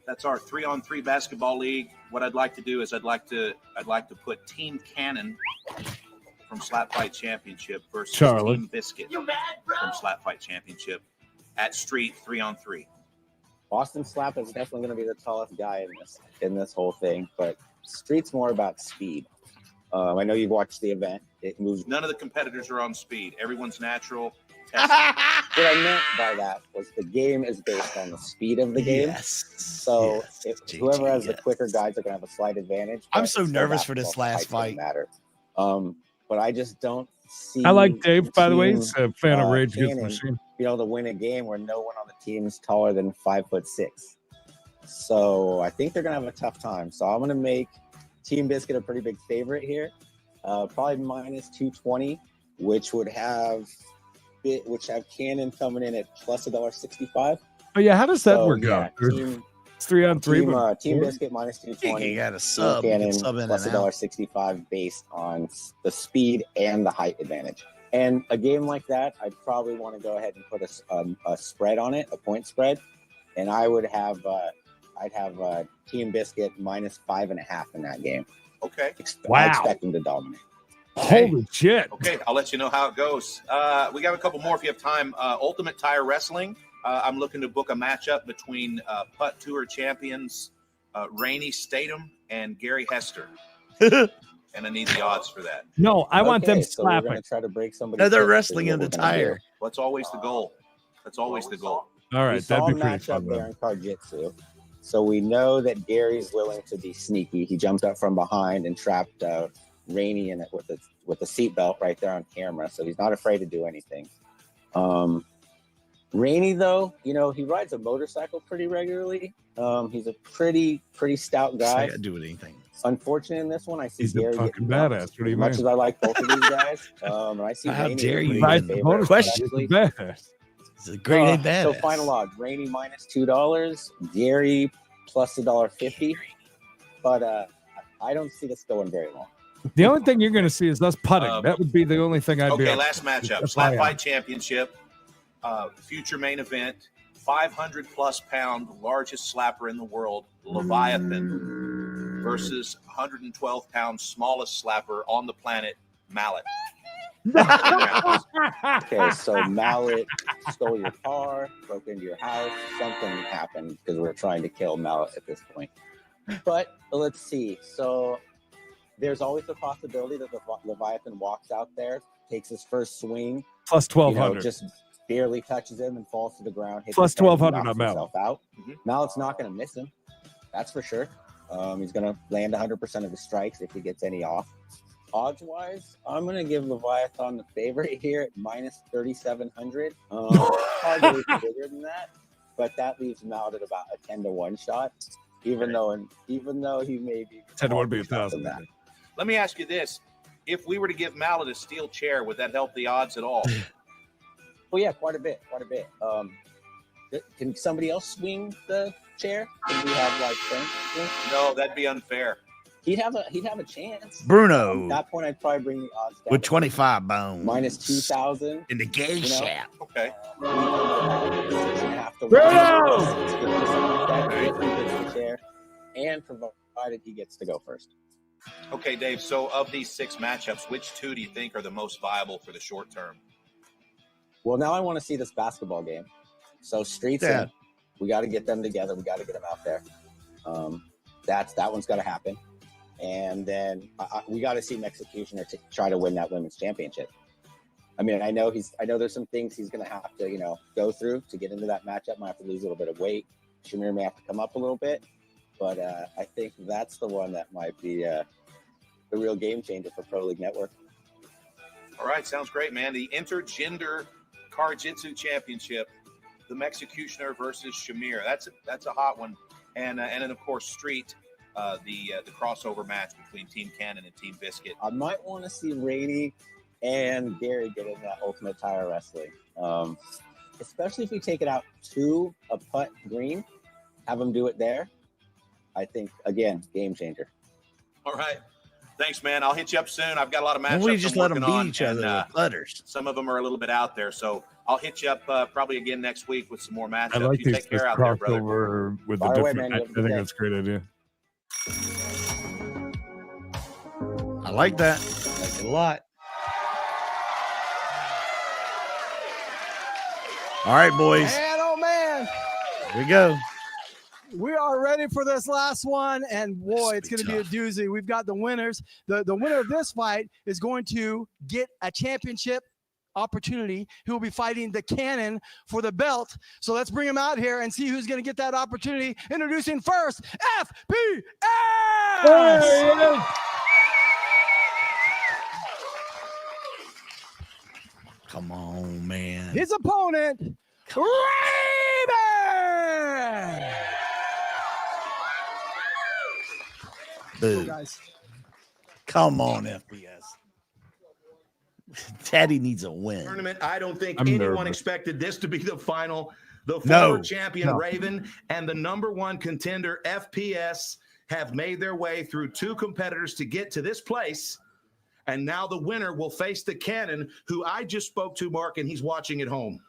That's our 3-on-3 basketball league. What I'd like to do is I'd like to put Team Cannon from SlapFIGHT Championship versus Team Biscuit from SlapFIGHT Championship at Street 3-on-3.
Boston Slap is definitely going to be the tallest guy in this whole thing, but Street's more about speed. I know you've watched the event. It moves.
None of the competitors are on speed. Everyone's natural.
What I meant by that was the game is based on the speed of the game.
Yes.
So if whoever has the quicker guys are going to have a slight advantage.
I'm so nervous for this last fight.
Matter. But I just don't see.
I like Dave, by the way. He's a fan of Rage Against the Machine.
You know, to win a game where no one on the team is taller than 5'6". So I think they're going to have a tough time. So I'm going to make Team Biscuit a pretty big favorite here. Probably minus 220, which would have Cannon coming in at plus $1.65.
Oh yeah, how does that work out? It's 3-on-3.
Team Biscuit minus 220.
You got a sub.
Cannon
Sub in
plus
and out.
$1.65 based on the speed and the height advantage. And a game like that, I'd probably want to go ahead and put a spread on it, a point spread, and I would have Team Biscuit minus 5.5 in that game.
Okay.
I expect them to dominate.
Holy shit.
Okay, I'll let you know how it goes. We got a couple more if you have time. Ultimate Tire Wrestling. I'm looking to book a matchup between Putt Tour champions Rainey Statham and Gary Hester. And I need the odds for that.
No, I want them
so we're
slapping.
gonna try to break somebody.
No, they're wrestling in the tire.
That's always the goal. That's always the goal.
All right,
We saw
that'd
a
be pretty
matchup
fun.
there
Though.
in Karjitsu. So we know that Gary's willing to be sneaky. He jumped up from behind and trapped Rainey in it with the seatbelt right there on camera. So he's not afraid to do anything. Rainey, though, you know, he rides a motorcycle pretty regularly. He's a pretty stout guy.
Say I'd do anything.
Unfortunate in this one, I see
He's
Gary
a fucking
getting bumped.
badass. What do you
As much
mean?
as I like both of these guys, I see
How
Rainey
dare
as a
you
pretty
ride
good
the
favorite,
motorcycle?
actually.
Badass.
It's a great
So
badass.
final odds: Rainey minus $2, Gary plus $1.50. But I don't see this going very long.
The only thing you're going to see is us putting. That would be the only thing I'd be.
Okay, last matchup. SlapFIGHT Championship, future main event, 500-plus pound, largest slapper in the world, Leviathan, versus 112-pound, smallest slapper on the planet, Mallet.
Okay, so Mallet stole your car, broke into your house. Something happened because we're trying to kill Mallet at this point. But let's see. So there's always the possibility that the Leviathan walks out there, takes his first swing,
Plus
you know,
1,200.
just barely touches him and falls to the ground. Hits
Plus
his head and
1,200
knocks
on Mallet.
himself out. Mallet's not going to miss him. That's for sure. He's going to land 100% of his strikes if he gets any off. Odds-wise, I'm going to give Leviathan the favorite here at minus 3,700. Hard to be bigger than that, but that leaves Mallet at about a 10-to-1 shot. Even though he may be
10 would be 1,000.
Let me ask you this. If we were to give Mallet a steel chair, would that help the odds at all?
Well, yeah, quite a bit. Can somebody else swing the chair? Can we have like Frank swing?
No, that'd be unfair.
He'd have a chance.
Bruno.
At that point, I'd probably bring the odds down
With 25 bones.
minus 2,000
in the gay shack.
Okay.
Bruno! Chair and provoke provided he gets to go first.
Okay, Dave. So of these 6 matchups, which 2 do you think are the most viable for the short term?
Well, now I want to see this basketball game. So Streets, in, we got to get them together. We got to get them out there. That one's got to happen. And then we got to see Executioner to try to win that women's championship. I mean, I know there's some things he's going to have to, go through to get into that matchup. Might have to lose a little bit of weight. Shamir may have to come up a little bit. But I think that's the one that might be the real game changer for Pro League Network.
All right, sounds great, man. The Intergender Karjitsu Championship, the Executioner versus Shamir. That's a hot one. And then, of course, Street, the crossover match between Team Cannon and Team Biscuit.
I might want to see Rainey and Gary get in that Ultimate Tire Wrestling. Especially if we take it out to a putt green, have them do it there. I think, again, game changer.
All right. Thanks, man. I'll hit you up soon. I've got a lot of matchups.
We just
I'm
let them
working
beat
on,
each other with putters.
Some of them are a little bit out there, so I'll hit you up probably again next week with some more matchups.
I like
You
this
take care out there, brother.
crossover with the
Fire away,
different.
man. You
I
have a good
think
day.
that's a great idea.
I like that. I like it a lot. All right, boys.
And oh man,
Here we go.
we are ready for this last one, and boy, it's going to be a doozy. We've got the winners. The winner of this fight is going to get a championship opportunity. He will be fighting the Cannon for the belt. So let's bring him out here and see who's going to get that opportunity. Introducing first, FPS.
Come on, man.
His opponent, Raven.
Boo.
Guys.
Come on, FPS. Teddy needs a win.
Tournament. I don't think
I'm
anyone
nervous.
expected this to be the final. The
No.
former champion
No.
Raven and the #1 contender FPS have made their way through 2 competitors to get to this place. And now the winner will face the Cannon, who I just spoke to, Mark, and he's watching at home.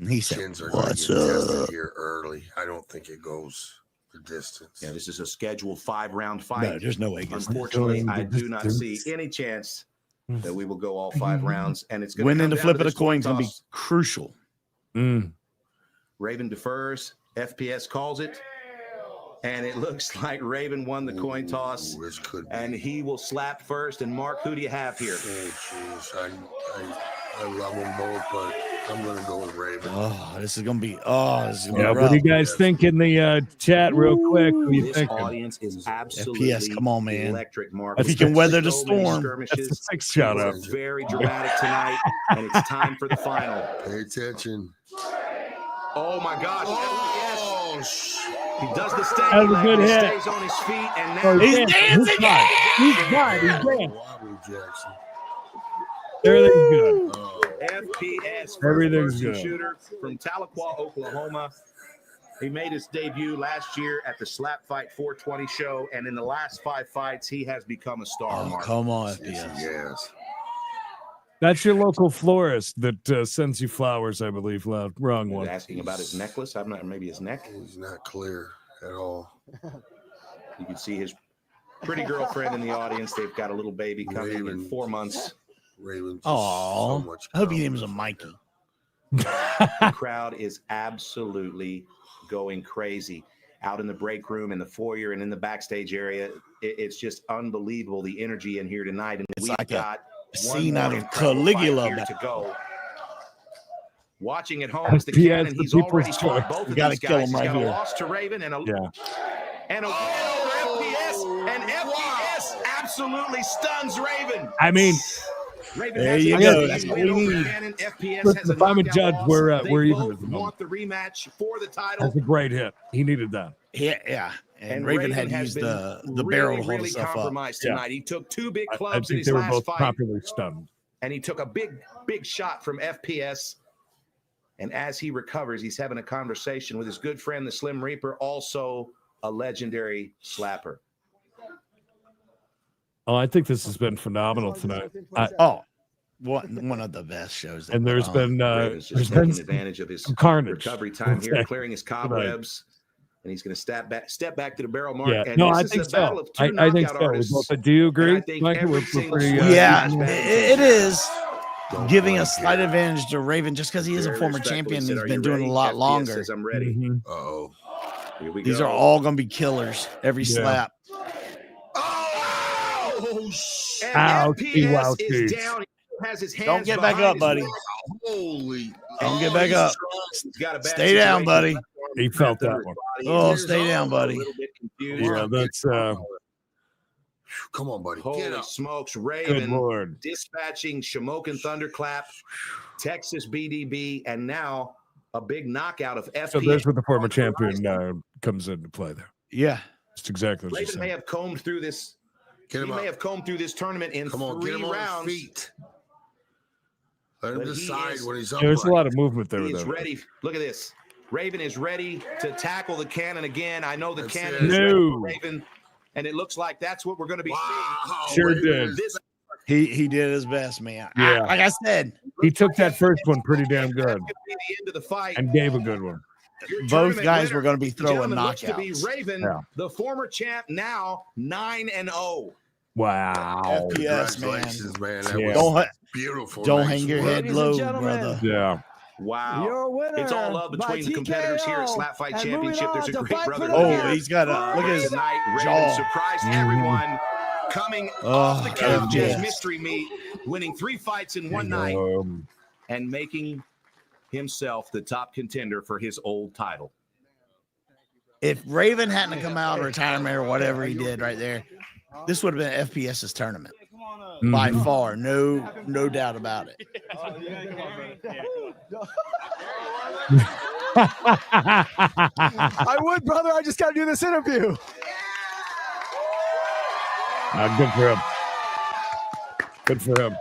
He said,
Chins are going to
"What's
get tested
up?"
here early. I don't think it goes the distance.
Yeah, this is a scheduled 5-round fight.
No, there's no way it goes the
Unfortunately,
distance.
I do not see any chance that we will go all 5 rounds. And it's going to
Winning
come
the
down
flip
to
of the
this coin
coin is going to be
toss.
crucial.
Raven defers. FPS calls it. And it looks like Raven won the coin toss.
This could be.
And he will slap first. And Mark, who do you have here?
Oh, jeez. I love them both, but I'm going to go with Raven.
Oh, this is going to be. Oh, this is going to
Yeah,
be
what
rough.
do you guys think in the chat, real quick? What do you
This
think?
audience is absolutely
FPS, come on, man.
electric, Mark.
If he can weather the
So many
storm.
skirmishes.
That's the 6th shot up.
It's very dramatic tonight, and it's time for the final.
Pay attention.
Oh my gosh!
Oh,
yes. He does the stay.
That was a good
He
hit.
stays on his feet, and
Oh,
now
he's dancing. He's fine. He's dancing.
Wobbly Jackson.
Everything's good.
FPS,
Everything's
first-person
good.
shooter from Tahlequah, Oklahoma. He made his debut last year at the SlapFIGHT 420 show, and in the last 5 fights, he has become a star.
Oh,
Mark.
come on, FPS.
Yes.
That's your local florist that sends you flowers, I believe. Wrong
He was
one.
asking about his necklace. I'm not. Maybe his neck.
He's not clear at all.
You can see his pretty girlfriend in the audience. They've got a little baby coming in 4 months.
Raven.
Oh,
so much
I hope your name was a Mikey.
The crowd is absolutely going crazy out in the break room, in the foyer, and in the backstage area. It's just unbelievable, the energy in here tonight. And
It's
we've
like a
got one
scene
more
out of
incredible
Caligula
fight here
back-
to go. Watching at home is the
FPS,
Cannon.
the
He's already
people's
fought
choice.
both
You
of
gotta
these
kill
guys.
him
He's
right
got
here.
a loss to Raven and a win over FPS. And FPS absolutely stuns Raven.
I mean,
Raven
There
has
you
a
go.
win
That's what
over
we need.
Cannon. FPS
listen,
has a
if I'm a
knockout
judge,
loss.
we're
They
even
both
at the moment.
want the rematch for the title.
That's a great hit. He needed that.
Yeah. And Raven had
has
used
been
the barrel to hold
really
himself up.
compromised
Yeah.
tonight. He took 2 big
I
clubs in
think
his
they were
last
both
fight,
properly stunned.
and he took a big shot from FPS. And as he recovers, he's having a conversation with his good friend, the Slim Reaper, also a legendary slapper.
Oh, I think this has been phenomenal tonight.
One of the best shows.
And there's been
Raven's
there's
just
been
taking advantage of his
some carnage.
recovery time here,
Okay.
clearing his cobwebs. And he's going to step back to the barrel mark.
Yeah,
And
no,
this
I
is
think
a battle
so.
of two
I think
knockout
so.
artists.
Do you agree,
And I think
Mikey?
every
We're
single
pretty,
smash
Yeah,
match
it is
Don't
giving
play
a slight
here.
advantage to Raven just because he is a
Very
former
respectfully
champion.
said,
He's
"Are
been
you
doing
ready?"
a lot
FPS
longer.
says, "I'm ready."
Mhm.
Uh-oh.
Here we
These
go.
are all going to be killers. Every
Yeah.
slap.
Oh, and
Ouchie,
FPS
wouchie.
is down. He has his hands
Don't get back
behind
up,
his
buddy.
back.
Holy.
Don't get
Oh,
back
he's
up.
He's got a bad
Stay down,
situation.
buddy.
Left arm
He
wrapped
felt
under
that
his
one.
body.
Oh,
He's
stay down,
a
buddy.
little bit confused.
Yeah, that's
Come on, buddy. Get
Holy
up.
smokes,
good
Raven
Lord.
dispatching Shamokin Thunderclap, Texas BDB, and now a big knockout of FPS.
So there's where the former champion comes into play there.
Yeah.
That's exactly what you
Raven may
said.
have combed through this.
Get him
He may
up.
have combed through this tournament in
Come on, get
3
him on
rounds.
his feet. Let him
But he
decide
is-
when he's
Yeah,
up.
there's a lot of movement there
He
with
is
that.
ready. Look at this. Raven is ready to tackle the cannon again. I know the
That's
cannon
it.
is ready
No.
for Raven, and it looks like that's what we're going to be
Wow.
Sure
Raven
did.
is-
seeing.
He did his best, man.
Yeah.
Like I said,
He took that first one pretty damn
That's
good
going to be the end of the fight.
and gave a good one.
Your
both
tournament
guys
winner,
were going to be
ladies and
throwing
gentlemen, looks to be
knockouts.
Raven,
Yeah.
the former champ, now 9-0.
Wow.
FPS, man.
Congratulations, man. That
Yeah.
was
Don't,
beautiful.
don't
Nice
hang your
work.
head
Ladies and
low,
gentlemen.
brother.
Yeah.
Wow.
Your winner
It's all love
by
between the competitors here at
TKO.
Slap Fight
And
Championship.
moving
There's
on
a
to
great
fight for the
brotherhood
Oh,
here.
he's got a look at his
Tonight, Raven
jaw.
surprised
Mhm.
everyone coming off the couch
yeah.
as mystery meat, winning 3 fights in one night and making himself the top contender for his old title.
If Raven hadn't come out of retirement or whatever he did right there, this would have been FPS's tournament by
Mhm.
far. No doubt about it.
I would, brother. I just got to do this interview.
Good for him. Good for him.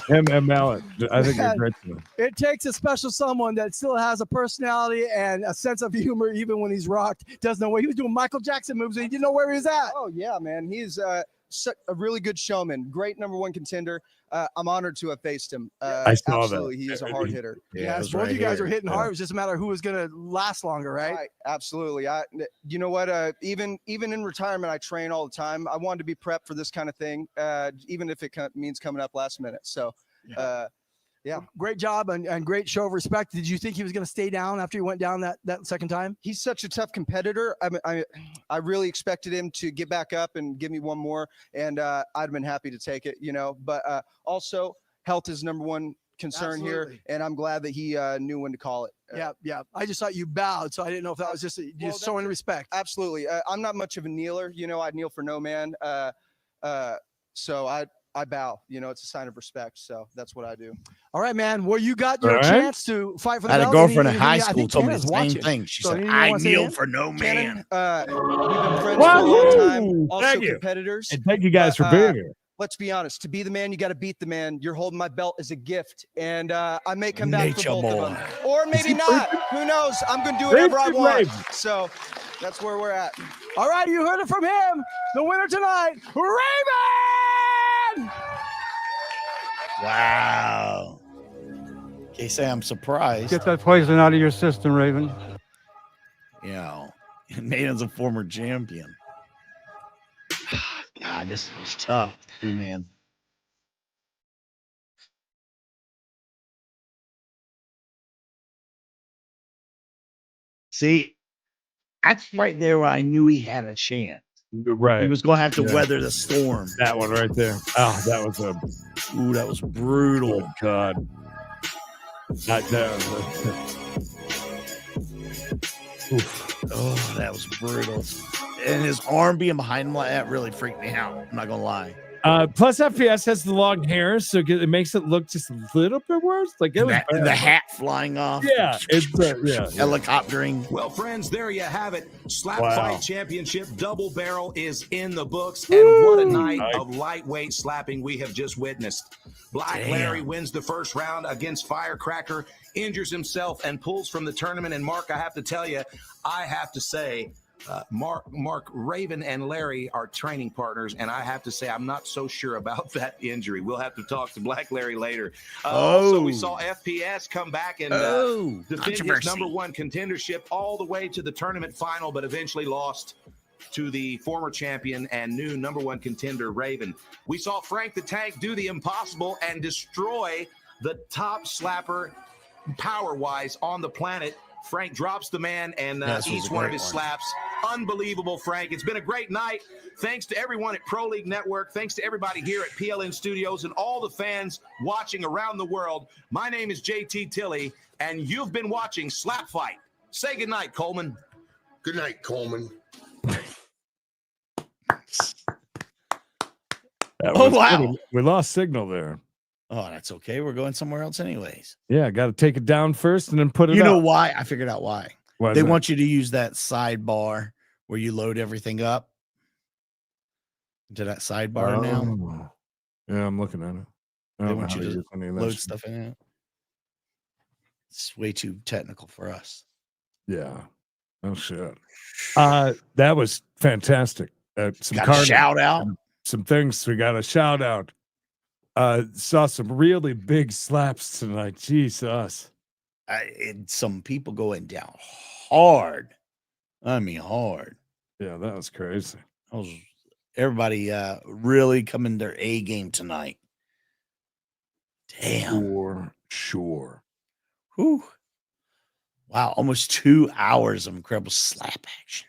Him and Mallet. I think they're great.
It takes a special someone that still has a personality and a sense of humor, even when he's rocked. Doesn't know what he was doing. Michael Jackson moves, and he didn't know where he was at.
Oh yeah, man. He's a really good showman. Great #1 contender. I'm honored to have faced him.
I saw that.
Absolutely, he is a hard hitter.
Yes, both you guys are hitting hard. It was just a matter of who was going to last longer, right?
Right, absolutely. You know what? Even in retirement, I train all the time. I wanted to be prepped for this kind of thing, even if it means coming up last minute. So, yeah.
Great job and great show of respect. Did you think he was going to stay down after he went down that second time?
He's such a tough competitor. I really expected him to get back up and give me one more, and I'd have been happy to take it, you know. But also, health is #1 concern
Absolutely.
here, and I'm glad that he knew when to call it.
Yeah. I just thought you bowed, so I didn't know if that was just showing respect.
Absolutely. I'm not much of a kneeler. You know, I kneel for no man. So I bow. You know, it's a sign of respect. So that's what I do.
All right, man. Well, you got your
All right.
chance to fight for the
I had a
belt.
girlfriend in
Anything-
high
I
school
think
told me the
Tana's
same
watching.
thing. She
So
said,
anything you
I
wanna say
kneel
in?
for no man.
We've been friends for a long time. Also
Thank you.
competitors.
And thank you guys for being here.
Let's be honest. To be the man, you got to beat the man. You're holding my belt as a gift, and I may come back
Nature
for both
boy.
of them, or maybe not. Who knows? I'm going to do
Raven,
whatever I want.
Raven.
So that's where we're at.
All right, you heard it from him. The winner tonight, Raven!
Wow. Can't say I'm surprised.
Get that poison out of your system, Raven.
You know, Nathan's a former champion. God, this is tough, man. See, that's right there where I knew he had a chance.
Right.
He was going to have to
Yeah.
weather the storm.
That one right there. Oh, that was a
Ooh, that was brutal.
good God. Not down.
Oh, that was brutal. And his arm being behind him like that really freaked me out. I'm not going to lie.
Plus, FPS has the long hair, so it makes it look just a little bit worse. Like it was
And the
bad.
hat flying off.
Yeah, it's yeah.
Helicoptering.
Well, friends, there you have it. Slap
Wow.
Fight Championship Double Barrel is in the books. And what a night of lightweight slapping we have just witnessed. Black
Damn.
Larry wins the first round against Firecracker, injures himself, and pulls from the tournament. And Mark, I have to tell you, I have to say, Mark, Raven, and Larry are training partners, and I have to say I'm not so sure about that injury. We'll have to talk to Black Larry later. Also, we saw FPS come back and defend his #1 contendership all the way to the tournament final, but eventually lost to the former champion and new #1 contender, Raven. We saw Frank the Tank do the impossible and destroy the top slapper power-wise on the planet. Frank drops the man and eats one of his slaps. Unbelievable, Frank. It's been a great night. Thanks to everyone at Pro League Network. Thanks to everybody here at PLN Studios and all the fans watching around the world. My name is JT Tilley, and you've been watching Slap Fight. Say goodnight, Coleman.
Good night, Coleman.
Wow. We lost signal there.
Oh, that's okay. We're going somewhere else anyways.
Yeah, got to take it down first and then put it up.
You know why? I figured out why.
Why
they want you to use that sidebar where you load everything up to that sidebar now.
Yeah, I'm looking at it.
They want you to load stuff in it. It's way too technical for us.
Yeah. Oh, shit. That was fantastic. Some
got a shout out.
Some things. We got a shout out. Saw some really big slaps tonight. Jesus.
And some people going down hard. I mean, hard.
Yeah, that was crazy.
Everybody really coming their A game tonight. Damn.
For sure.
Whew. Wow, almost 2 hours of incredible slap action.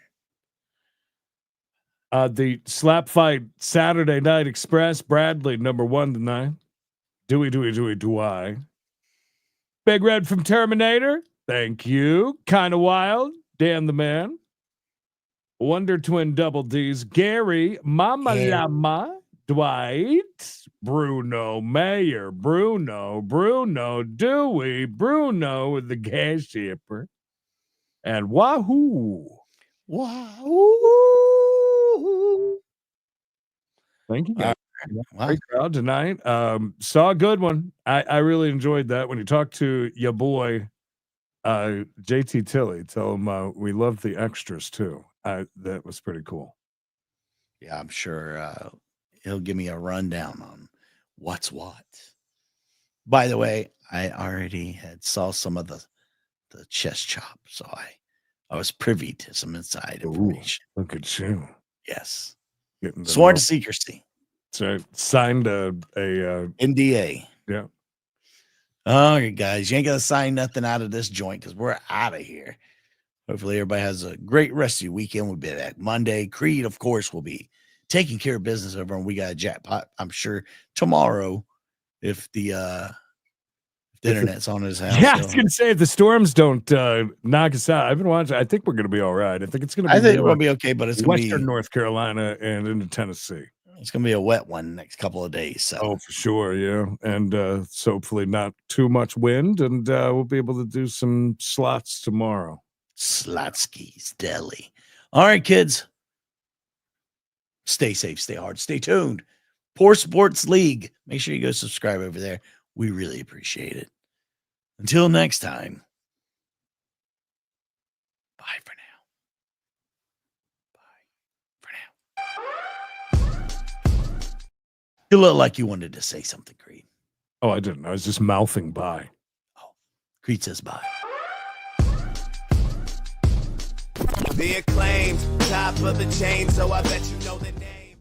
The Slap Fight Saturday Night Express, Bradley, #1 tonight. Dewey. Big Red from Terminator, thank you. Kinda Wild, Dan the Man. Wonder Twin Double D's, Gary, Mama Llama, Dwight, Bruno Mayer, Bruno, Dewey, Bruno with the gas shipper, and Wahoo. Thank you, guys. Great crowd tonight. Saw a good one. I really enjoyed that. When you talk to your boy, JT Tilley, tell him we love the extras too. That was pretty cool.
Yeah, I'm sure he'll give me a rundown on what's what. By the way, I already had saw some of the chest chop, so I was privy to some inside information.
Look at you.
Yes.
Getting
sworn to secrecy.
So signed a
NDA.
Yeah.
All right, guys, you ain't gonna sign nothing out of this joint because we're out of here. Hopefully, everybody has a great rest of your weekend. We'll be back Monday. Creed, of course, will be taking care of business over, and we got a jackpot, I'm sure, tomorrow if the internet's on his house.
Yeah, I was gonna say if the storms don't knock us out. I've been watching. I think we're gonna be all right. I think it's gonna be.
I think we'll be okay, but it's gonna
Western
be
North Carolina and into Tennessee.
It's gonna be a wet one next couple of days. So.
Oh, for sure, yeah, and so hopefully not too much wind, and we'll be able to do some slots tomorrow.
Slotsky's Deli. All right, kids. Stay safe, stay hard, stay tuned. Poor Sports League. Make sure you go subscribe over there. We really appreciate it. Until next time. Bye for now. You look like you wanted to say something, Creed.
Oh, I didn't. I was just mouthing bye.
Creed says bye.
The acclaimed top of the chain, so I bet you know the name.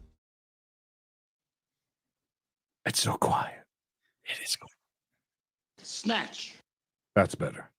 It's so quiet.
It is quiet.
Snatch.
That's better.